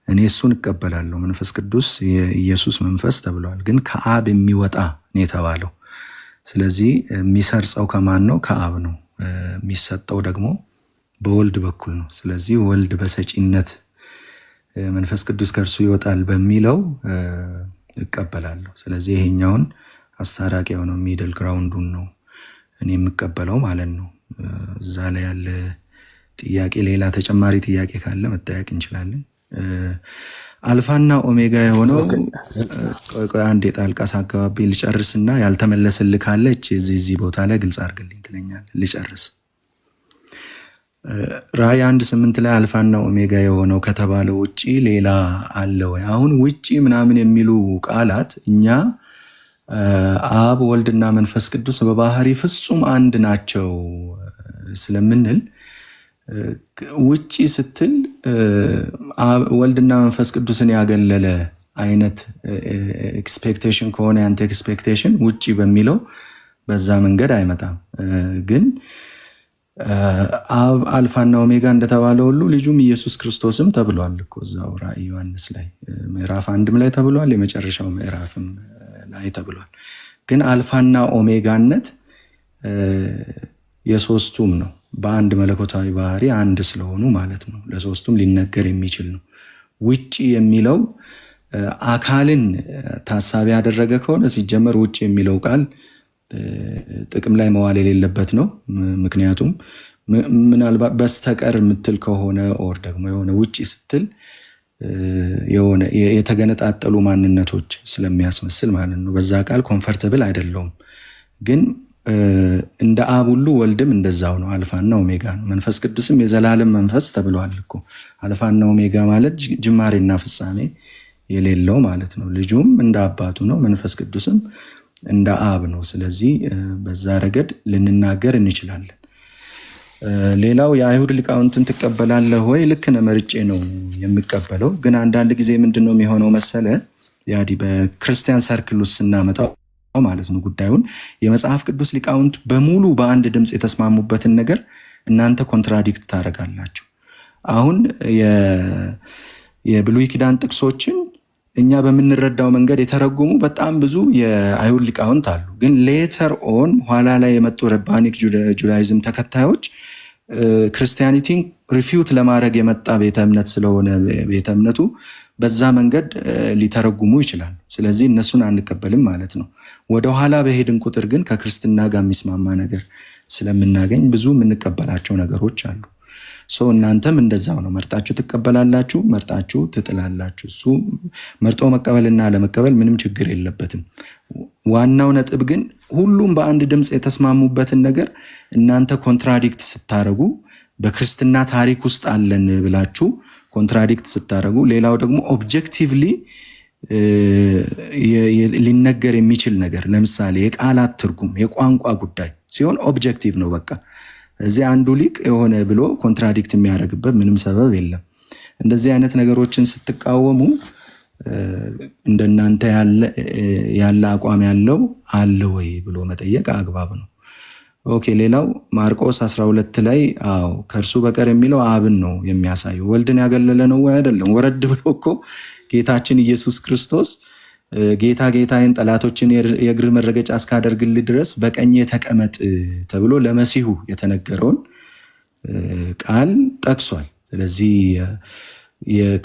እኔ እሱን እቀበላለሁ። መንፈስ ቅዱስ የኢየሱስ መንፈስ ተብሏል፣ ግን ከአብ የሚወጣ ነው የተባለው። ስለዚህ የሚሰርጸው ከማን ነው? ከአብ ነው። የሚሰጠው ደግሞ በወልድ በኩል ነው። ስለዚህ ወልድ በሰጪነት መንፈስ ቅዱስ ከእርሱ ይወጣል በሚለው እቀበላለሁ። ስለዚህ ይሄኛውን አስታራቂ የሆነው ሚድል ግራውንዱን ነው እኔ የምቀበለው ማለት ነው። እዛ ላይ ያለ ጥያቄ፣ ሌላ ተጨማሪ ጥያቄ ካለ መጠየቅ እንችላለን። አልፋና ኦሜጋ የሆነው ቆይ አንዴ ጣልቃ ሳገባቢ ልጨርስና ያልተመለሰልህ ካለ እዚህ ቦታ ላይ ግልጽ አድርግልኝ ትለኛለህ። ልጨርስ። ራእይ 1:8 ላይ አልፋና ኦሜጋ የሆነው ከተባለ ውጪ ሌላ አለ ወይ? አሁን ውጪ ምናምን የሚሉ ቃላት እኛ አብ ወልድና መንፈስ ቅዱስ በባህሪ ፍጹም አንድ ናቸው ስለምንል ውጪ ስትል ወልድና መንፈስ ቅዱስን ያገለለ አይነት ኤክስፔክቴሽን ከሆነ ያንተ ኤክስፔክቴሽን ውጪ በሚለው በዛ መንገድ አይመጣም። ግን አብ አልፋና ኦሜጋ እንደተባለ ሁሉ ልጁም ኢየሱስ ክርስቶስም ተብሏል እኮ እዛው ራእይ ዮሐንስ ላይ ምዕራፍ 1 ላይ ተብሏል፣ የመጨረሻው ምዕራፍም ላይ ተብሏል። ግን አልፋና ኦሜጋነት የሶስቱም ነው፣ በአንድ መለኮታዊ ባህሪ አንድ ስለሆኑ ማለት ነው። ለሶስቱም ሊነገር የሚችል ነው። ውጪ የሚለው አካልን ታሳቢ ያደረገ ከሆነ ሲጀመር ውጪ የሚለው ቃል ጥቅም ላይ መዋል የሌለበት ነው። ምክንያቱም ምናልባት በስተቀር የምትል ከሆነ ኦር ደግሞ የሆነ ውጪ ስትል የሆነ የተገነጣጠሉ ማንነቶች ስለሚያስመስል ማለት ነው። በዛ ቃል ኮምፈርተብል አይደለውም። ግን እንደ አብ ሁሉ ወልድም እንደዛው ነው፣ አልፋና ኦሜጋ ነው። መንፈስ ቅዱስም የዘላለም መንፈስ ተብሏል እኮ። አልፋና ኦሜጋ ማለት ጅማሬና ፍጻሜ የሌለው ማለት ነው። ልጁም እንደ አባቱ ነው፣ መንፈስ ቅዱስም እንደ አብ ነው። ስለዚህ በዛ ረገድ ልንናገር እንችላለን። ሌላው የአይሁድ ሊቃውንትን ትቀበላለህ ወይ? ልክ ነህ፣ መርጬ ነው የምቀበለው። ግን አንዳንድ ጊዜ ምንድነው የሚሆነው መሰለ ያዲ በክርስቲያን ሰርክል ውስጥ ስናመጣው ማለት ነው ጉዳዩን የመጽሐፍ ቅዱስ ሊቃውንት በሙሉ በአንድ ድምፅ የተስማሙበትን ነገር እናንተ ኮንትራዲክት ታደርጋላችሁ። አሁን የብሉይ ኪዳን ጥቅሶችን እኛ በምንረዳው መንገድ የተረጎሙ በጣም ብዙ የአይሁድ ሊቃውንት አሉ። ግን ሌተር ኦን ኋላ ላይ የመጡ ረባኒክ ጁዳይዝም ተከታዮች ክርስቲያኒቲን ሪፊዩት ለማድረግ የመጣ ቤተ እምነት ስለሆነ ቤተ እምነቱ በዛ መንገድ ሊተረጉሙ ይችላል። ስለዚህ እነሱን አንቀበልም ማለት ነው። ወደ ኋላ በሄድን ቁጥር ግን ከክርስትና ጋር የሚስማማ ነገር ስለምናገኝ ብዙ የምንቀበላቸው ነገሮች አሉ። እናንተም እንደዛው ነው። መርጣችሁ ትቀበላላችሁ፣ መርጣችሁ ትጥላላችሁ። እሱ መርጦ መቀበልና ለመቀበል ምንም ችግር የለበትም። ዋናው ነጥብ ግን ሁሉም በአንድ ድምፅ የተስማሙበትን ነገር እናንተ ኮንትራዲክት ስታረጉ፣ በክርስትና ታሪክ ውስጥ አለን ብላችሁ ኮንትራዲክት ስታረጉ፣ ሌላው ደግሞ ኦብጀክቲቭሊ ሊነገር የሚችል ነገር ለምሳሌ የቃላት ትርጉም የቋንቋ ጉዳይ ሲሆን ኦብጀክቲቭ ነው በቃ። እዚህ አንዱ ሊቅ የሆነ ብሎ ኮንትራዲክት የሚያደርግበት ምንም ሰበብ የለም። እንደዚህ አይነት ነገሮችን ስትቃወሙ እንደናንተ ያለ አቋም ያለው አለ ወይ ብሎ መጠየቅ አግባብ ነው። ኦኬ። ሌላው ማርቆስ 12 ላይ አዎ ከእርሱ በቀር የሚለው አብን ነው የሚያሳየው። ወልድን ያገለለ ነው ወይ? አይደለም። ወረድ ብሎ እኮ ጌታችን ኢየሱስ ክርስቶስ ጌታ ጌታዬን ጠላቶችን የእግር መረገጫ እስካደርግልህ ድረስ በቀኜ ተቀመጥ ተብሎ ለመሲሁ የተነገረውን ቃል ጠቅሷል። ስለዚህ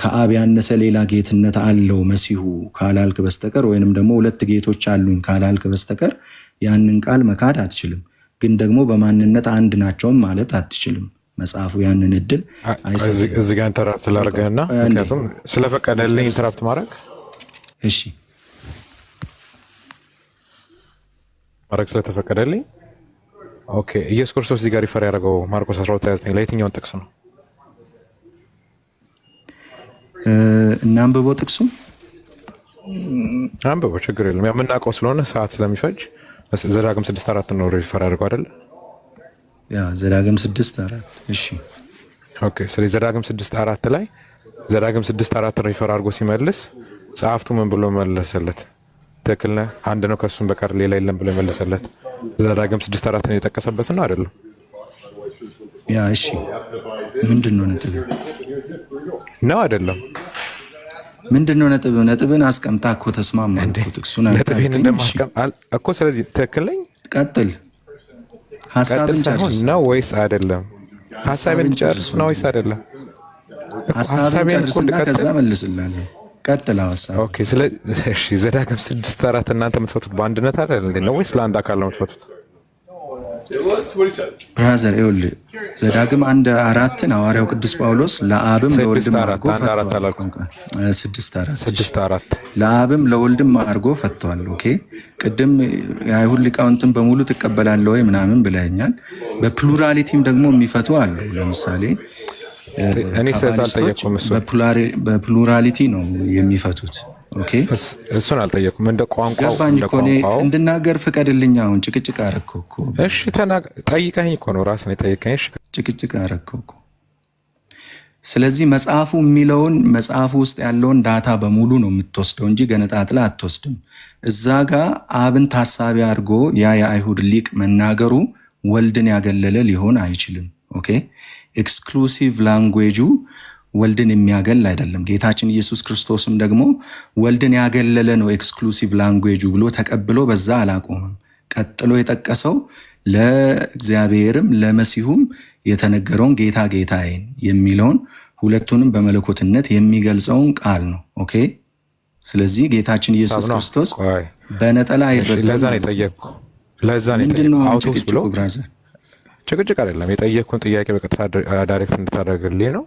ከአብ ያነሰ ሌላ ጌትነት አለው መሲሁ ካላልክ በስተቀር ወይንም ደግሞ ሁለት ጌቶች አሉኝ ካላልክ በስተቀር ያንን ቃል መካድ አትችልም። ግን ደግሞ በማንነት አንድ ናቸውም ማለት አትችልም። መጽሐፉ ያንን እድል አይሰጥም። እዚህ ጋር ኢንተራፕት ላድርግህና ምክንያቱም ስለፈቀደልኝ ኢንተራፕት ማድረግ እሺ ማድረግ ስለተፈቀደልኝ ኦኬ። ኢየሱስ ክርስቶስ እዚህ ጋር ሪፈር ያደረገው ማርቆስ 12:29 ለየትኛውን ጥቅስ ነው? እናንብበው ጥቅሱ አንብበው፣ ችግር የለም። የምናውቀው ስለሆነ ሰዓት ስለሚፈጅ ዘዳግም 6:4 ነው ሪፈር ያደርገው አይደለ? ያ ዘዳግም 6:4 እሺ ኦኬ። ስለዚህ ዘዳግም 6:4 ላይ ዘዳግም 6:4 ሪፈር አድርጎ ሲመልስ ጸሐፍቱ ምን ብሎ መለሰለት? ትክክል ነህ፣ አንድ ነው ከሱም በቀር ሌላ የለም ብሎ መለሰለት። ዘዳግም 6:4 ነው የጠቀሰበት ነው አይደለም? ያ እሺ ምንድነው ነጥብ ነው አይደለም? ምንድነው ነጥብ? ነጥብን አስቀምጣ እኮ ተስማማ እኮ ጥቅሱን ነጥብን እንደማስቀምጥ እኮ። ስለዚህ ትክክል ነኝ። ቀጥል። ሐሳብን ጨርስ ነው ወይስ አይደለም? ሐሳብን ጨርስ ነው ወይስ አይደለም? ሐሳብን ጨርስና ከዛ መልስልኝ። ቀጥል ሐሳብ። ኦኬ። ስለዚህ ዘዳግም 6:4 እናንተ የምትፈቱት በአንድነት አይደል እንዴ ነው ወይስ ለአንድ አካል ነው የምትፈቱት? ብራዘር ይኸውልህ ዘዳግም 1:4 ሐዋርያው ቅዱስ ጳውሎስ ለአብም ለወልድም አድርጎ ፈቷል። 6:4 ለአብም ለወልድም አድርጎ ፈቷል። ኦኬ። ቅድም የአይሁድ ሊቃውንትን በሙሉ ትቀበላለህ ወይ ምናምን ብለኛል። በፕሉራሊቲም ደግሞ የሚፈቱ አሉ። ለምሳሌ እኔ አልጠየኩም። እሱ በፕሉራሊቲ ነው የሚፈቱት። ኦኬ። እሱን አልጠየኩም። እንደ ቋንቋው እንድናገር ፍቀድልኝ። አሁን ጭቅጭቅ አደረግከው እኮ። እሺ ጠይቀኸኝ እኮ ነው ራስህ ነው የጠየቀኝ። እሺ ጭቅጭቅ አደረግከው እኮ። ስለዚህ መጽሐፉ የሚለውን መጽሐፉ ውስጥ ያለውን ዳታ በሙሉ ነው የምትወስደው እንጂ ገነጣጥላ አትወስድም። እዛ ጋር አብን ታሳቢ አድርጎ ያ የአይሁድ ሊቅ መናገሩ ወልድን ያገለለ ሊሆን አይችልም። ኦኬ ኤክስክሉሲቭ ላንጉዌጁ ወልድን የሚያገል አይደለም። ጌታችን ኢየሱስ ክርስቶስም ደግሞ ወልድን ያገለለ ነው ኤክስክሉሲቭ ላንጉዌጁ ብሎ ተቀብሎ በዛ አላቆመም። ቀጥሎ የጠቀሰው ለእግዚአብሔርም ለመሲሁም የተነገረውን ጌታ ጌታዬን የሚለውን ሁለቱንም በመለኮትነት የሚገልጸውን ቃል ነው። ኦኬ ስለዚህ ጌታችን ኢየሱስ ክርስቶስ በነጠላ አይደለም። ለዛ ነው የጠየቅኩ። ለዛ ነው ምንድነው አውቶስ ብሎ ብራዘር ጭቅጭቅ አይደለም የጠየቅኩን ጥያቄ በቀጥታ ዳይሬክት እንድታደርግልኝ ነው፣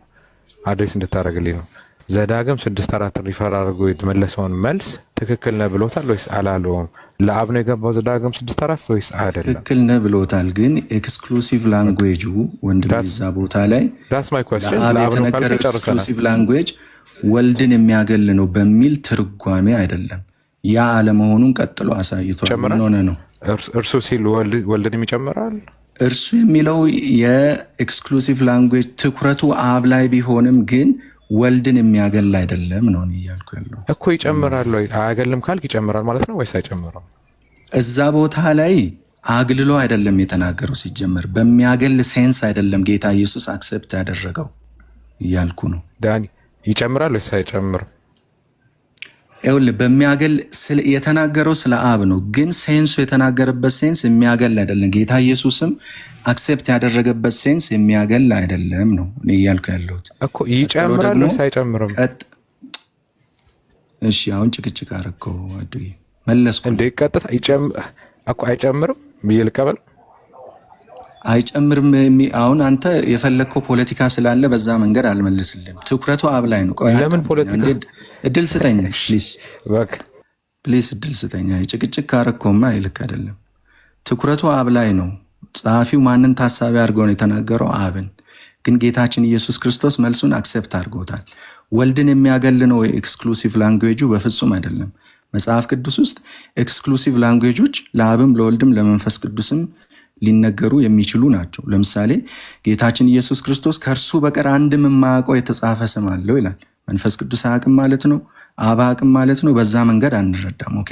አድሬስ እንድታደርግልኝ ነው። ዘዳግም 6:4 ሪፈር አድርጎ የተመለሰውን መልስ ትክክል ነህ ብሎታል ወይስ አላለውም? ለአብ ነው የገባው ዘዳግም 6:4 ወይስ አይደለም? ትክክል ነህ ብሎታል። ግን ኤክስክሉሲቭ ላንጉዌጁ ወንድም ይዛ ቦታ ላይ ዳትስ ማይ ኳስችን ለአብ ለአብ ነው የተነገረው ካልከ ኤክስክሉሲቭ ጨርሰናል። ላንጉዌጅ ወልድን የሚያገል ነው በሚል ትርጓሜ አይደለም። ያ አለመሆኑን ቀጥሎ አሳይቷል። ምን ሆነ ነው እርሱ ሲል ወልድንም ይጨምራል። እርሱ የሚለው የኤክስክሉሲቭ ላንጉዌጅ ትኩረቱ አብ ላይ ቢሆንም ግን ወልድን የሚያገል አይደለም ነው እያልኩ ያለው እኮ። ይጨምራል ወይ አያገልም ካልክ ይጨምራል ማለት ነው ወይስ አይጨምርም? እዛ ቦታ ላይ አግልሎ አይደለም የተናገረው። ሲጀመር በሚያገል ሴንስ አይደለም ጌታ ኢየሱስ አክሰፕት ያደረገው እያልኩ ነው። ዳኒ ይጨምራል ወይስ አይጨምርም? ይኸውልህ በሚያገል የተናገረው ስለ አብ ነው፣ ግን ሴንሱ የተናገረበት ሴንስ የሚያገል አይደለም። ጌታ ኢየሱስም አክሴፕት ያደረገበት ሴንስ የሚያገል አይደለም ነው እኔ እያልኩ ያለሁት እኮ። ይጨምራል ወይስ አይጨምርም? እሺ አሁን ጭቅጭቅ አደረገው አዱዬ መለስኩ እንዴ። ቀጥታ እኮ አይጨምርም ብዬ ልቀበል? አይጨምርም። አሁን አንተ የፈለግከው ፖለቲካ ስላለ በዛ መንገድ አልመልስልም። ትኩረቱ አብ ላይ ነው። ለምን ፖለቲካ? እድል ስጠኝ ፕሊዝ፣ ፕሊዝ እድል ስጠኝ። ጭቅጭቅ ካረኮማ ይልክ አይደለም። ትኩረቱ አብ ላይ ነው። ጸሐፊው ማንን ታሳቢ አድርገው ነው የተናገረው? አብን። ግን ጌታችን ኢየሱስ ክርስቶስ መልሱን አክሴፕት አድርጎታል። ወልድን የሚያገል ነው ኤክስክሉሲቭ ላንጉዌጁ? በፍጹም አይደለም። መጽሐፍ ቅዱስ ውስጥ ኤክስክሉሲቭ ላንጉዌጆች ለአብም ለወልድም ለመንፈስ ቅዱስም ሊነገሩ የሚችሉ ናቸው። ለምሳሌ ጌታችን ኢየሱስ ክርስቶስ ከእርሱ በቀር አንድም የማያውቀው የተጻፈ ስም አለው ይላል። መንፈስ ቅዱስ አያውቅም ማለት ነው? አብ አያውቅም ማለት ነው? በዛ መንገድ አንረዳም። ኦኬ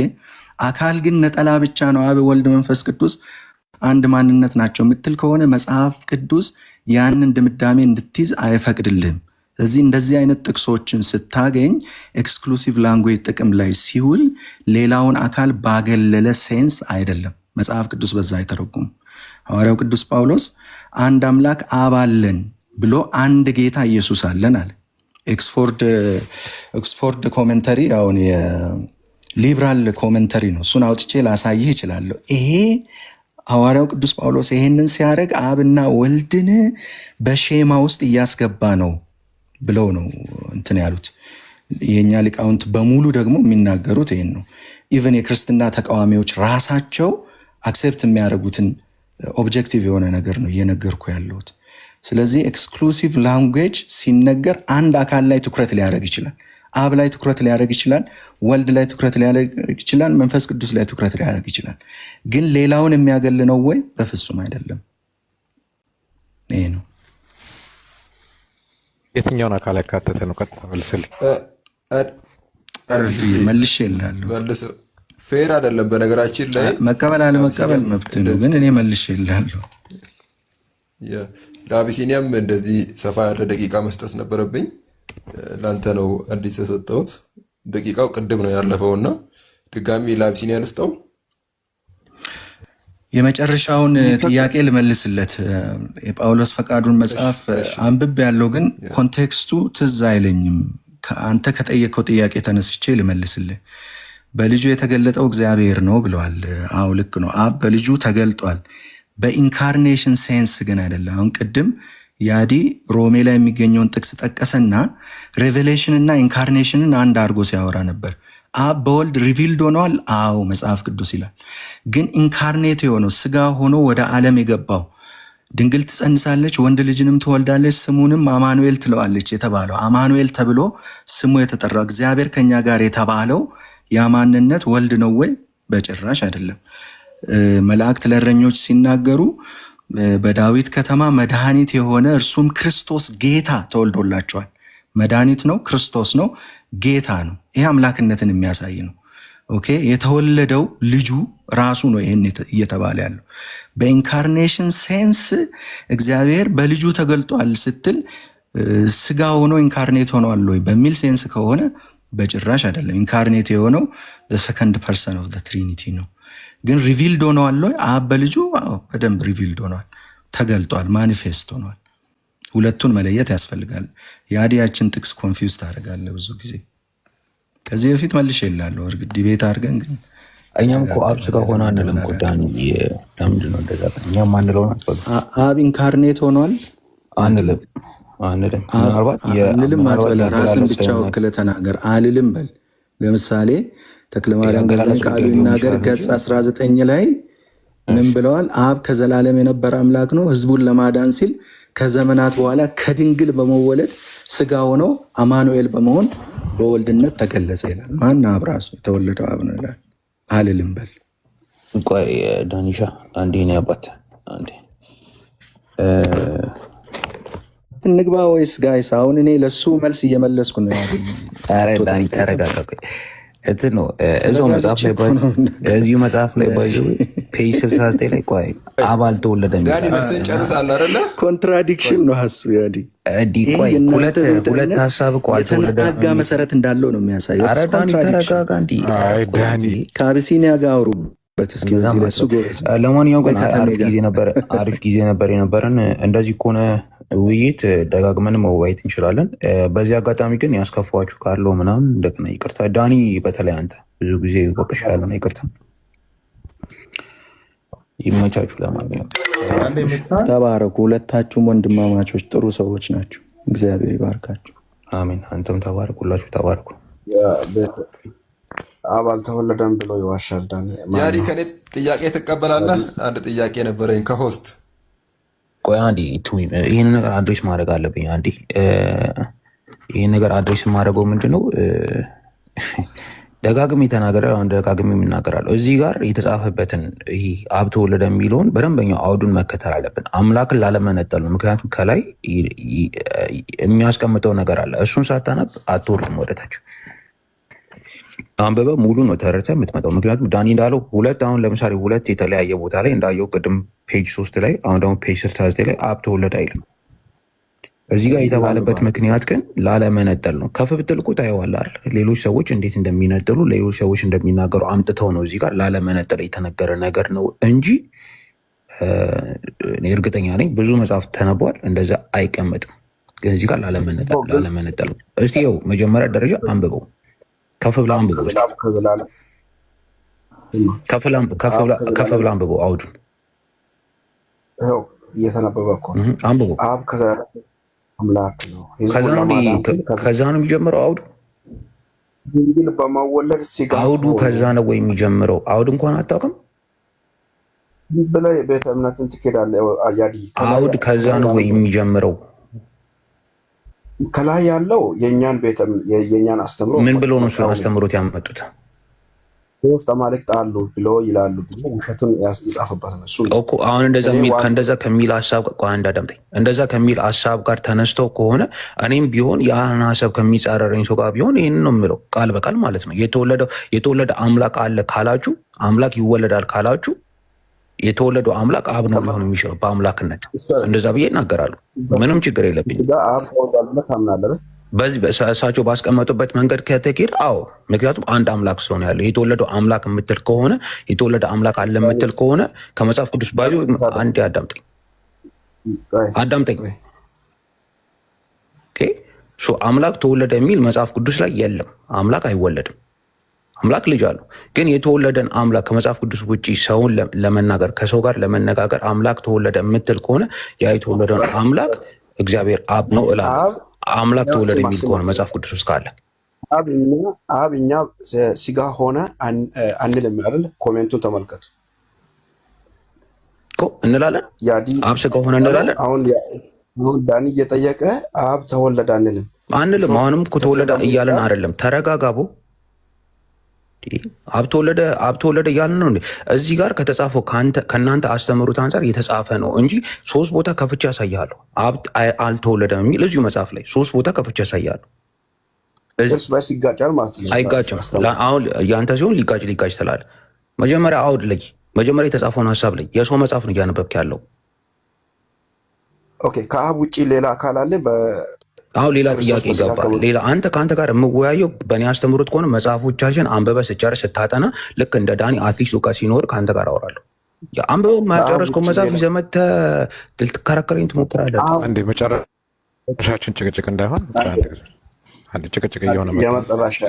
አካል ግን ነጠላ ብቻ ነው። አብ፣ ወልድ፣ መንፈስ ቅዱስ አንድ ማንነት ናቸው የምትል ከሆነ መጽሐፍ ቅዱስ ያንን ድምዳሜ እንድትይዝ አይፈቅድልህም። ስለዚህ እንደዚህ አይነት ጥቅሶችን ስታገኝ ኤክስክሉሲቭ ላንጉዌጅ ጥቅም ላይ ሲውል ሌላውን አካል ባገለለ ሴንስ አይደለም። መጽሐፍ ቅዱስ በዛ አይተረጉም። ሐዋርያው ቅዱስ ጳውሎስ አንድ አምላክ አብ አለን ብሎ አንድ ጌታ ኢየሱስ አለን አለ። ኤክስፎርድ ኮሜንተሪ አሁን የሊብራል ኮሜንተሪ ነው። እሱን አውጥቼ ላሳይህ እችላለሁ። ይሄ ሐዋርያው ቅዱስ ጳውሎስ ይሄንን ሲያደርግ አብና ወልድን በሼማ ውስጥ እያስገባ ነው ብለው ነው እንትን ያሉት። የኛ ሊቃውንት በሙሉ ደግሞ የሚናገሩት ይሄን ነው። ኢቨን የክርስትና ተቃዋሚዎች ራሳቸው አክሴፕት የሚያደርጉትን ኦብጀክቲቭ የሆነ ነገር ነው እየነገርኩ ያለሁት። ስለዚህ ኤክስክሉሲቭ ላንጉዌጅ ሲነገር አንድ አካል ላይ ትኩረት ሊያደርግ ይችላል። አብ ላይ ትኩረት ሊያደርግ ይችላል፣ ወልድ ላይ ትኩረት ሊያደርግ ይችላል፣ መንፈስ ቅዱስ ላይ ትኩረት ሊያደርግ ይችላል። ግን ሌላውን የሚያገል ነው ወይ? በፍጹም አይደለም። ይሄ ነው። የትኛውን አካል ያካተተ ነው? ቀጥታ መልስልኝ። መልሼ እልሃለሁ። ፌር አይደለም። በነገራችን ላይ መቀበል አለመቀበል መብት ነው፣ ግን እኔ መልሼ እልሃለሁ። ለአቢሲኒያም እንደዚህ ሰፋ ያለ ደቂቃ መስጠት ነበረብኝ። ለአንተ ነው አዲስ የሰጠሁት። ደቂቃው ቅድም ነው ያለፈውና ድጋሚ ለአቢሲኒያ ልስጠው። የመጨረሻውን ጥያቄ ልመልስለት። የጳውሎስ ፈቃዱን መጽሐፍ አንብቤ ያለው ግን ኮንቴክስቱ ትዝ አይለኝም። አንተ ከጠየቀው ጥያቄ ተነስቼ ልመልስልህ። በልጁ የተገለጠው እግዚአብሔር ነው ብለዋል። አዎ ልክ ነው። አብ በልጁ ተገልጧል። በኢንካርኔሽን ሴንስ ግን አይደለም። አሁን ቅድም ያዲ ሮሜ ላይ የሚገኘውን ጥቅስ ጠቀሰና ሬቬሌሽን እና ኢንካርኔሽንን አንድ አድርጎ ሲያወራ ነበር። አብ በወልድ ሪቪልድ ሆኗል። አዎ መጽሐፍ ቅዱስ ይላል። ግን ኢንካርኔት የሆነው ስጋ ሆኖ ወደ ዓለም የገባው ድንግል ትጸንሳለች፣ ወንድ ልጅንም ትወልዳለች፣ ስሙንም አማኑኤል ትለዋለች የተባለው አማኑኤል ተብሎ ስሙ የተጠራው እግዚአብሔር ከኛ ጋር የተባለው ያ ማንነት ወልድ ነው ወይ? በጭራሽ አይደለም። መላእክት ለእረኞች ሲናገሩ በዳዊት ከተማ መድኃኒት የሆነ እርሱም ክርስቶስ ጌታ ተወልዶላቸዋል። መድኃኒት ነው፣ ክርስቶስ ነው፣ ጌታ ነው። ይሄ አምላክነትን የሚያሳይ ነው። ኦኬ የተወለደው ልጁ ራሱ ነው። ይሄን እየተባለ ያለው በኢንካርኔሽን ሴንስ እግዚአብሔር በልጁ ተገልጧል ስትል ስጋ ሆኖ ኢንካርኔት ሆኗል ወይ በሚል ሴንስ ከሆነ በጭራሽ አይደለም። ኢንካርኔት የሆነው ሰከንድ ፐርሰን ኦፍ ትሪኒቲ ነው። ግን ሪቪልድ ሆኗል ወይ? አብ በልጁ በደንብ ሪቪልድ ሆኗል፣ ተገልጧል፣ ማኒፌስት ሆኗል። ሁለቱን መለየት ያስፈልጋል። የአዲያችን ጥቅስ ኮንፊውዝ ታደርጋለህ ብዙ ጊዜ። ከዚህ በፊት መልሼ እላለሁ እርግጥ ዲቤት አድርገን ግን እኛም እኮ አብ ስጋ ሆነ አንልም እኮ ዳኒ። ለምንድን ነው እንደዛ? እኛም አንለው ነው አብ ኢንካርኔት ሆኗል አንልም። አንልም አትበል፣ ራስን ብቻ ወክለህ ተናገር። አልልም በል። ለምሳሌ ተክለማርያም ገዛኝ ቃሉ ይናገር ገጽ 19 ላይ ምን ብለዋል? አብ ከዘላለም የነበረ አምላክ ነው፣ ህዝቡን ለማዳን ሲል ከዘመናት በኋላ ከድንግል በመወለድ ስጋ ሆኖ አማኑኤል በመሆን በወልድነት ተገለጸ ይላል። ማን? አብ ራሱ የተወለደው አብ ነው ይላል። አልልም በል። ቆይ ዳኒሻ አንዴ ነው ያባት አንዴ እንግባ ወይስ ጋይስ? አሁን እኔ ለሱ መልስ እየመለስኩ ነው ያለው። አረ ዳኒ ተረጋጋ። ቆይ እንትን ነው እዛው መጽሐፍ ላይ እዚሁ መጽሐፍ ላይ ፔጅ 69 ላይ ቆይ አብ አልተወለደም ዳኒ መልስን ጨርሳል አይደለ? ኮንትራዲክሽን ነው ሐሳብ ያዲ ቆይ ሁለት ሐሳብ እኮ አልተወለደም። የተናጋ መሰረት እንዳለው ነው የሚያሳየው። አረ ዳኒ ተረጋጋ እንዴ። አይ ዳኒ ከአቢሲኒያ ጋር አውሩበት እስኪ። ለሱ ጎበዝ። ለማንኛውም ግን አሪፍ ጊዜ ነበር የነበረን። እንደዚህ ከሆነ ውይይት ደጋግመን መወያየት እንችላለን። በዚህ አጋጣሚ ግን ያስከፋችሁ ካለው ምናምን እንደገና ይቅርታ። ዳኒ በተለይ አንተ ብዙ ጊዜ ወቅሻለሁ፣ ይቅርታ። ይመቻችሁ። ለማንኛውም ተባረኩ። ሁለታችሁም ወንድማማቾች ጥሩ ሰዎች ናቸው። እግዚአብሔር ይባርካችሁ። አሜን። አንተም ተባረኩላችሁ። ተባረኩ። አብ አልተወለደም ብሎ ይዋሻል ዳኒ። ያዲ ከኔ ጥያቄ ትቀበላለህ? አንድ ጥያቄ ነበረኝ ከሆስት ቆይ አንዴ ይህን ነገር አድሬስ ማድረግ አለብኝ። አንዴ ይህን ነገር አድሬስ የማድረገው ምንድነው? ደጋግሜ ተናገረ። አሁን ደጋግሜ የምናገራለሁ። እዚህ ጋር የተጻፈበትን ይሄ አብ ተወለደ የሚለውን በደንበኛው አውዱን መከተል አለብን፣ አምላክን ላለመነጠል ነው። ምክንያቱም ከላይ የሚያስቀምጠው ነገር አለ። እሱን ሳታነብ አትወርድም ወደታች። አንበበ ሙሉ ነው ተረድተህ የምትመጣው። ምክንያቱም ዳኒ እንዳለው አሁን ለምሳሌ ሁለት የተለያየ ቦታ ላይ እንዳየው ቅድም ፔጅ 3 ላይ አሁን ደግሞ ፔጅ 69 ላይ አብ ተወለደ አይልም። እዚህ ጋር የተባለበት ምክንያት ግን ላለመነጠል ነው። ከፍ ብትል እኮ ታየዋለህ አይደል? ሌሎች ሰዎች እንዴት እንደሚነጥሉ ሌሎች ሰዎች እንደሚናገሩ አምጥተው ነው እዚህ ጋር ላለመነጠል የተነገረ ነገር ነው እንጂ እኔ እርግጠኛ ነኝ ብዙ መጽሐፍ ተነቧል፣ እንደዛ አይቀመጥም። ግን እዚህ ጋር ላለመነጠል ነው። እስቲ ይኸው መጀመሪያ ደረጃ አንብበው፣ ከፍ ብላ አንብበው፣ ከፍ ብላ አንብበው አውዱን እየተነበበ እኮ አንብበው። አብ አምላክ ነው። ከዛ ነው የሚጀምረው አውዱ። ድንግል በመወለድ ሲጋ አውዱ ከዛ ነው ወይ የሚጀምረው? አውድ እንኳን አታውቅም ብለህ ቤተ እምነትን ትኬዳለህ። ያዲ አውድ ከዛ ነው ወይ የሚጀምረው? ከላይ ያለው የኛን አስተምሮ ምን ብሎ ነው አስተምሮት ያመጡት? ሶስት አማልክት አሉ ብሎ ይላሉ። ውሸቱን ይጻፍበት ነው እሱ እኮ። አሁን እንደዛ ከሚል ሀሳብ እንዳዳምጠኝ፣ እንደዛ ከሚል ሀሳብ ጋር ተነስተው ከሆነ እኔም ቢሆን ያን ሀሳብ ከሚጻረረኝ ሰው ጋር ቢሆን ይህንን ነው የምለው፣ ቃል በቃል ማለት ነው። የተወለደ አምላክ አለ ካላችሁ፣ አምላክ ይወለዳል ካላችሁ፣ የተወለደው አምላክ አብ ነው ሊሆን የሚችለው በአምላክነት። እንደዛ ብዬ ይናገራሉ። ምንም ችግር የለብኝ። በዚህ እሳቸው ባስቀመጡበት መንገድ ከተኬድ አዎ፣ ምክንያቱም አንድ አምላክ ስለሆነ ያለው የተወለደው አምላክ የምትል ከሆነ የተወለደ አምላክ አለ የምትል ከሆነ ከመጽሐፍ ቅዱስ ባዩ አንድ አዳምጠኝ። አምላክ ተወለደ የሚል መጽሐፍ ቅዱስ ላይ የለም። አምላክ አይወለድም። አምላክ ልጅ አለው። ግን የተወለደን አምላክ ከመጽሐፍ ቅዱስ ውጭ ሰውን ለመናገር ከሰው ጋር ለመነጋገር አምላክ ተወለደ የምትል ከሆነ ያ የተወለደን አምላክ እግዚአብሔር አብ ነው እላለሁ። አምላክ ተወለደ የሚል ከሆነ መጽሐፍ ቅዱስ ውስጥ ካለ አብ እኛ ስጋ ሆነ አንልም አይደል? ኮሜንቱን ተመልከቱ እኮ እንላለን። አብ ስጋ ሆነ እንላለን። አሁን ዳኒ እየጠየቀ አብ ተወለደ አንልም። አሁንም እኮ ተወለደ እያለን አይደለም። ተረጋጋቦ አብ ተወለደ እያልን ነው እንዴ? እዚህ ጋር ከተጻፈው ከእናንተ አስተምሩት አንጻር የተጻፈ ነው እንጂ 3 ቦታ ከፍቼ ያሳያለሁ። አብ አልተወለደም የሚል እዚሁ መጽሐፍ ላይ 3 ቦታ ከፍቼ ያሳያለሁ። እርስ በርስ ይጋጫል ማለት ነው። አይጋጭም። አሁን ያንተ ሲሆን ሊጋጭ ትላለህ። መጀመሪያ አውድ ላይ መጀመሪያ የተጻፈውን ሀሳብ ላይ የሰው መጽሐፍ ነው እያነበብክ ያለው። ኦኬ፣ ከአብ ውጪ ሌላ አካል አለ? አሁን ሌላ ጥያቄ ይገባል። ሌላ ከአንተ ጋር የምወያየው በእኔ አስተምሩት ከሆነ መጽሐፎቻችን አንበበ ስጨርስ ስታጠና ልክ እንደ ዳኒ አትሊስት እውቀት ሲኖር ከአንተ ጋር አወራለሁ። አንበበ ማጨረስከው መጽሐፍ ይዘህ መተህ ልትከራከረኝ ትሞክራለህ። አንዴ መጨረሻችን ጭቅጭቅ እንዳይሆን አንድ ጭቅጭቅ እየሆነ የመጨረሻ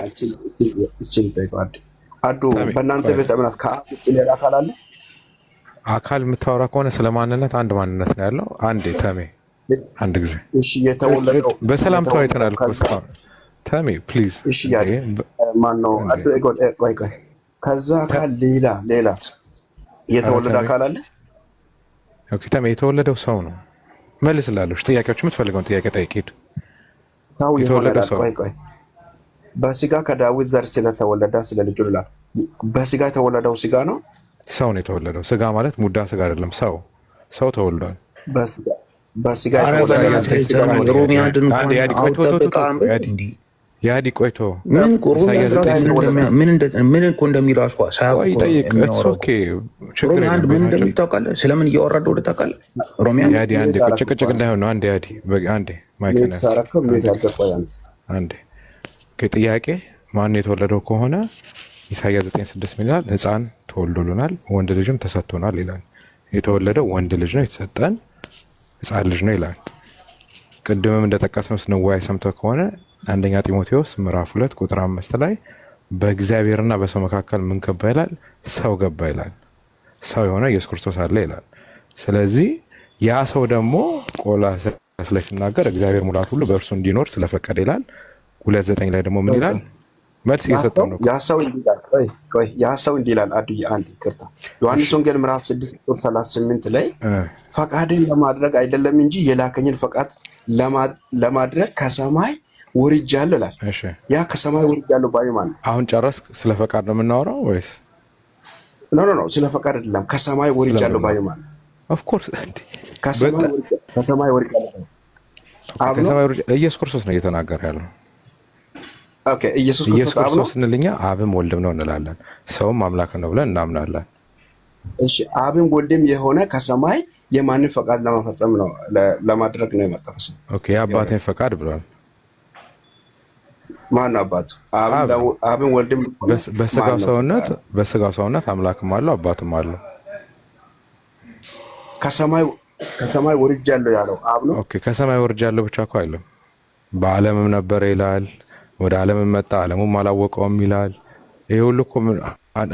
እችን ጠይቀዋል። አዱ በእናንተ ቤተ እምነት ከአብ ውጭ ሌላ አካል አለ? አካል የምታወራ ከሆነ ስለ ማንነት አንድ ማንነት ነው ያለው። አንዴ ተሜ አንድ ጊዜ እሺ፣ የተወለደው በሰላም ተወያይተናል እኮ እስካሁን። ተሜ ፕሊዝ። እሺ፣ ማን ነው አዱ? ቆይ ከዛ አካል ሌላ የተወለደ አካል አለ? ኦኬ ተሜ፣ የተወለደው ሰው ነው። መልስላለሁ። ጥያቄዎች የምትፈልገውን ጥያቄ ጠይቅ። ሂድ። ሰው የተወለደው ሰው ቆይ በስጋ ከዳዊት ዘር ስለተወለደ ስለ ልጁ ይላል። በስጋ የተወለደው ስጋ ነው። ሰው ነው የተወለደው። ስጋ ማለት ሙዳ ስጋ አይደለም። ሰው ተወልዷል። በስጋ ያዲ ቆይቶ ምን እንደሚል ራሱ ይጠይቅ። ምን እንደሚል ታውቃለህ? ስለምን እያወራደ ወደ ታውቃለህ? ሮሚያ አንዴ ጭቅጭቅ እንዳይሆን ነው። አንዴ ጥያቄ ማን የተወለደው ከሆነ ኢሳይያስ 9:6 ይላል፣ ሕፃን ተወልዶልናል ወንድ ልጅም ተሰጥቶናል ይላል። የተወለደው ወንድ ልጅ ነው፣ የተሰጠን ሕፃን ልጅ ነው ይላል። ቅድምም እንደጠቀስነው ስንወያይ ሰምተህ ከሆነ አንደኛ ጢሞቴዎስ ምዕራፍ 2 ቁጥር 5 ላይ በእግዚአብሔርና በሰው መካከል ምን ገባ ይላል? ሰው ገባ ይላል። ሰው የሆነ ኢየሱስ ክርስቶስ አለ ይላል። ስለዚህ ያ ሰው ደግሞ ቆላስይስ ላይ ሲናገር እግዚአብሔር ሙላት ሁሉ በእርሱ እንዲኖር ስለፈቀደ ይላል። 2:9 ላይ ደግሞ ምን ይላል? መልስ እየሰጠው ነው። ያ ሰው እንዲህ ይላል። አዱዬ አንድ ይቅርታ፣ ዮሐንስ ወንጌል ምዕራፍ 6 ቁጥር 38 ላይ ፈቃድን ለማድረግ አይደለም እንጂ የላከኝን ፈቃድ ለማድረግ ከሰማይ ወርጃለሁ ይላል። ያ ከሰማይ ወርጃለሁ ባይ ማለት አሁን ጨረስክ? ስለ ፈቃድ ነው የምናወራው ወይስ? ኖ ስለ ፈቃድ አይደለም፣ ከሰማይ ወርጃለሁ ባይ ማለት ኦፍ ኮርስ ከሰማይ ወርጃለሁ። ኢየሱስ ክርስቶስ ነው እየተናገረ ያለው። ኦኬ፣ ኢየሱስ ክርስቶስ እንልኛ አብም ወልድም ነው እንላለን። ሰውም አምላክ ነው ብለን እናምናለን። እሺ፣ አብም ወልድም የሆነ ከሰማይ የማንን ፈቃድ ለመፈጸም ነው ለማድረግ ነው የመጣው? ኦኬ፣ የአባቴን ፈቃድ ብሏል። ማን አባቱ? አብም ወልድም በስጋው ሰውነት አምላክም አለው አባትም አለው። ከሰማይ ወርጃለሁ ያለው አብ ነው። ኦኬ፣ ከሰማይ ወርጃለሁ ብቻ እኮ አይደለም። በዓለምም ነበረ ይላል፣ ወደ ዓለምም መጣ ዓለሙም አላወቀውም ይላል። ይሄ ሁሉ እኮ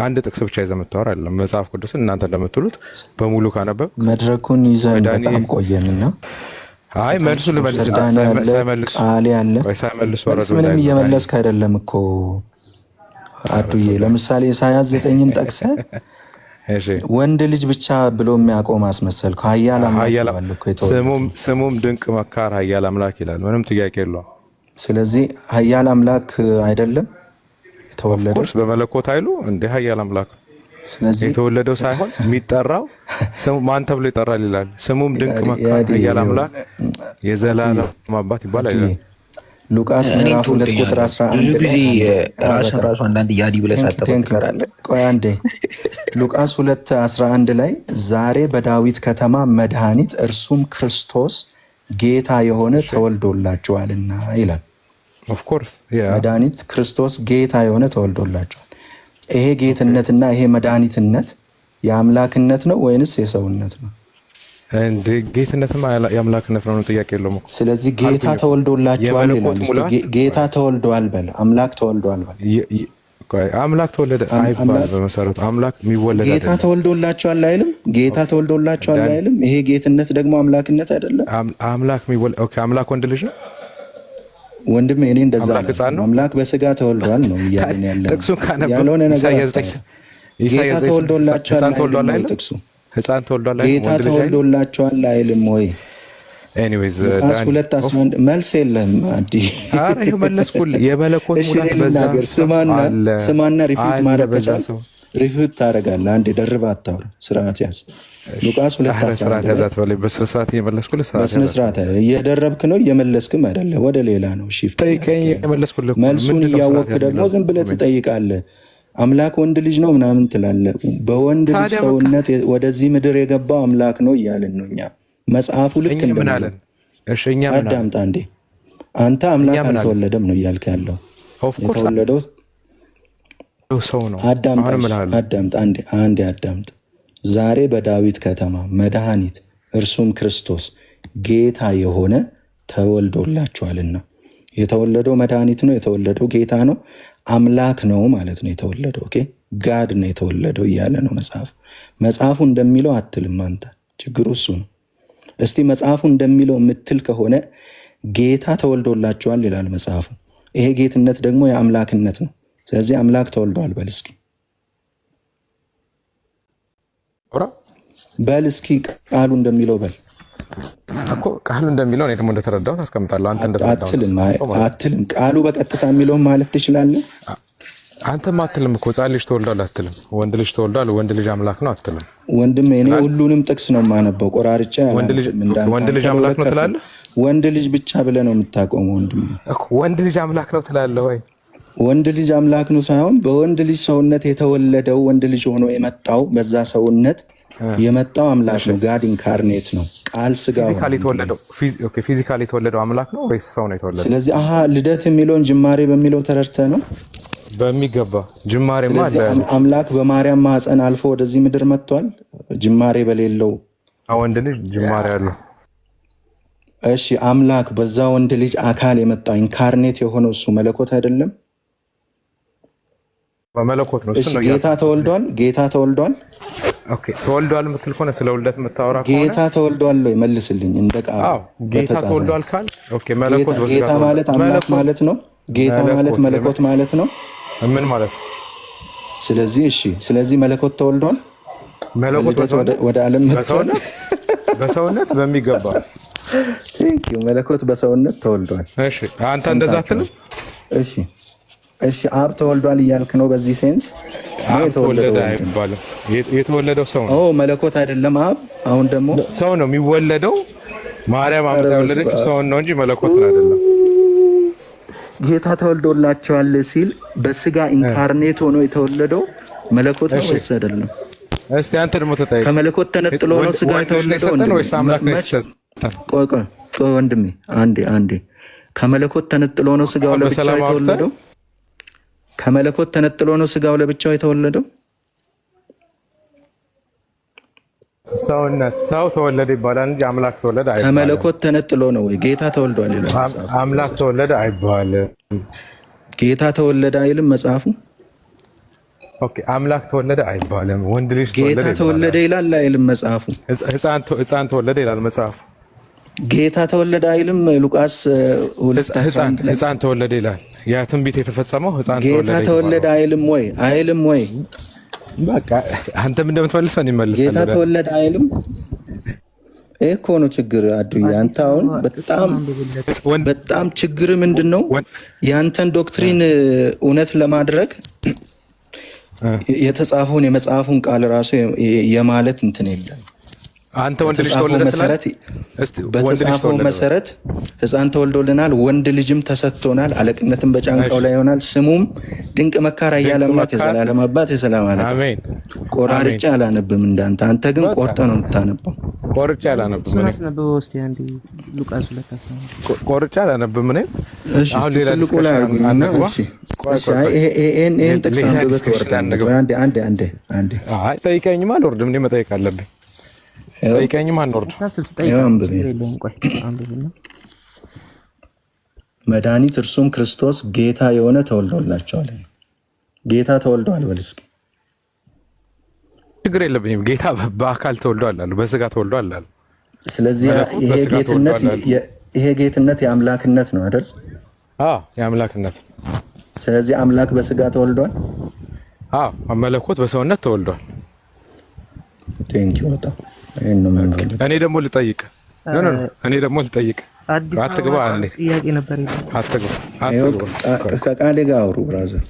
አንድ ጥቅስ ብቻ ይዘህ የምታወራ አይደለም። መጽሐፍ ቅዱስን እናንተ እንደምትሉት በሙሉ ካነበብ መድረኩን ይዘን በጣም ቆየንና አይ መልሱ ልመልስ ምንም እየመለስክ አይደለም እኮ አዱዬ። ለምሳሌ ኢሳይያስ 9ን ጠቅሰህ ወንድ ልጅ ብቻ ብሎ የሚያቆም አስመሰልከው። ኃያል አምላክ ስሙም ድንቅ መካር ኃያል አምላክ ይላል። ምንም ጥያቄ የለውም። ስለዚህ ኃያል አምላክ አይደለም የተወለደው? ኦፍኮርስ በመለኮት ኃይሉ እንደ ኃያል አምላክ። ስለዚህ የተወለደው ሳይሆን የሚጠራው ስሙ ማን ተብሎ ይጠራል ይላል። ስሙም ድንቅ መካር ኃያል አምላክ የዘላለም አባት ይባላል ይላል። ሉቃስ ምዕራፍ 2 ቁጥር 11 ጊዜ ራሱ አንዳንድ ያዲ ብለህ ሳትተከራለህ። ቆይ አንዴ ሉቃስ 2:11 ላይ ዛሬ በዳዊት ከተማ መድኃኒት እርሱም ክርስቶስ ጌታ የሆነ ተወልዶላችኋልና ይላል። ኦፍ ኮርስ መድኃኒት ክርስቶስ ጌታ የሆነ ተወልዶላችኋል። ይሄ ጌትነትና ይሄ መድኃኒትነት የአምላክነት ነው ወይንስ የሰውነት ነው? እንደ ጌትነትም የአምላክነት ነው፣ ጥያቄ የለውም እኮ። ስለዚህ ጌታ ተወልዶላችኋል ይላል። ጌታ ተወልዷል በል፣ አምላክ ተወልዷል በል። አምላክ ተወለደ አይባል። በመሰረቱ አምላክ የሚወለድ አይደለም። ጌታ ተወልዶላችኋል አይልም? ጌታ ተወልዶላችኋል አይልም? ይሄ ጌትነት ደግሞ አምላክነት አይደለም? አምላክ የሚወለድ ኦኬ። አምላክ ወንድ ልጅ ነው ወንድሜ። እኔ እንደዛ ነው። አምላክ በስጋ ተወልዷል ነው እያልን ያለ ነው። ጥቅሱን ካነበብክ ያልሆነ ነገር ጌታ ተወልዶላችኋል አይልም? ጥቅሱ ሕፃን ተወልዷል አይልም? ጌታ ተወልዶላችኋል አይልም ወይ? ኤኒዌይዝ ሉቃስ 2:11 መልስ የለም አዲ። ኧረ ይኸው መለስኩልህ። የመለኮት እሺ ሙላት በዛ ልናገር። ስማና ሪፊት ማድረግ ከቻል ሪፊት ታደርጋለህ። አንዴ ደርባ አታውራ። ስርዓት ያዝ። ሉቃስ 2:11 ስርዓት ያዛት በላይ በስነ ስርዓት እየመለስኩልህ በስነ ስርዓት አይደል እየደረብክ ነው እየመለስክም አይደለ ወደ ሌላ ነው ሺፍት ጠይቀኝ የመለስኩልህ መልሱን እያወቅህ ደግሞ ዝም ብለህ ትጠይቃለህ። አምላክ ወንድ ልጅ ነው ምናምን ትላለህ። በወንድ ልጅ ሰውነት ወደዚህ ምድር የገባው አምላክ ነው እያልን ነው እኛ። መጽሐፉ ልክ እንደምን እሺ እኛ ምን አዳምጣ እንዴ አንተ አምላክ አልተወለደም ነው እያልክ ያለው። የተወለደው ሰው ነው። አዳምጣ አንዴ አዳምጥ። ዛሬ በዳዊት ከተማ መድኃኒት እርሱም ክርስቶስ ጌታ የሆነ ተወልዶላችኋልና። የተወለደው መድኃኒት ነው። የተወለደው ጌታ ነው። አምላክ ነው ማለት ነው የተወለደው። ኦኬ ጋድ ነው የተወለደው እያለ ነው መጽሐፉ እንደሚለው አትልም አንተ። ችግሩ እሱ ነው። እስቲ መጽሐፉ እንደሚለው የምትል ከሆነ ጌታ ተወልዶላችኋል ይላል መጽሐፉ። ይሄ ጌትነት ደግሞ የአምላክነት ነው። ስለዚህ አምላክ ተወልዷል በል እስኪ በል እስኪ ቃሉ እንደሚለው በል እኮ ቃሉ እንደሚለው እኔ ደግሞ እንደተረዳሁት አስቀምጣለሁ። አንተ እንደተረዳሁት አትልም። ቃሉ በቀጥታ የሚለው ማለት ትችላለህ። አንተም አትልም እኮ ሕፃን ልጅ ተወልዷል አትልም። ወንድ ልጅ ተወልዷል፣ ወንድ ልጅ አምላክ ነው አትልም። ወንድም እኔ ሁሉንም ጥቅስ ነው የማነበው ቆራርጬ። ወንድ ልጅ አምላክ ነው ትላለህ? ወንድ ልጅ ብቻ ብለህ ነው የምታቆመው ወንድም እኮ። ወንድ ልጅ አምላክ ነው ትላለህ ወይ? ወንድ ልጅ አምላክ ነው ሳይሆን በወንድ ልጅ ሰውነት የተወለደው ወንድ ልጅ ሆኖ የመጣው በዛ ሰውነት የመጣው አምላክ ነው። ጋድ ኢንካርኔት ነው። ቃል ስጋ ፊዚካሊ የተወለደው አምላክ ነው ወይስ ሰው ነው የተወለደው? ስለዚህ ልደት የሚለውን ጅማሬ በሚለው ተረድተህ ነው በሚገባ ጅማሬ ማለት አምላክ በማርያም ማህፀን አልፎ ወደዚህ ምድር መጥቷል። ጅማሬ በሌለው ወንድ ልጅ ጅማሬ አለው። እሺ አምላክ በዛ ወንድ ልጅ አካል የመጣ ኢንካርኔት የሆነው እሱ መለኮት አይደለም? በመለኮት ነው። እሱ ነው ጌታ ተወልዷል። ጌታ ተወልዷል። ኦኬ ተወልዷል የምትል ከሆነ ስለ ውልደት የምታወራ ከሆነ ጌታ ተወልዷል ወይ መልስልኝ። እንደ ቃል ጌታ ተወልዷል ካል ኦኬ መለኮት ጌታ ማለት አምላክ ማለት ነው። ጌታ ማለት መለኮት ማለት ነው። ምን ማለት ነው? ስለዚህ እሺ፣ ስለዚህ መለኮት ተወልዷል። መለኮት ወደ ዓለም መጥቷል በሰውነት በሚገባ ቴንኪዩ። መለኮት በሰውነት ተወልዷል። እሺ አንተ እንደዛ አትልም? እሺ አብ ተወልዷል እያልክ ነው። በዚህ ሴንስ ተወለደ አይባልም። የተወለደው ሰው ነው። መለኮት አይደለም አብ። አሁን ደግሞ ሰው ነው የሚወለደው። ማርያም አምጣ የወለደችው ሰው ነው እንጂ መለኮት አይደለም። ጌታ ተወልዶላቸዋል ሲል በስጋ ኢንካርኔት ሆኖ የተወለደው መለኮት ነው ወይስ አይደለም? እስቲ አንተ ደግሞ ተጠይቅ። ከመለኮት ተነጥሎ ነው ስጋ የተወለደው ወይስ አምላክ ነው የተሰጠው? ቆይ ወንድሜ አንዴ ከመለኮት ተነጥሎ ነው ስጋው ለብቻው የተወለደው? ከመለኮት ተነጥሎ ነው ስጋው ለብቻው የተወለደው? ሰውነት ሰው ተወለደ ይባላል እንጂ አምላክ ተወለደ አይባልም። ከመለኮት ተነጥሎ ነው ወይ? ጌታ ተወልዷል ይላል መጽሐፉ። አምላክ ተወለደ አይባልም። ጌታ ተወለደ አይልም መጽሐፉ? ኦኬ አምላክ ተወለደ አይባልም። ወንድ ልጅ ተወለደ ጌታ ተወለደ ይላል አይልም መጽሐፉ? ሕፃን ተወለደ ይላል መጽሐፉ። ጌታ ተወለደ አይልም? ሉቃስ 2:11 ሕፃን ተወለደ ይላል። ያ ትንቢት የተፈጸመው ሕፃን ተወለደ። ጌታ ተወለደ አይልም ወይ? አይልም ወይ? በቃ አንተም እንደምትመልሰው ነው ይመልሳል። ጌታ ተወለደ አይልም? እኮ ነው ችግር። አዱዬ አንተ አሁን በጣም ችግር ምንድነው? ያንተን ዶክትሪን እውነት ለማድረግ የተጻፈውን የመጽሐፉን ቃል ራሱ የማለት እንትን የለም። አንተ ወንድ ልጅ ተወለደ መሰረት በተጻፈው መሰረት ሕፃን ተወልዶልናል፣ ወንድ ልጅም ተሰጥቶናል፣ አለቅነትም በጫንቃው ላይ ይሆናል፣ ስሙም ድንቅ መካር ኃያል አምላክ የዘላለም አባት የሰላም አለቃ። አሜን። ቆራርጬ አላነብም እንዳንተ። አንተ ግን ቆርጠህ ነው የምታነበው። ቆርጬ አላነብም እኔ። ቆርጬ አላነብም እኔ። አሁን ሌላ ትልቁ ላይ አድርጉና ይሄን ጥቅስ አንብበህ ትወርዳለህ። አንዴ ጠይቀኝማ አልወርድም። እኔ መጠየቅ አለብኝ። ጠይቀኝማ አንወርድም። መድኃኒት እርሱም ክርስቶስ ጌታ የሆነ ተወልዶላቸዋል። ጌታ ተወልዷል በል እስኪ። ችግር የለብኝም። ጌታ በአካል ተወልዷል አሉ፣ በስጋ ተወልዷል አሉ። ስለዚህ ይሄ ጌትነት የአምላክነት ነው አይደል? የአምላክነት። ስለዚህ አምላክ በስጋ ተወልዷል። መለኮት በሰውነት ተወልዷል። ቴንኪው በጣም እኔ ደግሞ ልጠይቅ። ኖ ኖ እኔ ደግሞ ልጠይቅ። አዲስ አትግባ አንዴ ጥያቄ ነበር። አትግባ ከቃሌ ጋር አውሩ ብራዘር።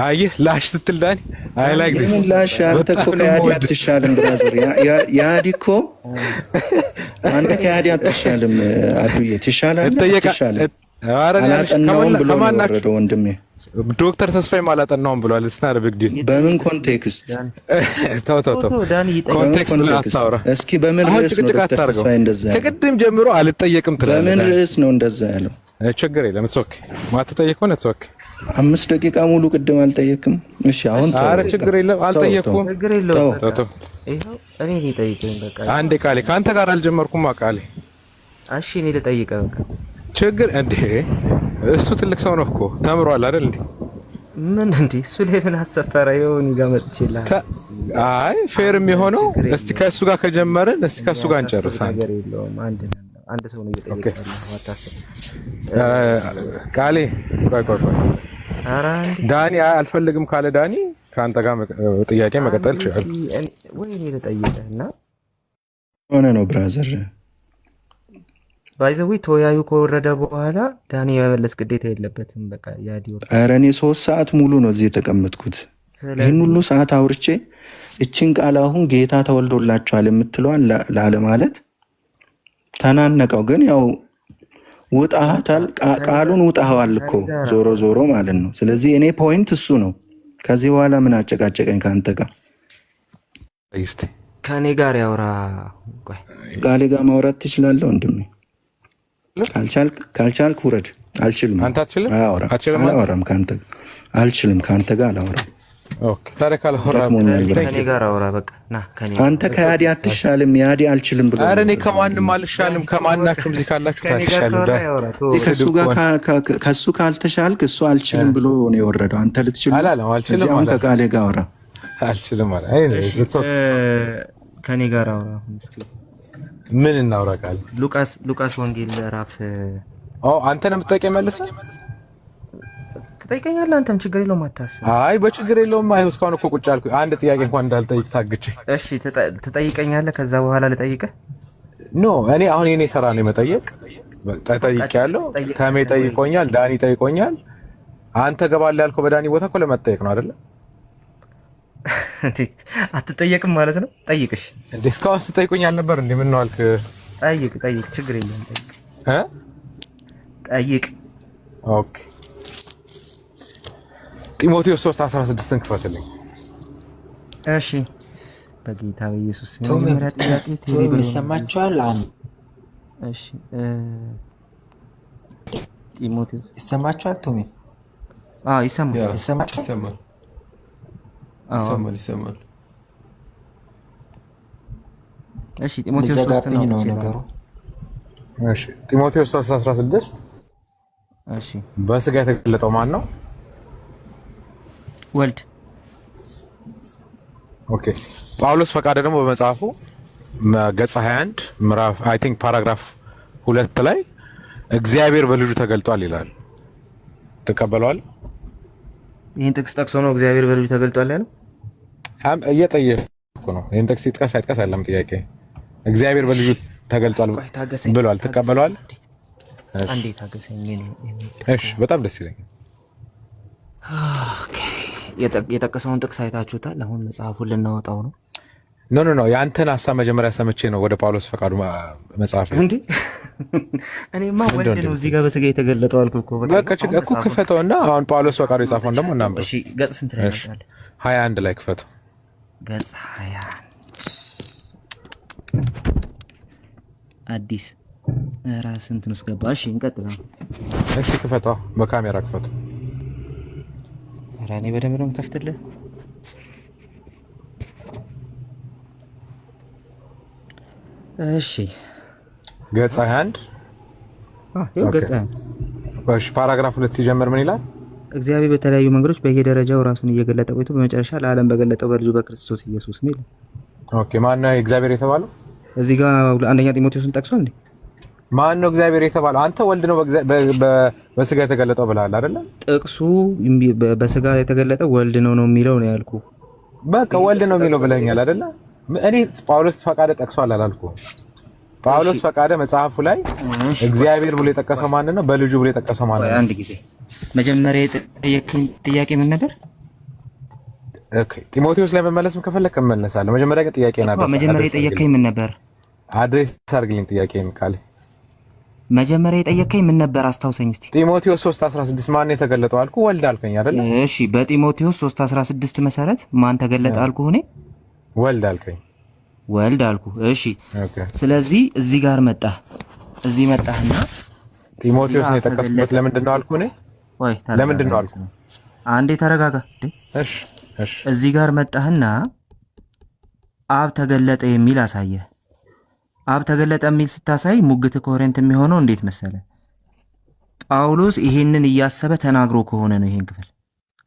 አየህ ላሽ ስትል ዳኒ አይ ላይክ ዲስ ምን ላሽ? አንተ እኮ ከያዲ አትሻልም ብራዘር። ያዲ እኮ አንተ ከያዲ አትሻልም። አዱዬ ትሻላለህ። ትሻለህ። አላጠናውም ብሎ ነው የወረደው ወንድሜ። ዶክተር ተስፋዬም አላጠናውም ብሏል። እስና ቢግ ዲል በምን ኮንቴክስት? ተው ኮንቴክስት ላይ አታውራ እስኪ። በምን ርዕስ ነው ዶክተር ተስፋዬ እንደዛ ያለው? ከቅድም ጀምሮ አልጠየቅም ትላለህ። በምን ርዕስ ነው እንደዛ ያለው? ችግር የለም ኦኬ። ማትጠየቅ ሆነ ኦኬ። 5 ደቂቃ ሙሉ ቅድም አልጠየቅም። እሺ አሁን ተው። ኧረ ችግር የለም አልጠየቅኩም። ችግር የለውም። ይሄው እኔ ልጠይቀኝ በቃ አንዴ ቃሌ ካንተ ጋር አልጀመርኩም ቃሌ። እሺ እኔ ልጠይቀህ በቃ ችግር እንዴ እሱ ትልቅ ሰው ነው እኮ ተምሯል አይደል እንዴ? ምን እንዴ እሱ ላይ ምን አሰፈረ? ይሁን ጋር መጥቼልህ። አይ ፌር የሚሆነው እስቲ ከእሱ ጋር ከጀመርን እስቲ ከእሱ ጋር እንጨርሳለን። ነገር የለውም። አንድ ሰው ነው እየጠየቀ ቃሌ ቆይ ኧረ ዳኒ አልፈልግም ካለ ዳኒ ከአንተ ጋር ጥያቄ መቀጠል ይችላል ወይ? እኔ ልጠይቅህና ሆነ ነው ብራዘር ባይዘዊ ተወያዩ ከወረደ በኋላ ዳኒ የመመለስ ግዴታ የለበትም። በቃ ያዲ ወርደ ኧረ እኔ 3 ሰዓት ሙሉ ነው እዚህ የተቀመጥኩት። ይህን ሁሉ ሰዓት አውርቼ እቺን ቃል አሁን ጌታ ተወልዶላችኋል የምትለዋን ላለ ማለት ተናነቀው። ግን ያው ውጣታል፣ ቃሉን ውጣዋል እኮ ዞሮ ማለት ነው። ስለዚህ እኔ ፖይንት እሱ ነው። ከዚህ በኋላ ምን አጨቃጨቀኝ ካንተ ጋር? እስቲ ከኔ ጋር ያወራ። ቆይ ቃሌ ጋር ማውራት ትችላለህ ወንድሜ። ካልቻልክ ውረድ። አልችልም። አንተ አትችልም? አላወራም ካንተ አልችልም። ካንተ ጋር አላወራም። ኦኬ ታዲያ ካልሆራም ከኔ ጋር አውራ። በቃ ና ከኔ አንተ ከያዲ አትሻልም። ያዲ አልችልም ብሎ ኧረ እኔ ከማንም አልሻልም። ከማናችሁም እዚህ ካላችሁ ታትሻለህ። ከሱ ጋር ከሱ ካልተሻልክ እሱ አልችልም ብሎ ነው የወረደው። አንተ ልትችል አልችልም። አሁን ከቃሌ ጋር አውራ። አልችልም ማለት አይ ነው። ከኔ ጋር አውራ። እስቲ ምን እናውራ? ቃል ሉቃስ ወንጌል ምዕራፍ አንተ ነው የምትጠይቀኝ መልሰህ ትጠይቀኛለህ። አንተም ችግር የለውም አታስብ። አይ በችግር የለውም። አይ እስካሁን እኮ ቁጭ አልኩ። አንድ ጥያቄ እንኳን እንዳልጠይቅ ታግቼ። እሺ ትጠይቀኛለህ። ከዛ በኋላ ልጠይቅህ? ኖ እኔ አሁን የኔ ተራ ነው መጠየቅ። ጠይቄያለሁ። ተሜ ጠይቆኛል፣ ዳኒ ጠይቆኛል። አንተ ገባለህ ያልከው በዳኒ ቦታ እኮ ለመጠየቅ ነው አይደለ? አትጠየቅም ማለት ነው? ጠይቅሽ እንዴ እስካሁን ስትጠይቁኝ አልነበር እንዴ? ምን ነው አልክ? ጠይቅ፣ ችግር የለውም። ጠይቅ። ኦኬ ጢሞቴዎስ 3:16 ክፈትልኝ። እሺ በጌታ በኢየሱስ ስም መጀመሪያ ጥያቄ ቶሎ ይሰማችኋል? እሺ ጢሞቴዎስ ይሰማችኋል? ቶሜ ይሰማል። እሺ ጢሞቴዎስ ዘጋብኝ ነው ነገሩ። እሺ ጢሞቴዎስ 3:16 እሺ በስጋ የተገለጠው ማን ነው? ወልድ። ኦኬ ጳውሎስ ፈቃደ ደግሞ በመጽሐፉ ገጽ 21 ምዕራፍ አይ ቲንክ ፓራግራፍ 2 ላይ እግዚአብሔር በልጁ ተገልጧል ይላል። ተቀበለዋል? ይሄን ጥቅስ ጠቅሶ ነው እግዚአብሔር በልጁ ተገልጧል ያለው? እየጠየቅኩ ነው። ይሄን ጥቅስ ይጥቀስ አይጥቀስ አይደለም ጥያቄ። እግዚአብሔር በልጁ ተገልጧል ብሏል። ተቀበለዋል? አንዴ ታገሰኝ። እሺ በጣም ደስ ይለኛል። ኦኬ የጠቀሰውን ጥቅስ አይታችሁታል? አሁን መጽሐፉን ልናወጣው ነው። ኖ የአንተን ሀሳብ መጀመሪያ ሰምቼ ነው ወደ ጳውሎስ ፈቃዱ መጽሐፍ እንዴ። እኔማ ወልድ ነው እዚህ ጋር በስጋ የተገለጠው አልኩ እኮ። በቃ እኮ ክፈተውና አሁን ጳውሎስ ፈቃዱ የጻፈውን ደግሞ እናንብብ። እሺ ገጽ ስንት ላይ ያመጣል? 21 ላይ ክፈተው። ገጽ 21 አዲስ ራስ ስንት ነው ስገባ? እሺ እንቀጥላለን። እሺ ክፈተው፣ በካሜራ ክፈተው። ኧረ እኔ በደንብ ነው የምከፍትልህ። እሺ ገጽ 21 ገጽ እሺ ፓራግራፍ 2 ሲጀምር ምን ይላል? እግዚአብሔር በተለያዩ መንገዶች በየደረጃው ራሱን እየገለጠ ቆይቶ በመጨረሻ ለዓለም በገለጠው በልጁ በክርስቶስ ኢየሱስ ነው ይላል። ኦኬ ማን ነው እግዚአብሔር የተባለው? እዚህ ጋር አንደኛ ጢሞቴዎስን ጠቅሶ እንዴ ማን ነው እግዚአብሔር የተባለው? አንተ ወልድ ነው በስጋ የተገለጠው ብለሃል አይደለ? ጥቅሱ በስጋ የተገለጠው ወልድ ነው የሚለው ነው ያልኩ። በቃ ወልድ ነው የሚለው ብለኛል አይደለ? እኔ ጳውሎስ ፈቃደ ጠቅሷል አላልኩም። ጳውሎስ ፈቃደ መጽሐፉ ላይ እግዚአብሔር ብሎ የጠቀሰው ማን ነው? በልጁ ብሎ የጠቀሰው ማን ነው? አንድ ጊዜ መጀመሪያ የጠየቅኝ ጥያቄ ምን ነበር? ኦኬ ጢሞቴዎስ ላይ መመለስም ከፈለክ እመለሳለሁ። መጀመሪያ ግን ጥያቄን አድርስ። መጀመሪያ የጠየቅኝ ምን ነበር? አድሬስ አድርግልኝ ጥያቄን ካለ መጀመሪያ የጠየቅኝ ምን ነበር? አስታውሰኝ እስቲ። ጢሞቴዎስ 3:16 ማን የተገለጠው አልኩ? ወልድ አልከኝ አይደል? እሺ በጢሞቴዎስ 3:16 መሰረት ማን ተገለጠ አልኩ? እኔ ወልድ አልከኝ። ወልድ አልኩ። እሺ ስለዚህ እዚህ ጋር መጣህ። እዚህ መጣህና ጢሞቴዎስ ነው የጠቀስኩት። ለምንድን ነው አልኩ? እኔ ወይ ለምንድን ነው አልኩ? አንዴ ተረጋጋ። እሺ እሺ እዚህ ጋር መጣህና አብ ተገለጠ የሚል አሳየ። አብ ተገለጠ የሚል ስታሳይ ሙግት ኮሄረንት የሚሆነው እንዴት መሰለ? ጳውሎስ ይሄንን እያሰበ ተናግሮ ከሆነ ነው። ይሄን ክፍል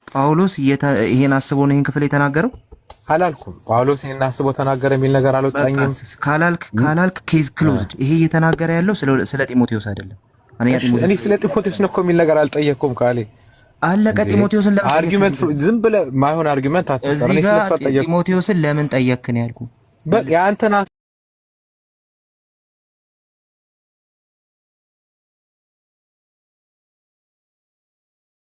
ጳውሎስ ይሄን አስቦ ነው ይሄን ክፍል የተናገረው አላልኩም። ጳውሎስ ይሄን አስቦ ተናገረ የሚል ነገር አልወጣኝም። ካላልክ ኬዝ ክሎዝድ። ይሄ እየተናገረ ያለው ስለ ጢሞቴዎስ አይደለም። እኔ ስለ ጢሞቴዎስ ነው እኮ የሚል ነገር አልጠየቅኩም። ካሌ አለቀ። ጢሞቴዎስን ለምን አርጊመንት ዝም ብለህ ማይሆን አርጊመንት አትጠራ። እኔ ስለሱ አልጠየቅኩም። ጢሞቴዎስን ለምን ጠየቅክ ነው ያልኩህ። በቃ ያንተና